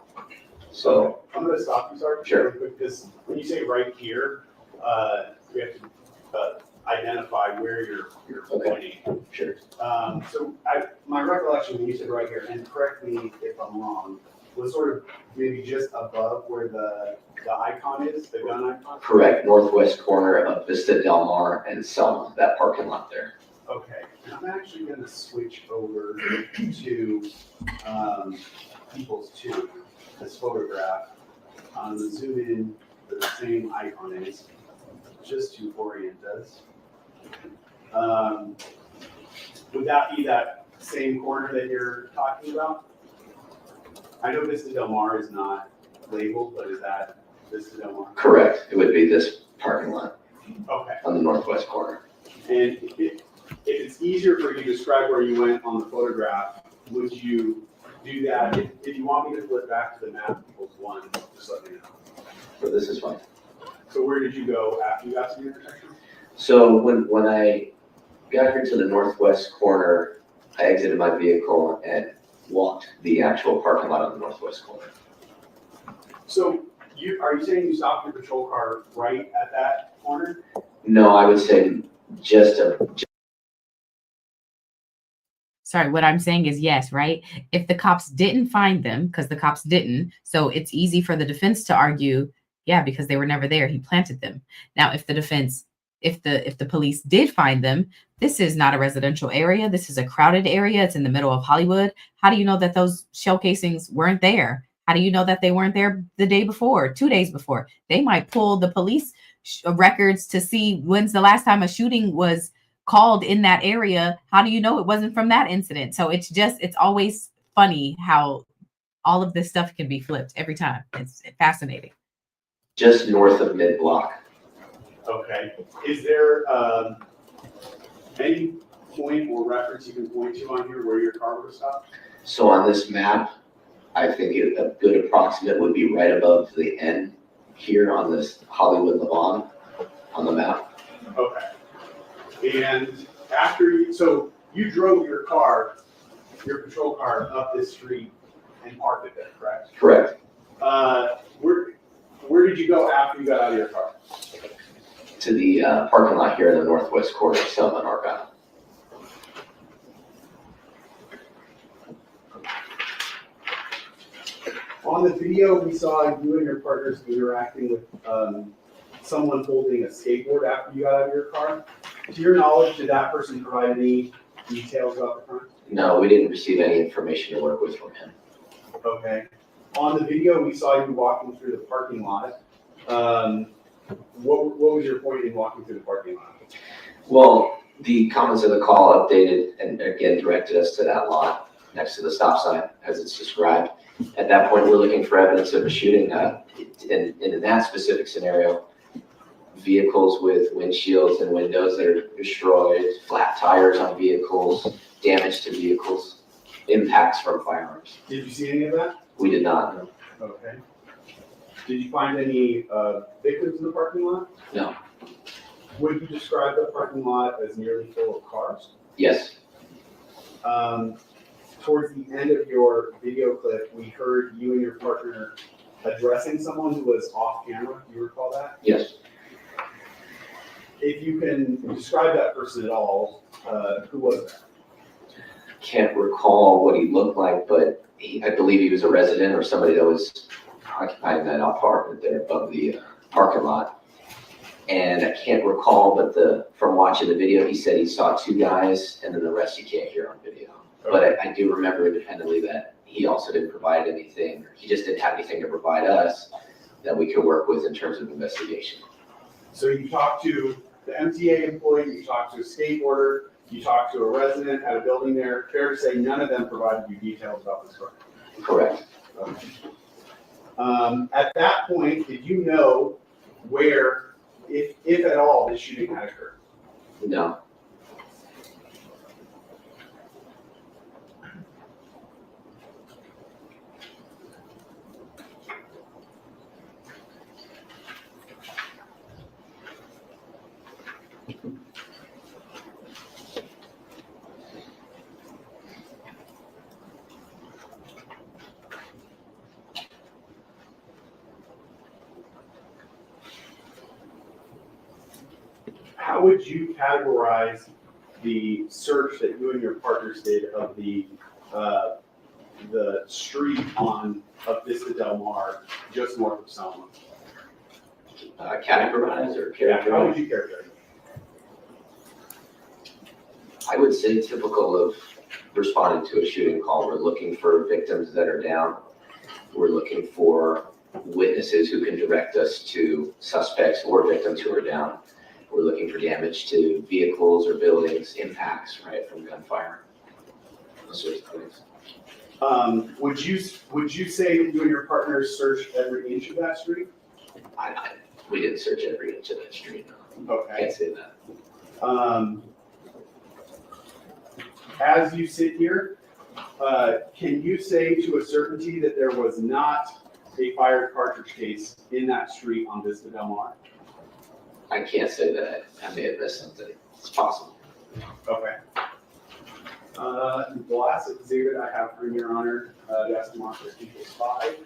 So I'm going to stop you, sorry. Sure. Really quick, because when you say right here, we have to identify where you're pointing. Sure. So my recollection when you said right here, and correct me if I'm wrong, was sort of maybe just above where the icon is, the gun icon? Correct, northwest corner of Vista Del Mar and Selma, that parking lot there. Okay, and I'm actually going to switch over to Peoples 2, this photograph, on the zoom in, the same icon is, just to orient us. Would that be that same corner that you're talking about? I know Vista Del Mar is not labeled, but is that Vista Del Mar? Correct. It would be this parking lot Okay. on the northwest corner. And if it's easier for you to describe where you went on the photograph, would you do that? If you want me to flip back to the map equals 1, just let me know. But this is fine. So where did you go after you got to the intersection? So when I got here to the northwest corner, I exited my vehicle and walked the actual parking lot on the northwest corner. So are you saying you stopped your patrol car right at that corner? No, I would say just Sorry, what I'm saying is yes, right? If the cops didn't find them, because the cops didn't, so it's easy for the defense to argue, yeah, because they were never there, he planted them. Now, if the police did find them, this is not a residential area. This is a crowded area. It's in the middle of Hollywood. How do you know that those shell casings weren't there? How do you know that they weren't there the day before, 2 days before? They might pull the police records to see when's the last time a shooting was called in that area. How do you know it wasn't from that incident? So it's always funny how all of this stuff can be flipped every time. It's fascinating. just north of mid-block. Okay. Is there any point or reference you can point to on here where your car would have stopped? So on this map, I think a good approximate would be right above the N here on this Hollywood Levon on the map. Okay. And after so you drove your car, your patrol car up this street and parked it there, correct? Correct. Where did you go after you got out of your car? To the parking lot here in the northwest corner of Selma and Argyle. On the video, we saw you and your partners interacting with someone holding a skateboard after you got out of your car. To your knowledge, did that person provide any details about the crime? No, we didn't receive any information to work with from him. Okay. On the video, we saw you walking through the parking lot. What was your point in walking through the parking lot? Well, the comments of the call updated and again directed us to that lot next to the stop sign as it's described. At that point, we're looking for evidence of a shooting. In that specific scenario, vehicles with windshields and windows that are destroyed, flat tires on vehicles, damage to vehicles, impacts from firearms. Did you see any of that? We did not, no. Okay. Did you find any victims in the parking lot? No. Would you describe the parking lot as nearly full of cars? Yes. Towards the end of your video clip, we heard you and your partner addressing someone who was off camera. Do you recall that? Yes. If you can describe that person at all, who was that? Can't recall what he looked like, but I believe he was a resident or somebody that was occupying that apartment there above the parking lot. And I can't recall, but from watching the video, he said he saw two guys, and then the rest you can't hear on video. But I do remember independently that he also didn't provide anything. He just didn't have anything to provide us that we could work with in terms of investigation. So you talked to the MTA employee, you talked to a skateboarder, you talked to a resident at a building there. Fair to say none of them provided you details about this crime? Correct. Okay. At that point, did you know where, if at all, this shooting had occurred? No. How would you categorize the search that you and your partners did of the street of Vista Del Mar, just north of Selma? Categorize or Yeah, how characterize? would you characterize it? I would say typical of responding to a shooting call. We're looking for victims that are down. We're looking for witnesses who can direct us to suspects or victims who are down. We're looking for damage to vehicles or buildings, impacts, right, from gunfire, those sorts of things. Would you say that you and your partner searched every inch of that street? We didn't search every inch of that street, no. Okay. Can't say that. As you sit here, can you say to a certainty that there was not a fired cartridge case in that street on Vista Del Mar? I can't say that. I may have missed something. It's possible. Okay. The last exhibit I have for Your Honor, that's Marcus equals 5.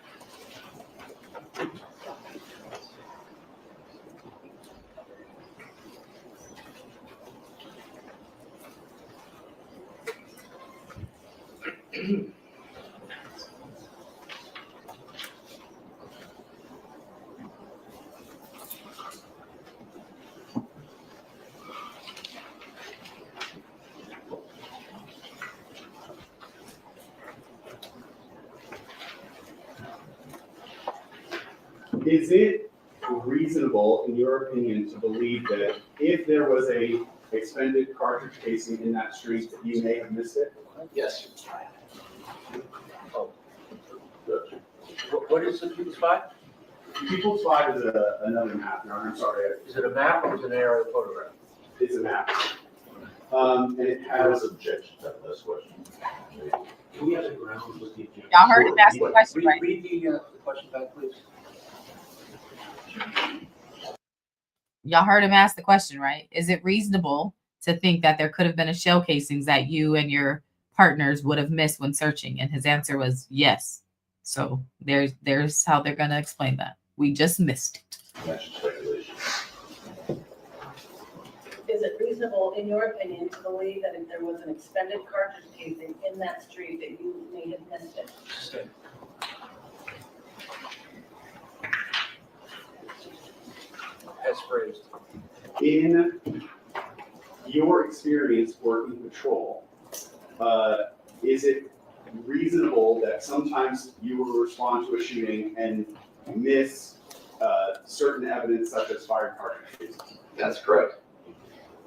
Is it reasonable, in your opinion, to believe that if there was a expended cartridge casing in that street, that you may have missed it? Yes. What is the People's 5? People's 5 is another map, Your Honor, I'm sorry. Is it a map or is it an aerial photograph? It's a map. And it has objection to that last question. Do we have the grounds with the objection? Y'all heard him ask the question, right? Read the question back, please. Y'all heard him ask the question, right? Is it reasonable to think that there could have been a shell casings that you and your partners would have missed when searching? And his answer was yes. So there's how they're going to explain that. We just missed it. That's speculation. Is it reasonable, in your opinion, to believe that if there was an expended cartridge casing in that street, that you may have missed it? As phrased. in your experience working patrol, is it reasonable that sometimes you will respond to a shooting and miss certain evidence such as fired cartridge cases? That's correct.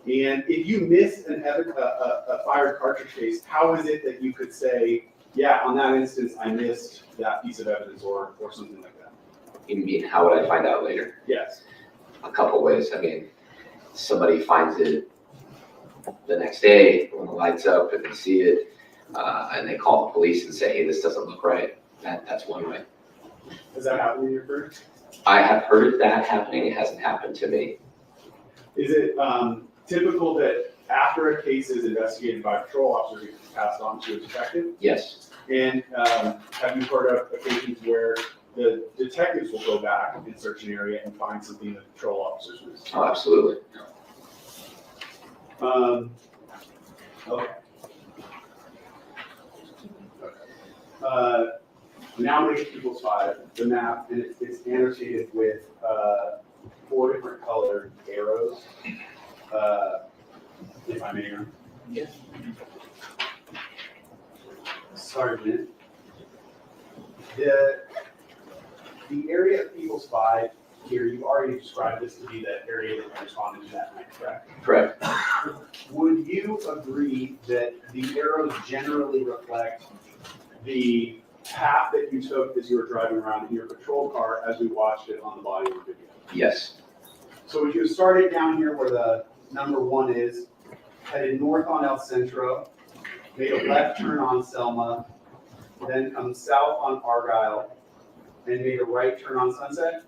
And if you miss a fired cartridge case, how is it that you could say, yeah, on that instance, I missed that piece of evidence or something like that? You mean, how would I find out later? Yes. A couple ways. I mean, somebody finds it the next day when the light's up and they see it, and they call the police and say, hey, this doesn't look right. That's one way. Has that happened in your career? I have heard of that happening. It hasn't happened to me. Is it typical that after a case is investigated by a patrol officer, it's passed on to a detective? Yes. And have you heard of occasions where the detectives will go back and search an area and find something that patrol officers missed? Oh, absolutely. Okay. Now we get People's 5, the map, and it's annotated with 4 different colored arrows. If I may, Yes. Sergeant, the area of People's 5 here, you already described this to be that area that you responded to that night, correct? Correct. Would you agree that the arrows generally reflect the path that you took as you were driving around in your patrol car as we watched it on the body of the video? Yes. So would you have started down here where the number 1 is, headed north on El Centro, made a left turn on Selma, then come south on Argyle, and made a right turn on Sunset?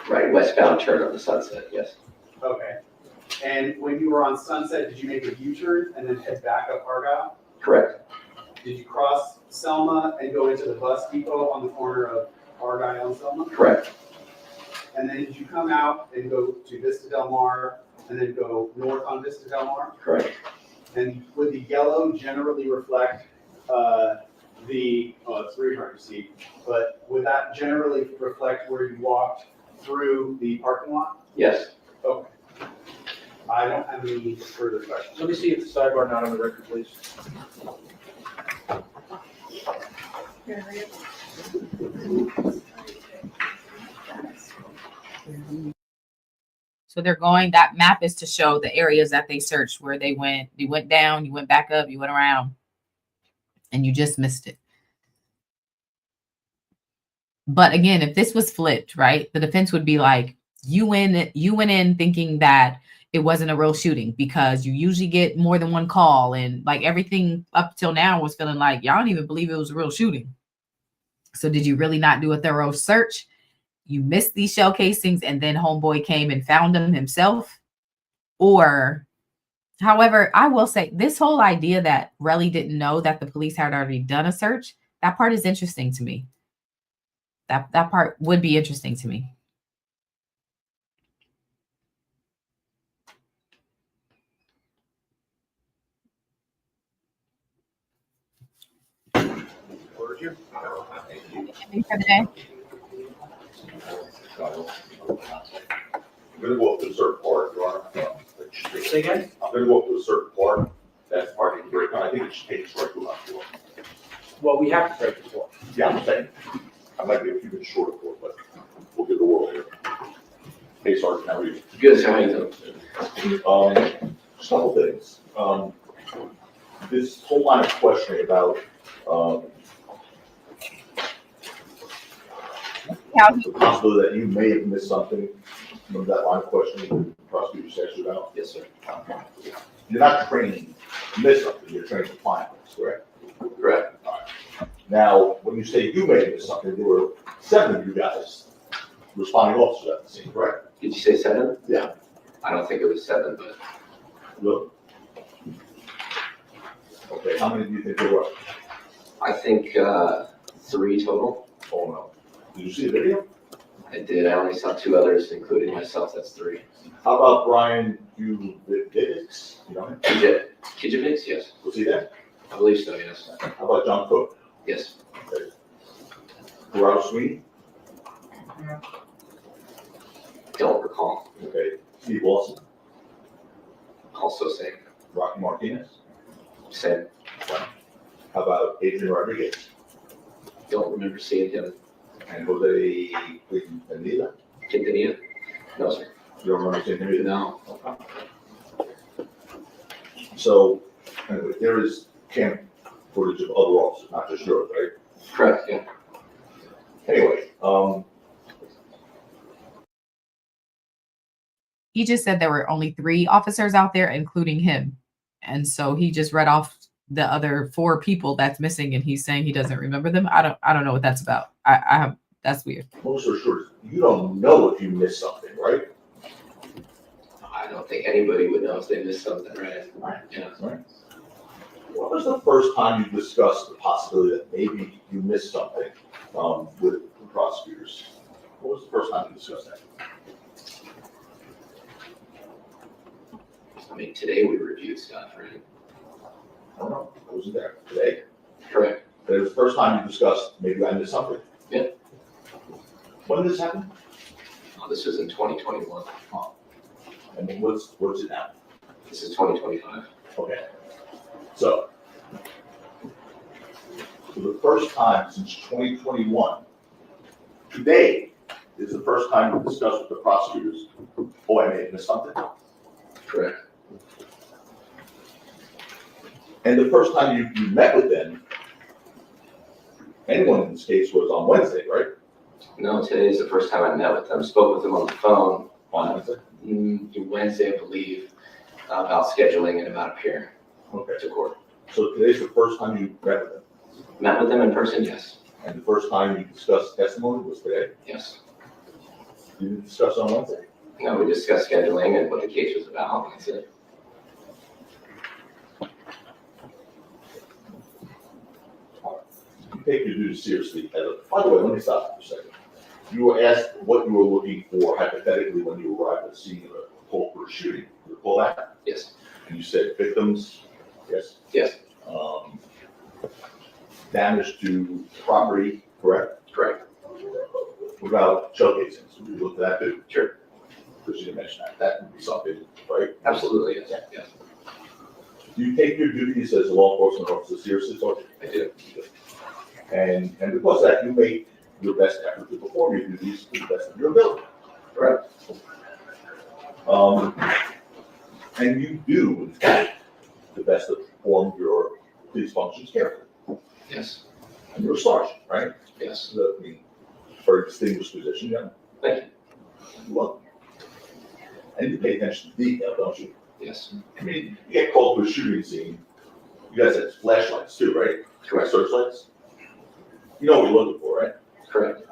Right, westbound turn on the Sunset, yes. Okay. And when you were on Sunset, did you make a U-turn and then head back up Argyle? Correct. Did you cross Selma and go into the bus depot on the corner of Argyle and Selma? Correct. And then did you come out and go to Vista Del Mar and then go north on Vista Del Mar? Correct. And would the yellow generally reflect it's very hard to see, but would that generally reflect where you walked through the parking lot? Yes. Okay. I don't have any further questions. Let me see if the sidebar not on the record, please. So they're going, that map is to show the areas that they searched where they went. You went down, you went back up, you went around, and you just missed it. But again, if this was flipped, right, the defense would be like, you went in thinking that it wasn't a real shooting because you usually get more than one call, and like everything up till now was feeling like y'all don't even believe it was a real shooting. So did you really not do a thorough search? You missed these shell casings and then homeboy came and found them himself? Or, however, I will say this whole idea that Relly didn't know that the police had already done a search, that part is interesting to me. That part would be interesting to me. Anything for the day? I'm gonna go up to a certain part, Your Honor. Say again? I'm gonna go up to a certain part, that's part of the break, I think it should take us right to that floor. Well, we have to break the law. Yeah, I'm saying, I might be a few minutes short of it, but we'll give the world here. Hey, Sergeant, how are you? Good, how are you doing? Just a couple things. This whole line of questioning about, the possibility that you may have missed something, remember that line of questioning the prosecutor asked you about? Yes, sir. You're not trained to miss something, you're trained to find things, correct? Correct. All right. Now, when you say you may have missed something, there were 7 of you guys responding officers at the scene, correct? Did you say 7? Yeah. I don't think it was 7, but Look. Okay, how many do you think there were? I think 3 total. Oh, no. Did you see the video? I did. I only saw 2 others, including myself. That's 3. How about Brian Kujavix? You know him? Kijevix? Yes. Was he there? I believe so, yes. How about John Cook? Yes. Okay. Gerardo Sweeney? Don't recall. Okay. Steve Wilson? Also same. Rocky Martinez? Same. How about Adrian Rodriguez? Don't remember seeing him. And Jose Quintanilla? Quintanilla? No, sir. You don't remember seeing him either? No. So, anyway, there is camp footage of other officers, not just yours, right? Correct, yeah. Anyway, He just said there were only 3 officers out there, including him. And so he just read off the other 4 people that's missing, and he's saying he doesn't remember them. I don't know what that's about. That's weird. most for sure, you don't know if you missed something, right? I don't think anybody would know if they missed something, right? Right. Yeah. Right. What was the first time you discussed the possibility that maybe you missed something with the prosecutors? What was the first time you discussed that? I mean, today we reviewed stuff, right? I don't know. I wasn't there today. Correct. But it was the first time you discussed maybe I missed something. Yeah. When did this happen? Oh, this was in 2021. And then what's it now? This is 2025. Okay. So, for the first time since 2021, today is the first time you discussed with the prosecutors, oh, I may have missed something. Correct. And the first time you met with them, anyone in this case, was on Wednesday, right? No, today is the first time I met with them. Spoke with them on the phone On Wednesday? Wednesday, I believe, about scheduling and about appearing Okay. to court. So today's the first time you met with them? Met with them in person, yes. And the first time you discussed testimony was today? Yes. You didn't discuss on Wednesday? No, we discussed scheduling and what the case was about. That's it. You take your duties seriously. By the way, let me stop for a second. You were asked what you were looking for hypothetically when you arrived at the scene of a call for a shooting. You recall that? Yes. And you said victims, yes? Yes. Damage to property, correct? Correct. What about shell casings? Would you look at that too? Sure. Because you didn't mention that. That would be something, right? Absolutely, yes. Yes. Do you take your duties as a law enforcement officer seriously, Sergeant? I do. And because of that, you make your best effort to perform your duties to the best of your ability. Correct? And you do, in fact, the best to perform your police functions carefully. Yes, And you're a sergeant, right? yes. I mean, very distinguished position, yeah. Thank you. Well, and you pay attention to detail, don't you? Yes, I mean, you get called to a shooting scene. You guys have flashlights too, right? correct, Searchlights. You know what you're looking for, right? correct.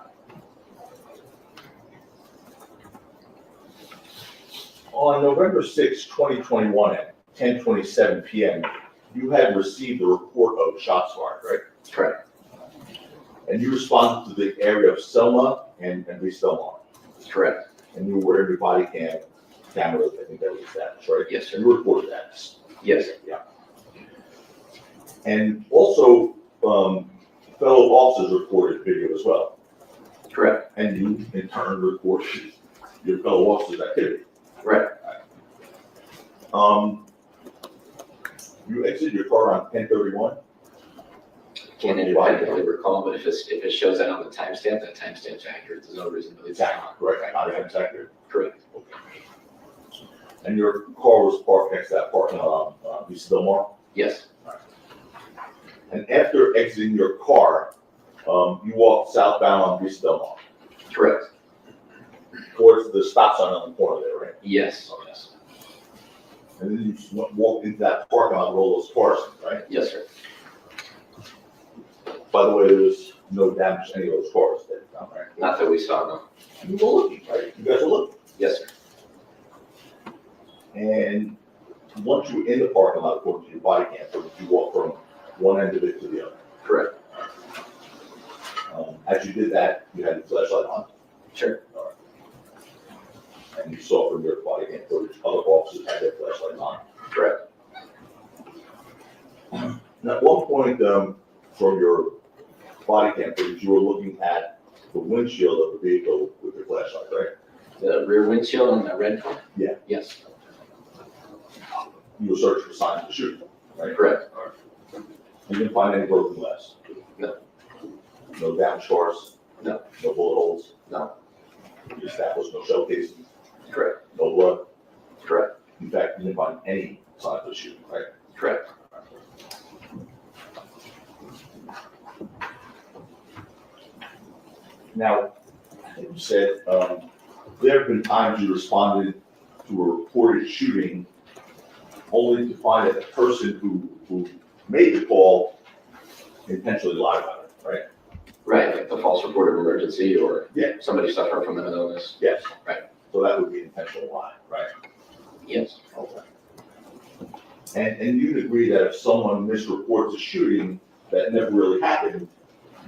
On November 6, 2021 at 10:27 p.m., you had received a report of shots fired, right? Correct. And you responded to the area of Selma and East Delmar. Correct. And you were wearing your body cameras, I think that was established, right? Yes, sir. And you reported that. Yes, Yeah. And also, fellow officers reported video as well. correct. And you in turn reported your fellow officers' activity. Right. You exited your car on 10:31. Can't independently recall, but if it shows that on the timestamp, that timestamp's accurate. There's no reason to believe it's not. Correct, not if it's accurate. Correct. And your car was parked next to that parking lot on East Delmar. Yes, And after exiting your car, you walked southbound on East Delmar correct. towards the stop sign on the corner there, right? Yes, yes. And then you walked into that parking lot with all those cars, right? Yes, sir. By the way, there was no damage to any of those cars that you found, right? Not that we saw, no. You were looking, right? You guys were looking. Yes, sir. And once you were in the parking lot, according to your body cam footage, you walked from one end of it to the other. Correct. As you did that, you had your flashlight on. Sure. All right. And you saw from your body cam footage, other officers had their flashlights on. Correct. Now, at one point, from your body cam footage, you were looking at the windshield of the vehicle with your flashlight, right? The rear windshield on that red car? Yeah. Yes, You were searching for signs of shooting, right? correct. You didn't find any broken glass? No. No damaged cars? No. No bullet holes? No. You established no shell casings? Correct. No blood? Correct. In fact, you didn't find any signs of shooting, right? Correct. Now, you said, there have been times you responded to a reported shooting only to find that the person who made the call intentionally lied about it, right? Right, like the false report of emergency or Yeah. somebody suffering from an illness. Yes. Right. So that would be intentional lie, right? Yes, Okay. And you'd agree that if someone misreports a shooting that never really happened,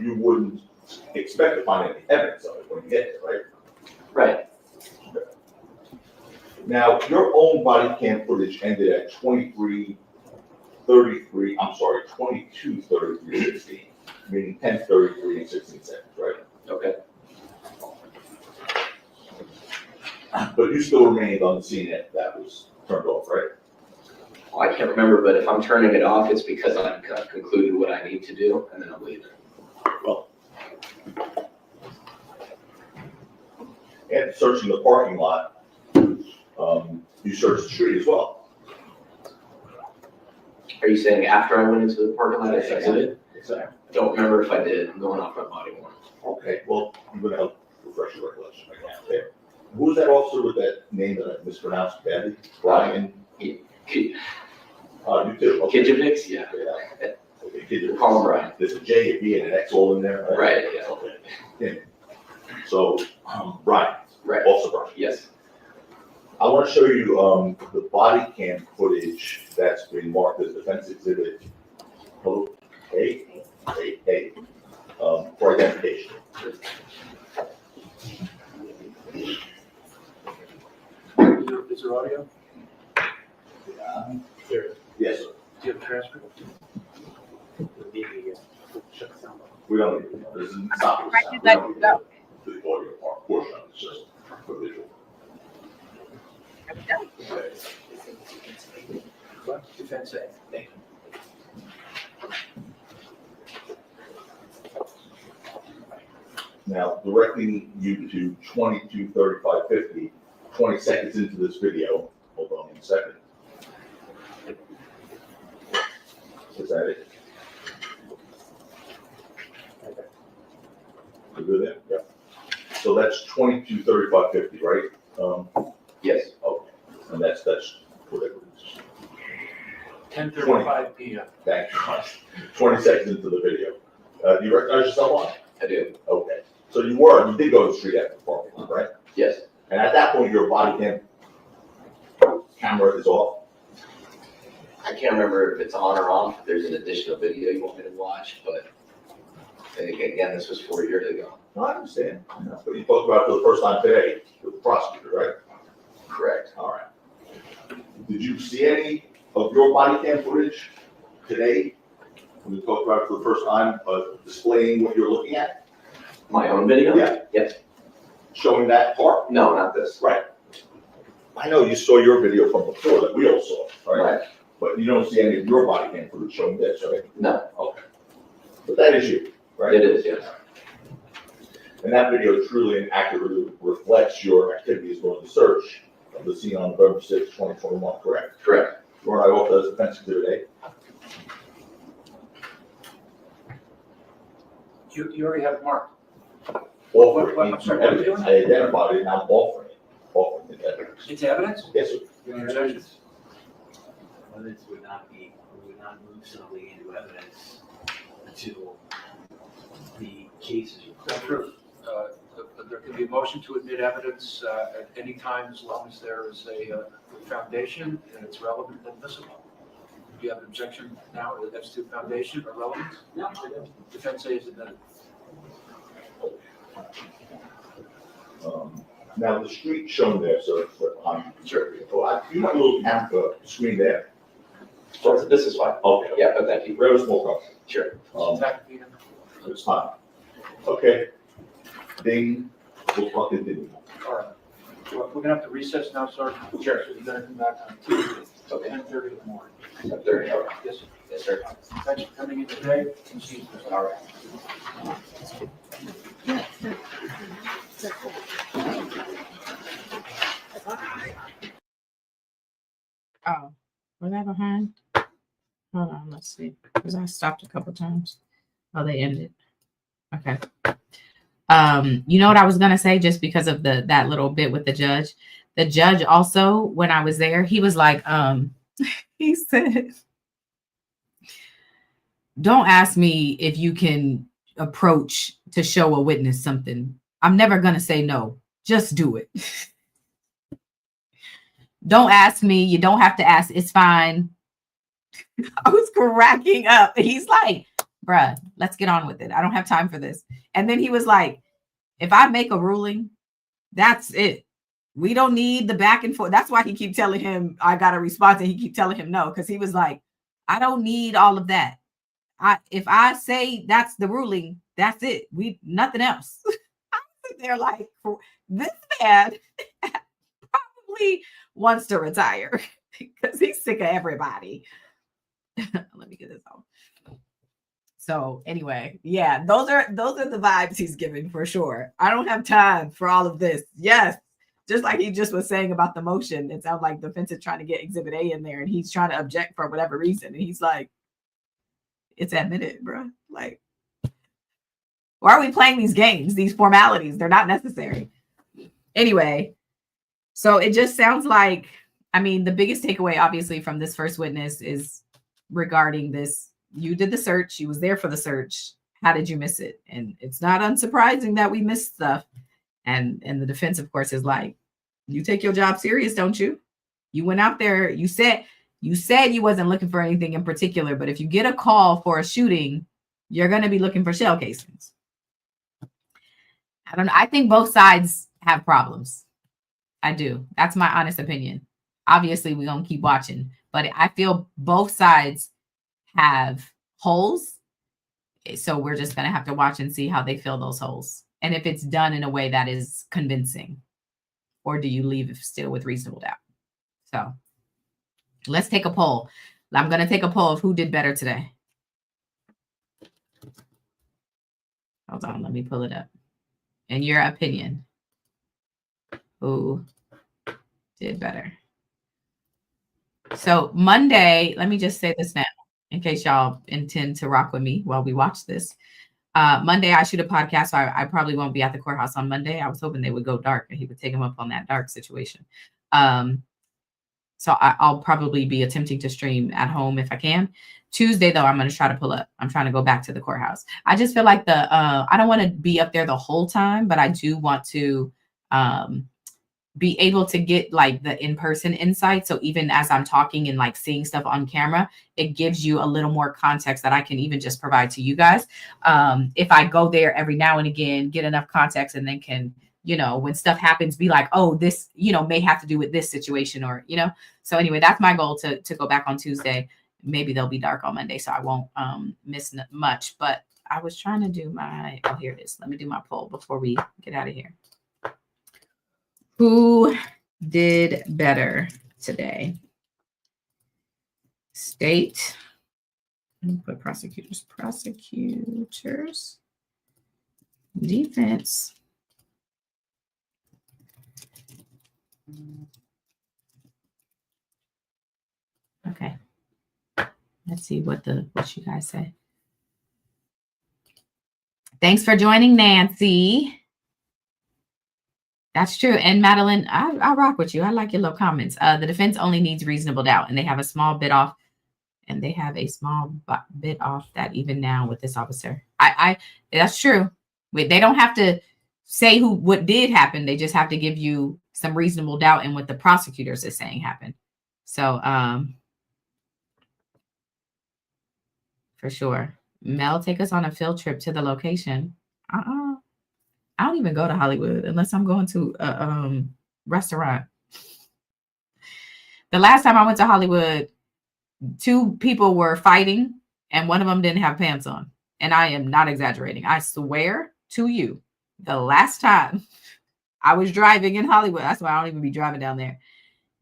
you wouldn't expect to find any evidence of it when you get there, right? right. Now, your own body cam footage ended at 22:33:16, meaning 10:33 and 16 seconds, right? Okay, But you still remained on the scene after that was turned off, right? well, I can't remember, but if I'm turning it off, it's because I've concluded what I need to do and then I'm leaving. Well, after searching the parking lot, you searched the street as well. Are you saying after I went into the parking lot, I exited? Exactly. I don't remember if I did. I'm going off my body worn. Okay, well, I'm gonna help refresh your recollection right now. Okay. Who was that officer with that name that I mispronounced badly? Brian? You too? Okay. Kijevix? Yeah. Yeah. Okay, Kijevix. Call him Brian. There's a J, a B, and an X all in there? Right, yeah. Okay. Yeah. So, Brian, Right, Officer Brian. yes, I want to show you the body cam footage that's been marked as defense exhibit A, for identification. Is there audio? There. Yes, sir. Do you have a transcript? Shut the sound off. We don't need it. This is not the sound. We Right, don't need go. the audio part portion of it, it's just for visual. Defense A. Thank you. Now, directing you to 22:35:50, 20 seconds into this video. Hold on a second. Is that it? Okay. You good there? Yeah. So that's 22:35:50, right? Yes. Okay. And that's whatever it is. 10:35 PM. Thank you. 20 seconds into the video. Do you recognize yourself on? I do. Okay. So you did go to the street after the parking lot, right? Yes. And at that point, your body camera is off? I can't remember if it's on or off. If there's an additional video you want me to watch, but I think, again, this was 4 years ago. No, I understand. I know. But you spoke about it for the first time today with the prosecutor, right? Correct. All right. Did you see any of your body cam footage today when you talked about it for the first time, displaying what you're looking at? My own video? Yeah. Yes. Showing that part? No, not this. Right. I know you saw your video from before that we all saw, right? Right. But you don't see any of your body cam footage showing this, right? No. Okay. But that is you, right? It is, yes. And that video truly and accurately reflects your activities during the search of the scene on November 6, 2021, correct? Correct. You and I both as defense exhibit A. You already have it marked. Offering I'm sorry, what are you doing? I identified it, and I'm offering it evidence. It's evidence? Yes, sir. Your objection? Evidence would not move something into evidence until the case is That's true. There can be a motion to admit evidence at any time as long as there is a foundation and it's relevant and admissible. Do you have an objection now as to foundation or relevance? No, I don't. Defense A is admitted. Now, the street shown there, sir, Sure. you have a little camera screen there. So this is fine. Okay. Yeah, but thank you. Very small cost. Sure. It's fine. Okay. Ding. We'll talk it in. All right. We're gonna have to recess now, sir. Sure. So you're gonna come back on Tuesday, Okay. 10:30 in the morning. 10:30, all right. Yes, sir. Yes, sir. Thanks for coming in today. And see you. All right. Oh, was that behind? Hold on, let's see. Because I stopped a couple times. Oh, they ended. Okay. You know what I was gonna say, just because of that little bit with the judge. The judge also, when I was there, he was like, he said, don't ask me if you can approach to show a witness something. I'm never gonna say no. Just do it. Don't ask me. You don't have to ask. It's fine. I was cracking up. He's like, bruh, let's get on with it. I don't have time for this. And then he was like, if I make a ruling, that's it. We don't need the back and forth. That's why he keep telling him, I got a response, and he keep telling him no, because he was like, I don't need all of that. If I say that's the ruling, that's it. Nothing else. I'm sitting there like, this man probably wants to retire because he's sick of everybody. Let me get this on. So anyway, yeah, those are the vibes he's giving for sure. I don't have time for all of this. Yes. Just like he just was saying about the motion, it sounds like the defense is trying to get Exhibit A in there, and he's trying to object for whatever reason. And he's like, it's admitted, bro. Like, why are we playing these games, these formalities? They're not necessary. Anyway, so it just sounds like, I mean, the biggest takeaway, obviously, from this first witness is regarding this. You did the search. You was there for the search. How did you miss it? And it's not unsurprising that we missed stuff. And the defense, of course, is like, you take your job serious, don't you? You went out there. You said you wasn't looking for anything in particular, but if you get a call for a shooting, you're going to be looking for shell casings. I don't know. I think both sides have problems. I do. That's my honest opinion. Obviously, we're going to keep watching, but I feel both sides have holes. So we're just going to have to watch and see how they fill those holes. And if it's done in a way that is convincing, or do you leave it still with reasonable doubt? So let's take a poll. I'm going to take a poll of who did better today. Hold on, let me pull it up. in your opinion, who did better? So Monday, let me just say this now, in case y'all intend to rock with me while we watch this. Monday, I shoot a podcast, so I probably won't be at the courthouse on Monday. I was hoping they would go dark and he would take him up on that dark situation. So I'll probably be attempting to stream at home if I can. Tuesday, though, I'm going to try to pull up. I'm trying to go back to the courthouse. I just feel like I don't want to be up there the whole time, but I do want to be able to get like the in-person insight. So even as I'm talking and like seeing stuff on camera, it gives you a little more context that I can even just provide to you guys. If I go there every now and again, get enough context, and then can, you know, when stuff happens, be like, oh, this, you know, may have to do with this situation, or, you know. So anyway, that's my goal, to go back on Tuesday. Maybe they'll be dark on Monday, so I won't miss much. But I was trying to do my, oh, here it is. Let me do my poll before we get out of here. Who did better today? State. Let me put prosecutors. Defense. Okay. Let's see what you guys say. Thanks for joining, Nancy. That's true. And Madeline, I rock with you. I like your little comments. The defense only needs reasonable doubt, and they have a small bit off. And they have a small bit off that even now with this officer. That's true. They don't have to say what did happen. They just have to give you some reasonable doubt in what the prosecutors is saying happened. So, for sure. Mel, take us on a field trip to the location. I don't even go to Hollywood unless I'm going to a restaurant. The last time I went to Hollywood, 2 people were fighting and one of them didn't have pants on. And I am not exaggerating. I swear to you, the last time I was driving in Hollywood, that's why I don't even be driving down there.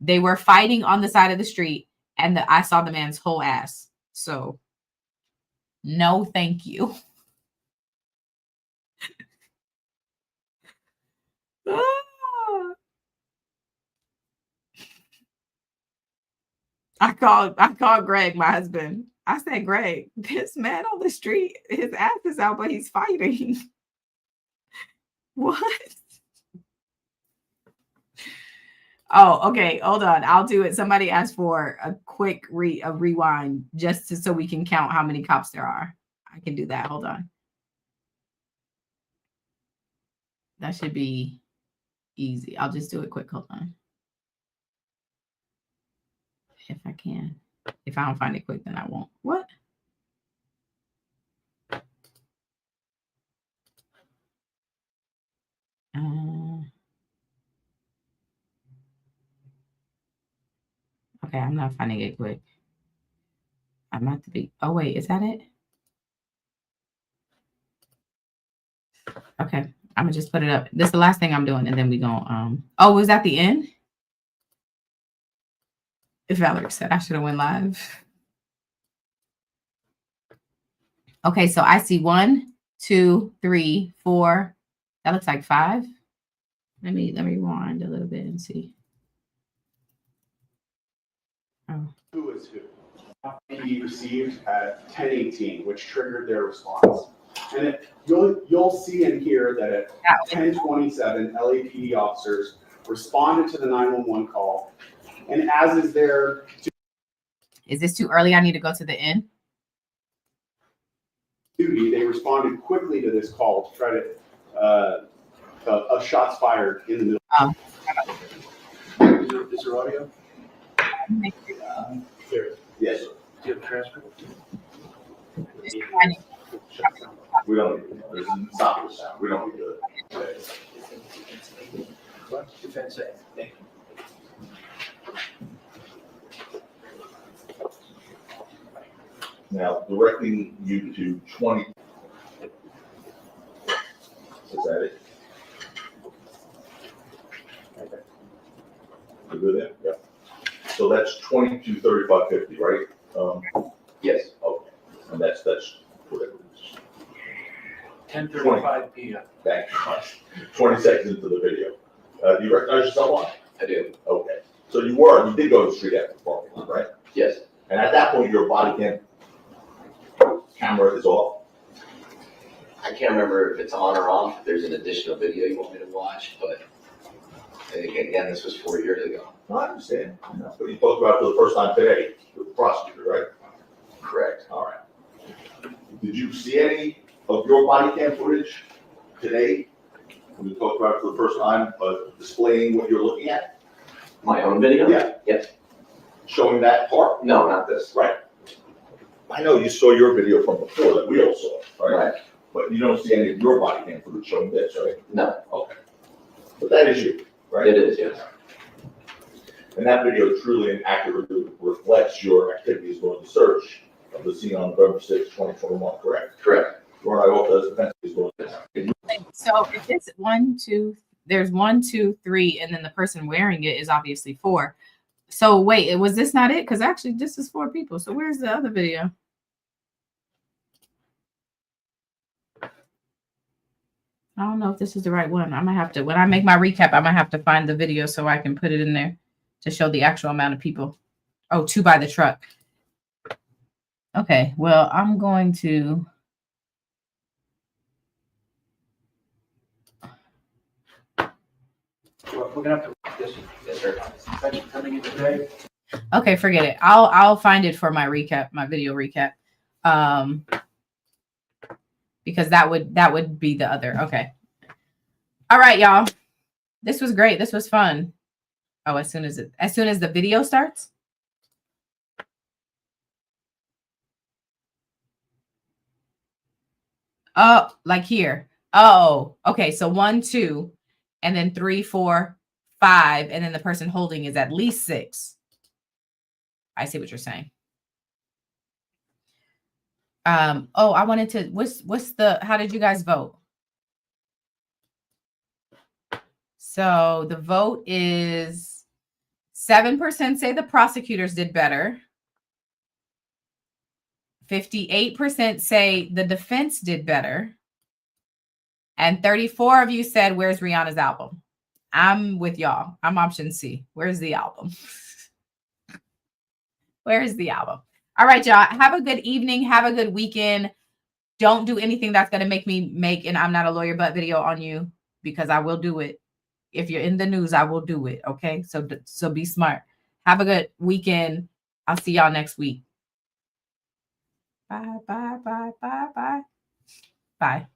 They were fighting on the side of the street and I saw the man's whole ass. So no, thank you. I called Greg, my husband. I said, Greg, this man on the street, his ass is out, but he's fighting. What? Oh, okay. Hold on. I'll do it. Somebody asked for a quick rewind just so we can count how many cops there are. I can do that. Hold on. That should be easy. I'll just do it quick. Hold on. If I can. If I don't find it quick, then I won't. What? Okay, I'm not finding it quick. I'm about to be. Oh, wait, is that it? Okay, I'm gonna just put it up. This is the last thing I'm doing, and then we go. Oh, was that the end? If Valerie said I should have went live. Okay, so I see 1, 2, 3, 4. That looks like 5. Let me rewind a little bit and see. Oh. Who is who? He received at 10:18, which triggered their response. And you'll see and hear that at 10:27, LAPD officers responded to the 911 call. And as is their... Is this too early? I need to go to the end. Duty, they responded quickly to this call to try to of shots fired in the middle. Oh. Is your audio? Here. Yes. Do you have a transcript? We don't need it. It's not the sound. We don't need it. What defense say? Thank you. Now, directing you to 20. Is that it? Okay. You good there? Yeah. So that's 223550, right? Yes. Okay. And that's whatever it is. 10:35 p.m. Thank you. 20 seconds into the video. Do you recognize yourself on? I do. Okay. So you did go to the street after the parking lot, right? Yes. And at that point, your body camera is off. I can't remember if it's on or off, if there's an additional video you want me to watch, but I think, again, this was 4 years ago. No, I understand. That's what you talked about for the first time today with the prosecutor, right? Correct. All right. Did you see any of your body cam footage today when you talked about it for the first time, displaying what you're looking at? My own video? Yeah. Yes. Showing that part? No, not this. Right. I know you saw your video from before that we all saw, right? Right. But you don't see any of your body cam footage showing this, right? No. Okay. But that is you, right? It is, yes. And that video truly and accurately reflects your activities during the search of the scene on November 6, 2021, correct? Correct. Your Honor, I also has defense is doing this. So if it's 1, 2, there's 1, 2, 3, and then the person wearing it is obviously 4. So wait, was this not it? Because actually this is 4 people. So where's the other video? I don't know if this is the right one. I'm gonna have to, when I make my recap, I'm gonna have to find the video so I can put it in there to show the actual amount of people. Oh, 2 by the truck. Okay, well, I'm going to. We're gonna have to wrap this. Yes, sir. Thanks for coming in today. Okay, forget it. I'll find it for my recap, my video recap. Because that would be the other. Okay. All right, y'all. This was great. This was fun. Oh, as soon as the video starts. Oh, like here. Oh, okay. So 1, 2, and then 3, 4, 5, and then the person holding is at least 6. I see what you're saying. Oh, I wanted to, how did you guys vote? So the vote is 7% say the prosecutors did better. 58% say the defense did better. And 34 of you said, where's Rihanna's album? I'm with y'all. I'm option C. Where's the album? Where's the album? All right, y'all. Have a good evening. Have a good weekend. Don't do anything that's going to make me make an I'm not a lawyer but video on you, because I will do it. If you're in the news, I will do it. Okay. So be smart. Have a good weekend. I'll see y'all next week. Bye, bye, bye, bye, bye. Bye.